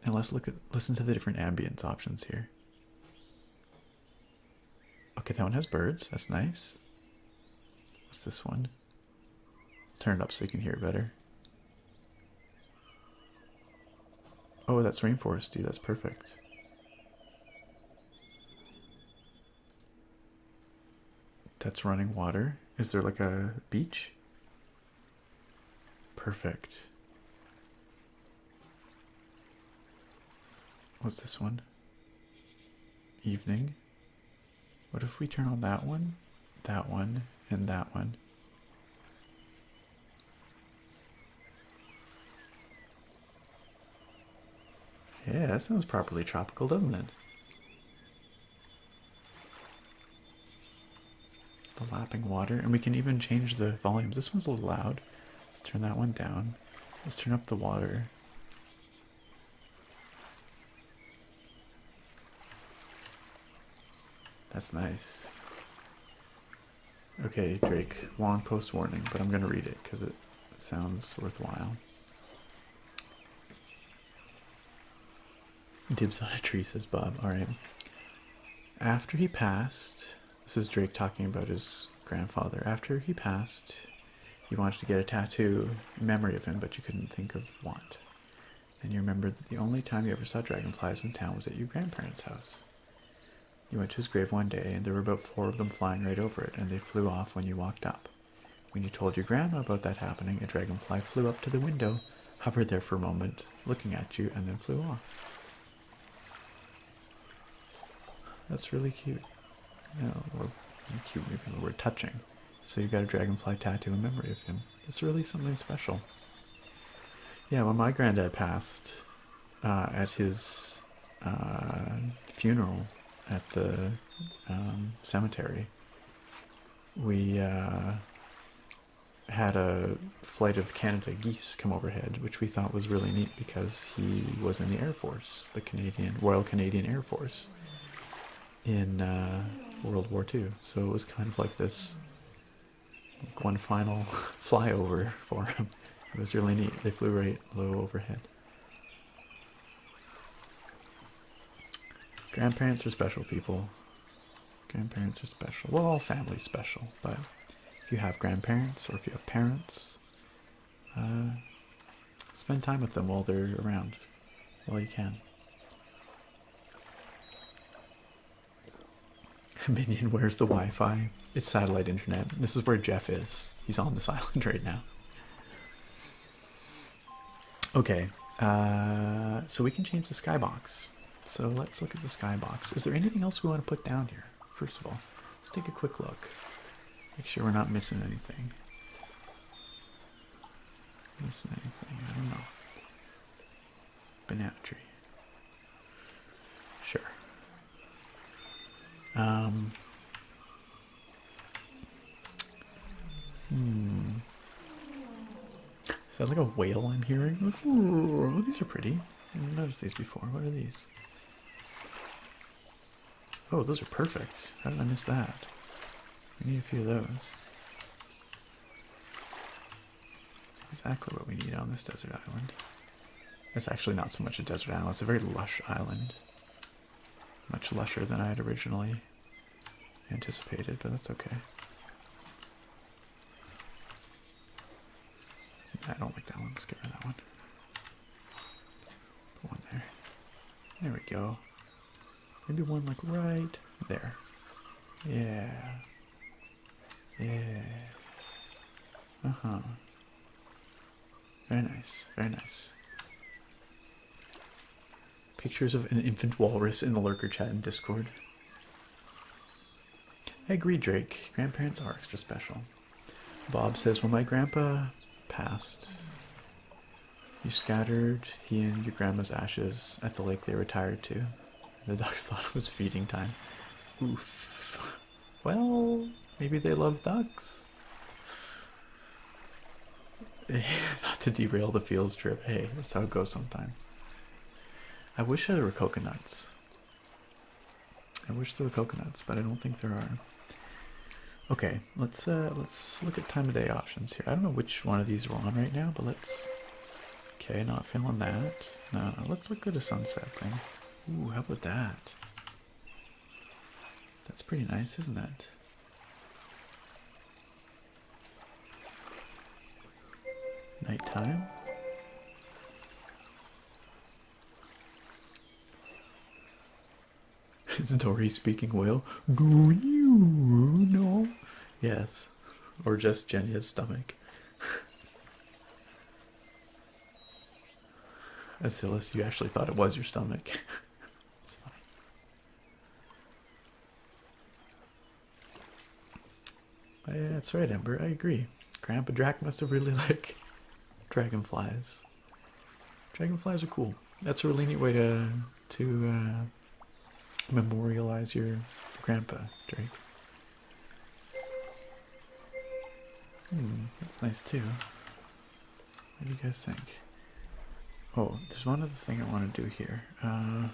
And let's listen to the different ambience options here. Okay, that one has birds. That's nice. What's this one? Turn it up so you can hear it better. Oh, that's rainforest, dude. That's perfect. That's running water. Is there like a beach? Perfect. What's this one? Evening. What if we turn on that one, and that one? Yeah, that sounds properly tropical, doesn't it? The lapping water, and we can even change the volumes. This one's a little loud. Let's turn that one down. Let's turn up the water. That's nice. Okay, Drake, long post warning, but I'm going to read it because it sounds worthwhile. Dibs on a tree, says Bob. Alright. After he passed, this is Drake talking about his grandfather. After he passed, you wanted to get a tattoo in memory of him, but you couldn't think of what. And you remembered that the only time you ever saw dragonflies in town was at your grandparents' house. You went to his grave one day, and there were about 4 of them flying right over it, and they flew off when you walked up. When you told your grandma about that happening, a dragonfly flew up to the window, hovered there for a moment, looking at you, and then flew off. That's really cute. You know, or cute, maybe the word touching. So you got a dragonfly tattoo in memory of him. It's really something special. Yeah, when my granddad passed, at his funeral at the cemetery, we had a flight of Canada geese come overhead, which we thought was really neat because he was in the Air Force, the Royal Canadian Air Force, in World War II. So it was kind of like this one final flyover for him. It was really neat. They flew right low overhead. Grandparents are special, people. Grandparents are special. Well, all families special, but if you have grandparents or if you have parents, spend time with them while they're around, while you can. Minion, where's the Wi-Fi? It's satellite internet. This is where Jeff is. He's on this island right now. Okay, so we can change the skybox. So let's look at the skybox. Is there anything else we want to put down here? First of all, let's take a quick look. Make sure we're not missing anything. Missing anything? I don't know. Banana tree. Sure. Is that like a whale I'm hearing? Ooh, these are pretty. I didn't notice these before. What are these? Oh, those are perfect. How did I miss that? We need a few of those. That's exactly what we need on this desert island. It's actually not so much a desert island, it's a very lush island. Much lusher than I had originally anticipated, but that's okay. I don't like that one. Let's get rid of that one. Put one there. There we go. Maybe one like right there. Yeah. Yeah. Uh-huh. Very nice. Very nice. Pictures of an infant walrus in the lurker chat in Discord. I agree, Drake. Grandparents are extra special. Bob says, when my grandpa passed, you scattered he and your grandma's ashes at the lake they retired to. The ducks thought it was feeding time. Oof. Well, maybe they love ducks. Not to derail the fields trip. Hey, that's how it goes sometimes. I wish there were coconuts. I wish there were coconuts, but I don't think there are. Okay, let's look at time of day options here. I don't know which one of these we're on right now, but let's Okay, not feeling that. No, let's look at a sunset thing. Ooh, how about that? That's pretty nice, isn't it? Nighttime. Isn't Tori speaking whale? No. Yes. Or just Jenya's stomach. Asilis, you actually thought it was your stomach. It's fine. Yeah, that's right, Ember. I agree. Grandpa Drac must have really liked dragonflies. Dragonflies are cool. That's a really neat way to memorialize your grandpa, Drake. That's nice too. What do you guys think? Oh, there's one other thing I want to do here. Oh,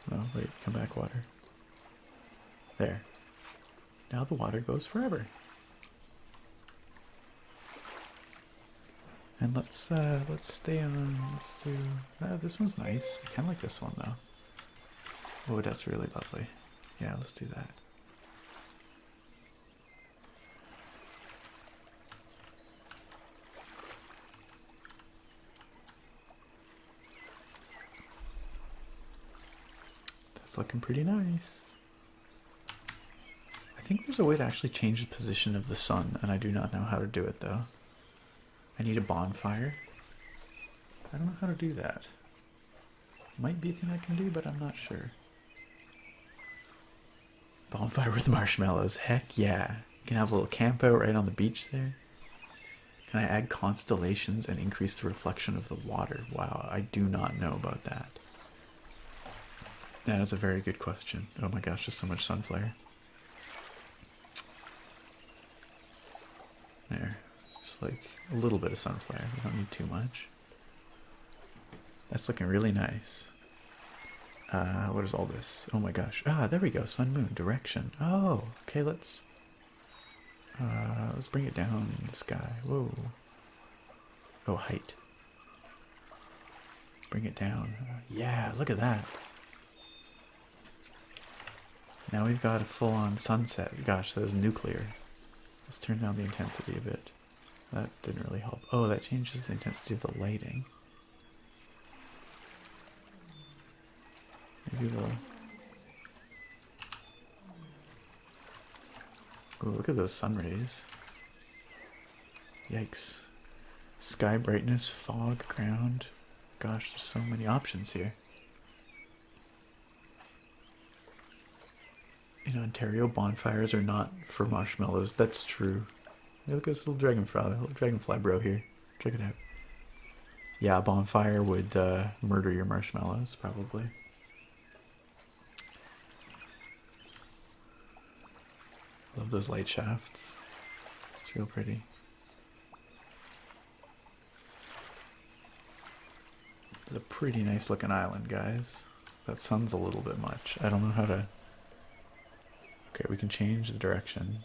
no, wait, come back, water. There. Now the water goes forever. And let's stay on, let's do, this one's nice. I kind of like this one though. Oh, that's really lovely. Yeah, let's do that. That's looking pretty nice. I think there's a way to actually change the position of the sun, and I do not know how to do it though. I need a bonfire. I don't know how to do that. Might be a thing I can do, but I'm not sure. Bonfire with marshmallows. Heck yeah. You can have a little camp out right on the beach there. Can I add constellations and increase the reflection of the water? Wow, I do not know about that. That is a very good question. Oh my gosh, just so much sun flare. There. Just like a little bit of sun flare. We don't need too much. That's looking really nice. What is all this? Oh my gosh. Ah, there we go. Sun, moon, direction. Oh, okay, let's bring it down in the sky. Whoa. Oh, height. Bring it down. Yeah, look at that. Now we've got a full-on sunset. Gosh, that is nuclear. Let's turn down the intensity a bit. That didn't really help. Oh, that changes the intensity of the lighting. Maybe we'll... Oh, look at those sun rays. Yikes. Sky brightness, fog, ground. Gosh, there's so many options here. In Ontario, bonfires are not for marshmallows. That's true. Hey, look at this little dragonfly bro here. Check it out. Yeah, a bonfire would murder your marshmallows, probably. Love those light shafts. It's real pretty. It's a pretty nice looking island, guys. That sun's a little bit much. I don't know how to... Okay, we can change the direction.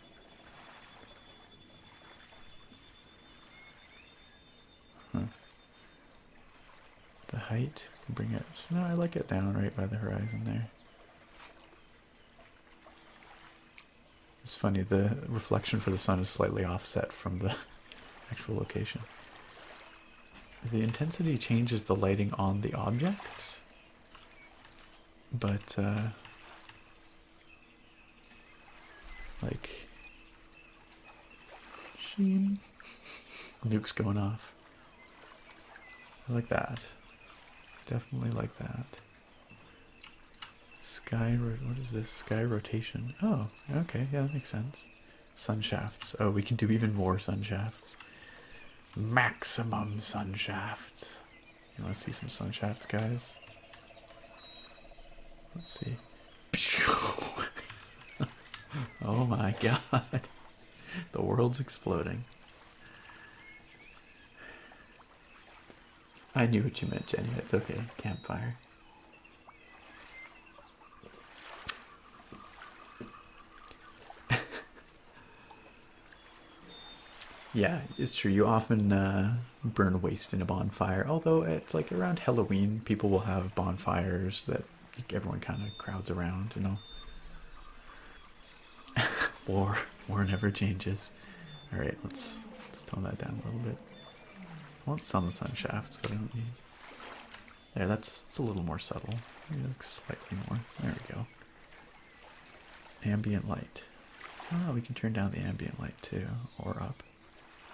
Huh. The height, can bring it... No, I like it down right by the horizon there. It's funny, the reflection for the sun is slightly offset from the actual location. The intensity changes the lighting on the objects, but like sheen. Nuke's going off. I like that. Definitely like that. What is this? Sky rotation. Oh, okay, yeah, that makes sense. Sun shafts. Oh, we can do even more sun shafts. Maximum sun shafts. You want to see some sun shafts, guys? Let's see. Oh my god. The world's exploding. I knew what you meant, Jenny. It's okay. Campfire. Yeah, it's true. You often burn waste in a bonfire. Although it's like around Halloween, people will have bonfires that everyone kind of crowds around, you know. War never changes. All right, let's tone that down a little bit. I want some sun shafts, but I don't need. There, that's a little more subtle. Maybe like slightly more. There we go. Ambient light. Oh, we can turn down the ambient light too, or up.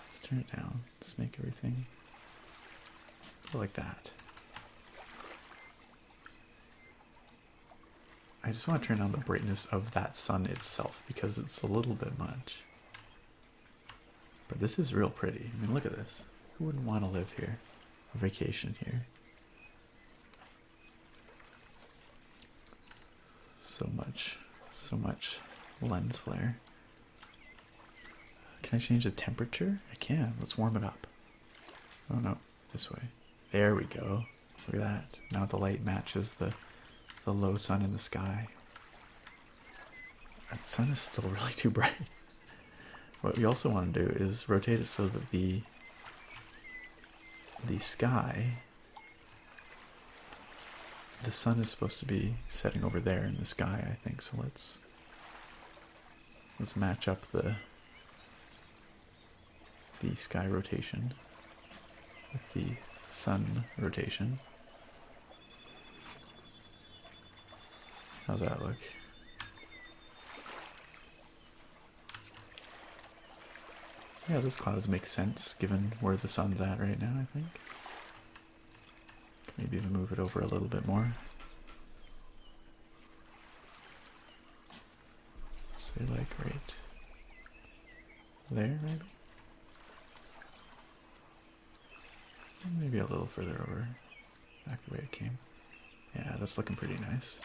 Let's turn it down. Let's make everything like that. I just want to turn down the brightness of that sun itself because it's a little bit much. But this is real pretty. I mean, look at this. Who wouldn't want to live here? Or vacation here? So much lens flare. Can I change the temperature? I can. Let's warm it up. Oh no, this way. There we go. Look at that. Now the light matches the low sun in the sky. That sun is still really too bright. What we also want to do is rotate it so that the sky, the sun is supposed to be setting over there in the sky, I think. So let's match up the sky rotation with the sun rotation. How's that look? Yeah, those clouds make sense given where the sun's at right now, I think. Maybe even move it over a little bit more. Say like right there, maybe? Maybe a little further over, back the way it came. Yeah, that's looking pretty nice.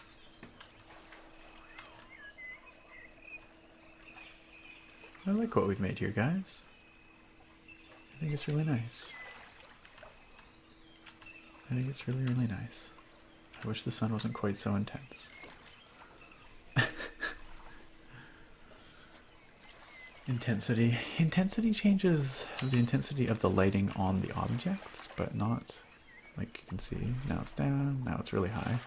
I like what we've made here, guys. I think it's really nice. I think it's really, really nice. I wish the sun wasn't quite so intense. Intensity. Intensity changes the intensity of the lighting on the objects, but not, like you can see, now it's down, now it's really high.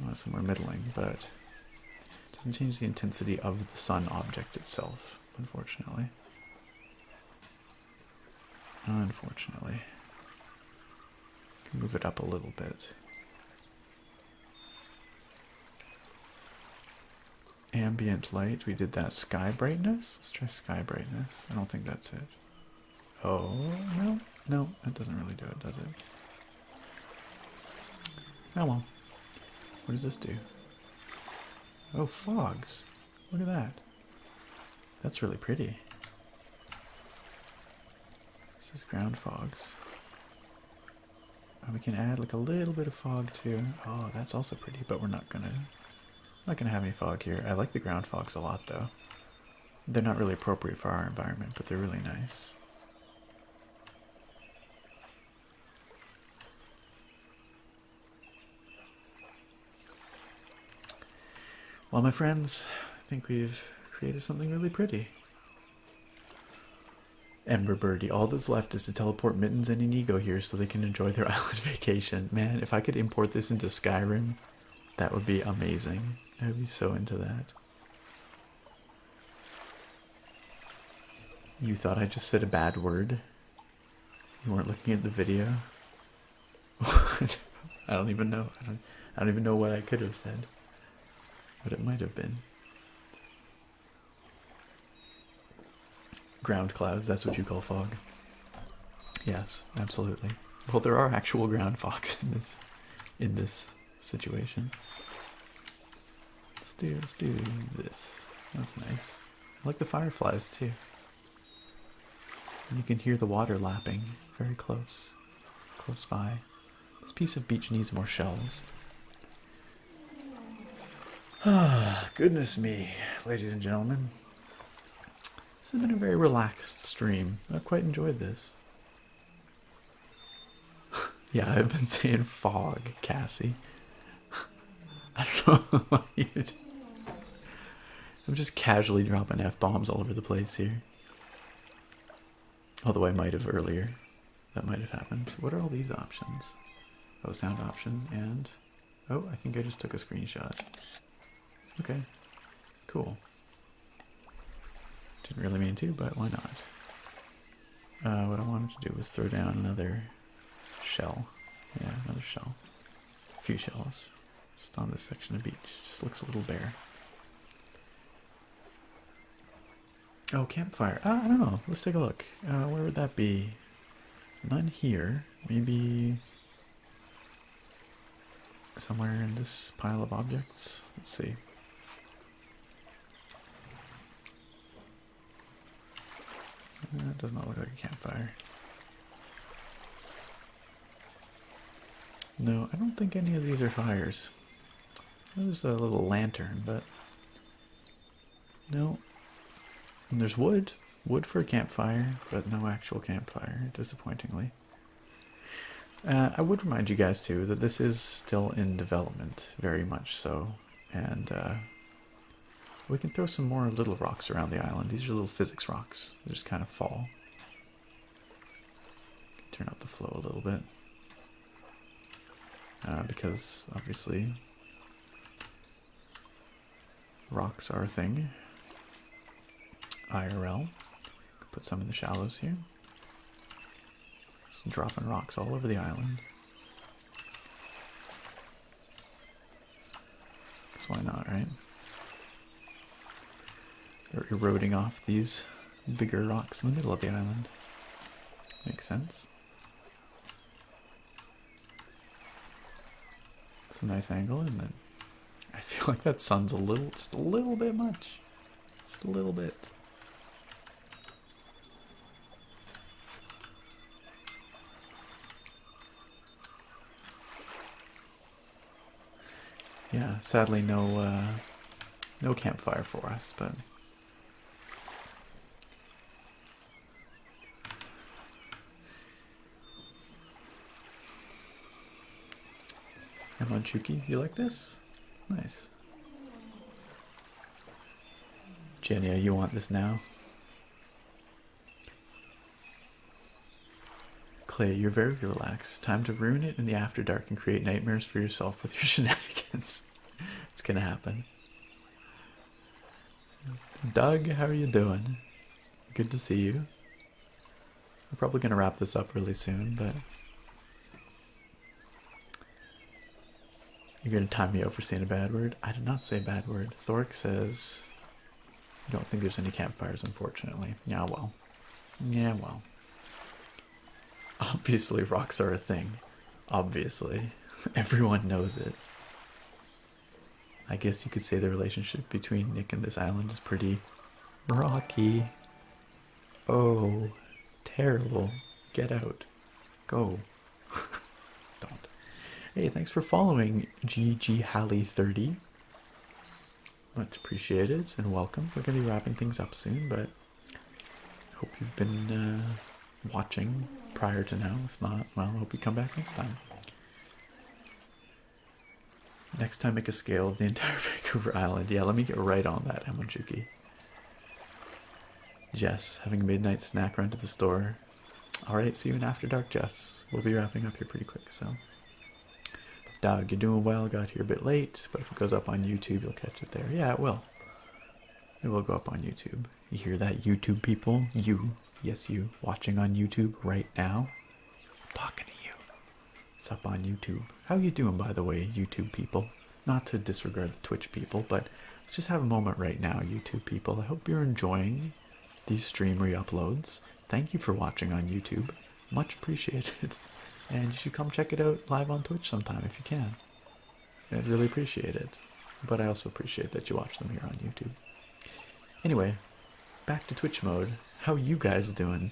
Well, somewhere middling, but it doesn't change the intensity of the sun object itself, unfortunately. Unfortunately. Can move it up a little bit. Ambient light, we did that sky brightness. Let's try sky brightness. I don't think that's it. Oh, no, no, that doesn't really do it, does it? Oh well. What does this do? Oh, fogs. Look at that. That's really pretty. This is ground fogs. And we can add like a little bit of fog too. Oh, that's also pretty, but we're not gonna have any fog here. I like the ground fogs a lot though. They're not really appropriate for our environment, but they're really nice. Well, my friends, I think we've created something really pretty. Ember Birdie, all that's left is to teleport Mittens and Inigo here so they can enjoy their island vacation. Man, if I could import this into Skyrim, that would be amazing. I would be so into that. You thought I just said a bad word? You weren't looking at the video? I don't even know. I don't even know what I could have said. But it might have been. Ground clouds, that's what you call fog. Yes, absolutely. Well, there are actual ground fogs in this situation. Let's do this. That's nice. I like the fireflies too. And you can hear the water lapping very close by. This piece of beach needs more shells. Ah, goodness me, ladies and gentlemen. This has been a very relaxed stream. I've quite enjoyed this. Yeah, I've been saying fog, Cassie. I don't know what you do. I'm just casually dropping F-bombs all over the place here. Although I might have earlier. That might have happened. What are all these options? Oh, sound option and... Oh, I think I just took a screenshot. Okay. Cool. Didn't really mean to, but why not? What I wanted to do was throw down another shell. Yeah, another shell. A few shells. Just on this section of beach. Just looks a little bare. Oh, campfire. I don't know. Let's take a look. Where would that be? None here. Maybe somewhere in this pile of objects. Let's see. That does not look like a campfire. No, I don't think any of these are fires. There's a little lantern, but no. And there's wood. Wood for a campfire, but no actual campfire, disappointingly. I would remind you guys, too, that this is still in development, very much so. And we can throw some more little rocks around the island. These are little physics rocks. They just kind of fall. Turn up the flow a little bit. Because, obviously, rocks are a thing. IRL. Put some in the shallows here. Just dropping rocks all over the island. So why not, right? Or eroding off these bigger rocks in the middle of the island. Makes sense. It's a nice angle, isn't it? I feel like that sun's just a little bit much. Just a little bit. Yeah, sadly no campfire for us, but Chuki, you like this? Nice. Jenya, you want this now? Clay, you're very relaxed. Time to ruin it in the after dark and create nightmares for yourself with your shenanigans. It's gonna happen. Doug, how are you doing? Good to see you. We're probably gonna wrap this up really soon, but you're gonna time me out for saying a bad word? I did not say a bad word. Thoric says, I don't think there's any campfires, unfortunately. Yeah, well. Yeah, well. Obviously, rocks are a thing. Obviously. Everyone knows it. I guess you could say the relationship between Nick and this island is pretty rocky. Oh, terrible. Get out. Go. Don't. Hey, thanks for following GG Halley 30. Much appreciated and welcome. We're going to be wrapping things up soon, but I hope you've been watching prior to now. If not, well, I hope you come back next time. Next time, make a scale of the entire Vancouver Island. Yeah, let me get right on that, Hamajuki. Jess, having a midnight snack run to the store. Alright, see you in After Dark, Jess. We'll be wrapping up here pretty quick, so. Doug, you're doing well. Got here a bit late, but if it goes up on YouTube, you'll catch it there. Yeah, it will. It will go up on YouTube. You hear that, YouTube people? You, yes you, watching on YouTube right now? I'm talking to you. It's up on YouTube. How you doing, by the way, YouTube people? Not to disregard the Twitch people, but let's just have a moment right now, YouTube people. I hope you're enjoying these stream re-uploads. Thank you for watching on YouTube. Much appreciated. And you should come check it out live on Twitch sometime if you can. I'd really appreciate it. But I also appreciate that you watch them here on YouTube. Anyway, back to Twitch mode. How you guys doing?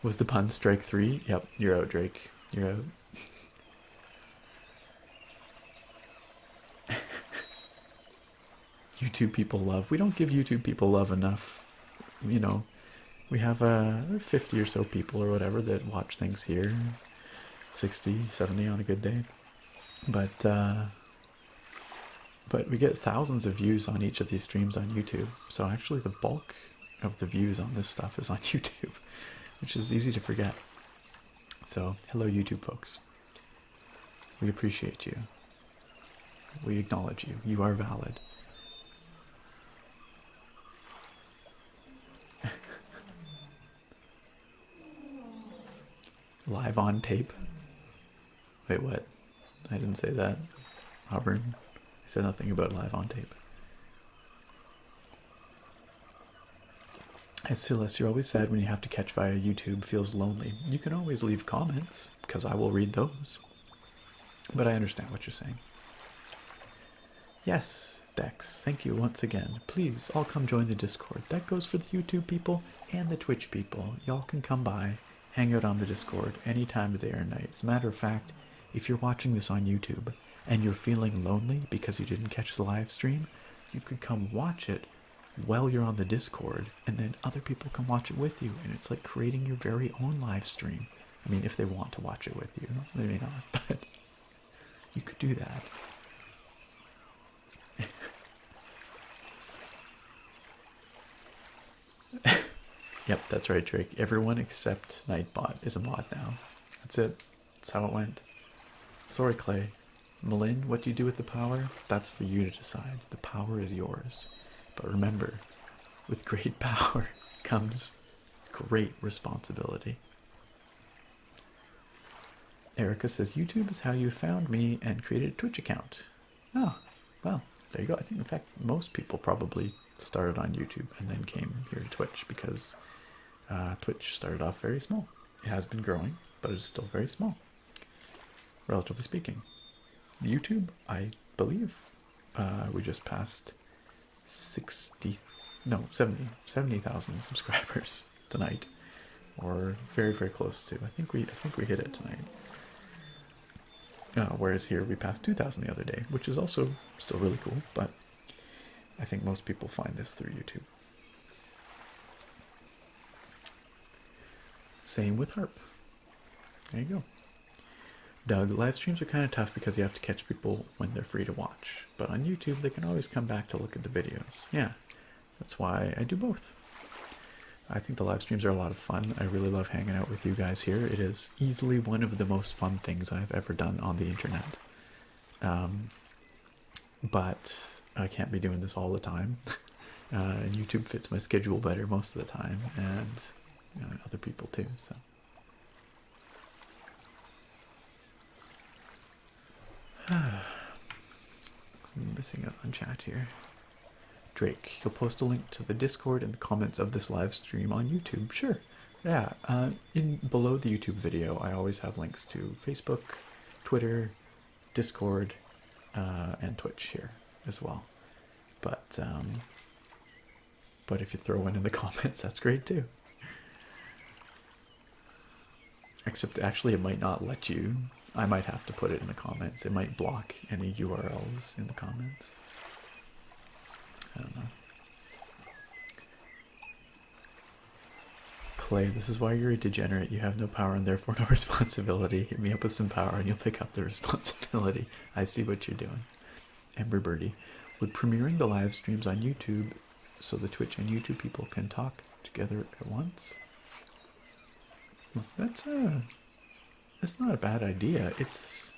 Was the pun strike 3? Yep, you're out, Drake. You're out. YouTube people love. We don't give YouTube people love enough. You know, we have 50 or so people or whatever that watch things here. 60, 70 on a good day. But we get thousands of views on each of these streams on YouTube. So actually the bulk of the views on this stuff is on YouTube, which is easy to forget. So, hello YouTube folks. We appreciate you. We acknowledge you. You are valid. Live on tape? Wait, what? I didn't say that. Auburn. I said nothing about live on tape. And Silas, you're always sad when you have to catch via YouTube. Feels lonely. You can always leave comments, because I will read those. But I understand what you're saying. Yes, Dex, thank you once again. Please, all come join the Discord. That goes for the YouTube people and the Twitch people. Y'all can come by, hang out on the Discord any time of day or night. As a matter of fact, if you're watching this on YouTube and you're feeling lonely because you didn't catch the live stream, you could come watch it while you're on the Discord, and then other people can watch it with you, and it's like creating your very own live stream. I mean, if they want to watch it with you. They may not, but you could do that. Yep, that's right, Drake. Everyone except Nightbot is a mod now. That's it. That's how it went. Sorry, Clay. Malin, what do you do with the power? That's for you to decide. The power is yours. But remember, with great power comes great responsibility. Erica says, YouTube is how you found me and created a Twitch account. Oh, well, there you go. I think, in fact, most people probably started on YouTube and then came here to Twitch because Twitch started off very small. It has been growing, but it's still very small, relatively speaking. YouTube, I believe, we just passed 70,000 subscribers tonight, or very, very close to. I think we hit it tonight. Whereas here we passed 2,000 the other day, which is also still really cool, but I think most people find this through YouTube. Same with Harp. There you go. Doug, live streams are kind of tough because you have to catch people when they're free to watch. But on YouTube, they can always come back to look at the videos. Yeah, that's why I do both. I think the live streams are a lot of fun. I really love hanging out with you guys here. It is easily one of the most fun things I've ever done on the internet. But I can't be doing this all the time. And YouTube fits my schedule better most of the time, and other people too, so. I'm missing out on chat here. Drake, you'll post a link to the Discord in the comments of this live stream on YouTube. Sure. Yeah. Below the YouTube video, I always have links to Facebook, Twitter, Discord, and Twitch here as well. But if you throw one in the comments, that's great too. Except actually, it might not let you. I might have to put it in the comments. It might block any URLs in the comments. I don't know. Clay, this is why you're a degenerate. You have no power and therefore no responsibility. Hit me up with some power and you'll pick up the responsibility. I see what you're doing. Ember Birdie, would premiering the live streams on YouTube so the Twitch and YouTube people can talk together at once? That's not a bad idea. It's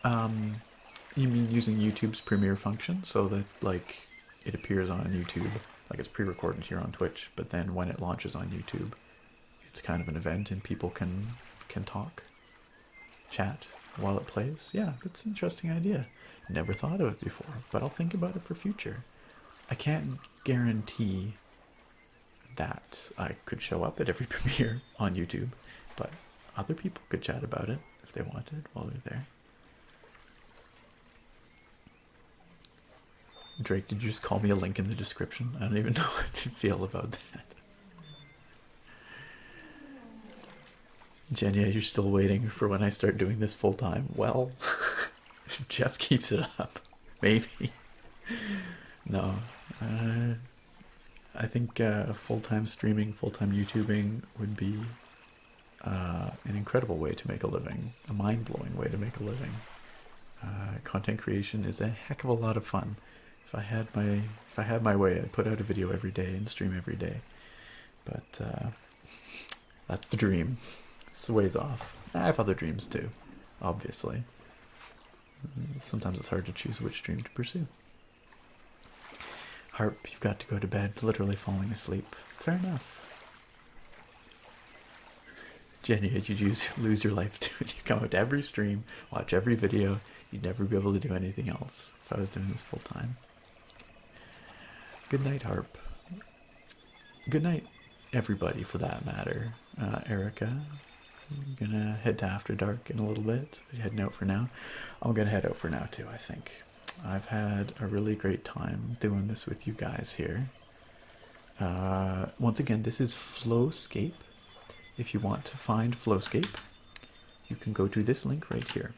you mean using YouTube's premiere function so that like it appears on YouTube, like it's pre-recorded here on Twitch, but then when it launches on YouTube, it's kind of an event and people can talk, chat while it plays. Yeah, that's an interesting idea. Never thought of it before, but I'll think about it for future. I can't guarantee that I could show up at every premiere on YouTube, but other people could chat about it if they wanted while they're there. Drake, did you just call me a link in the description? I don't even know how to feel about that. Jenya, you're still waiting for when I start doing this full time. Well, if Jeff keeps it up, maybe. No, I think full-time streaming, full-time YouTubing would be an incredible way to make a living, a mind-blowing way to make a living. Content creation is a heck of a lot of fun, If I had my way, I'd put out a video every day and stream every day. But that's the dream. It's a ways off. I have other dreams too, obviously. Sometimes it's hard to choose which dream to pursue. Harp, you've got to go to bed, literally falling asleep. Fair enough. Jenny, you lose your life to it. You come out to every stream, watch every video. You'd never be able to do anything else if I was doing this full time. Good night, Harp. Good night, everybody, for that matter. Erica, I'm gonna head to After Dark in a little bit. Heading out for now. I'm gonna head out for now too, I think. I've had a really great time doing this with you guys here. Once again, this is FlowScape. If you want to find FlowScape, you can go to this link right here.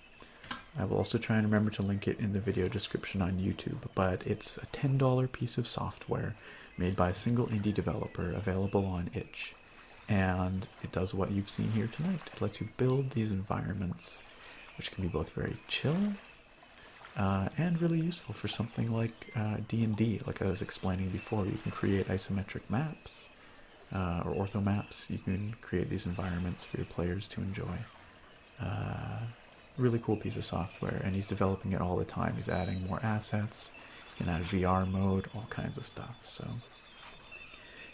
I will also try and remember to link it in the video description on YouTube, but it's a $10 piece of software made by a single indie developer, available on itch. And it does what you've seen here tonight. It lets you build these environments, which can be both very chill and really useful for something like D&D. Like I was explaining before, you can create isometric maps or ortho maps. You can create these environments for your players to enjoy. Really cool piece of software, and he's developing it all the time. He's adding more assets. He's gonna add VR mode, all kinds of stuff. So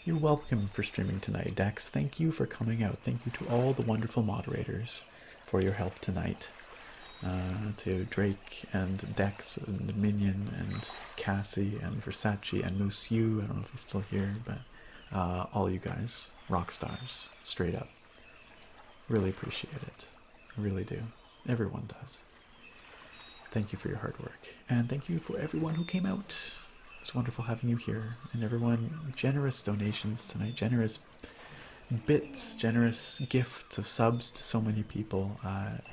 you're welcome for streaming tonight, Dex. Thank you for coming out. Thank you to all the wonderful moderators for your help tonight. To Drake and Dex and Minion and Cassie and Versace and Moose U. I don't know if he's still here, but all you guys, rock stars, straight up. Really appreciate it. I really do. Everyone does. Thank you for your hard work. And thank you for everyone who came out. It was wonderful having you here. And everyone, generous donations tonight, generous bits, generous gifts of subs to so many people.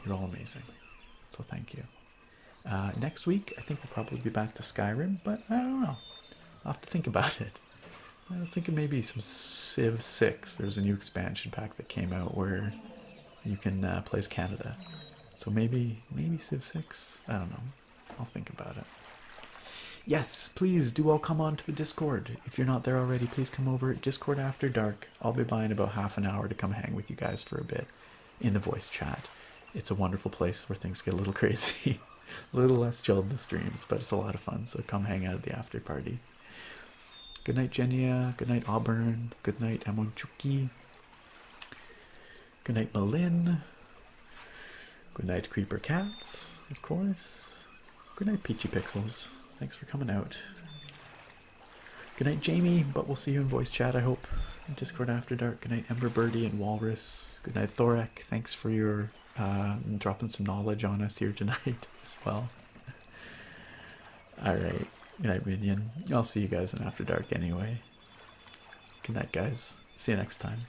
You're all amazing. So thank you. Next week, I think we'll probably be back to Skyrim, but I don't know. I'll have to think about it. I was thinking maybe some Civ 6. There's a new expansion pack that came out where you can play as Canada. So maybe Civ 6? I don't know. I'll think about it. Yes, please do all come on to the Discord. If you're not there already, please come over at Discord After Dark. I'll be by in about half an hour to come hang with you guys for a bit in the voice chat. It's a wonderful place where things get a little crazy. A little less chilled in the streams, but it's a lot of fun, so come hang out at the after party. Good night, Jenia. Good night, Auburn. Good night, Amonchuki. Good night, Malin. Good night, Creeper Cats, of course. Good night, Peachy Pixels. Thanks for coming out. Good night, Jamie, but we'll see you in voice chat, I hope. Discord After Dark. Good night, Ember Birdie and Walrus. Good night, Thorek. Thanks for your dropping some knowledge on us here tonight as well. Alright. Good night, Minion. I'll see you guys in After Dark anyway. Good night, guys. See you next time.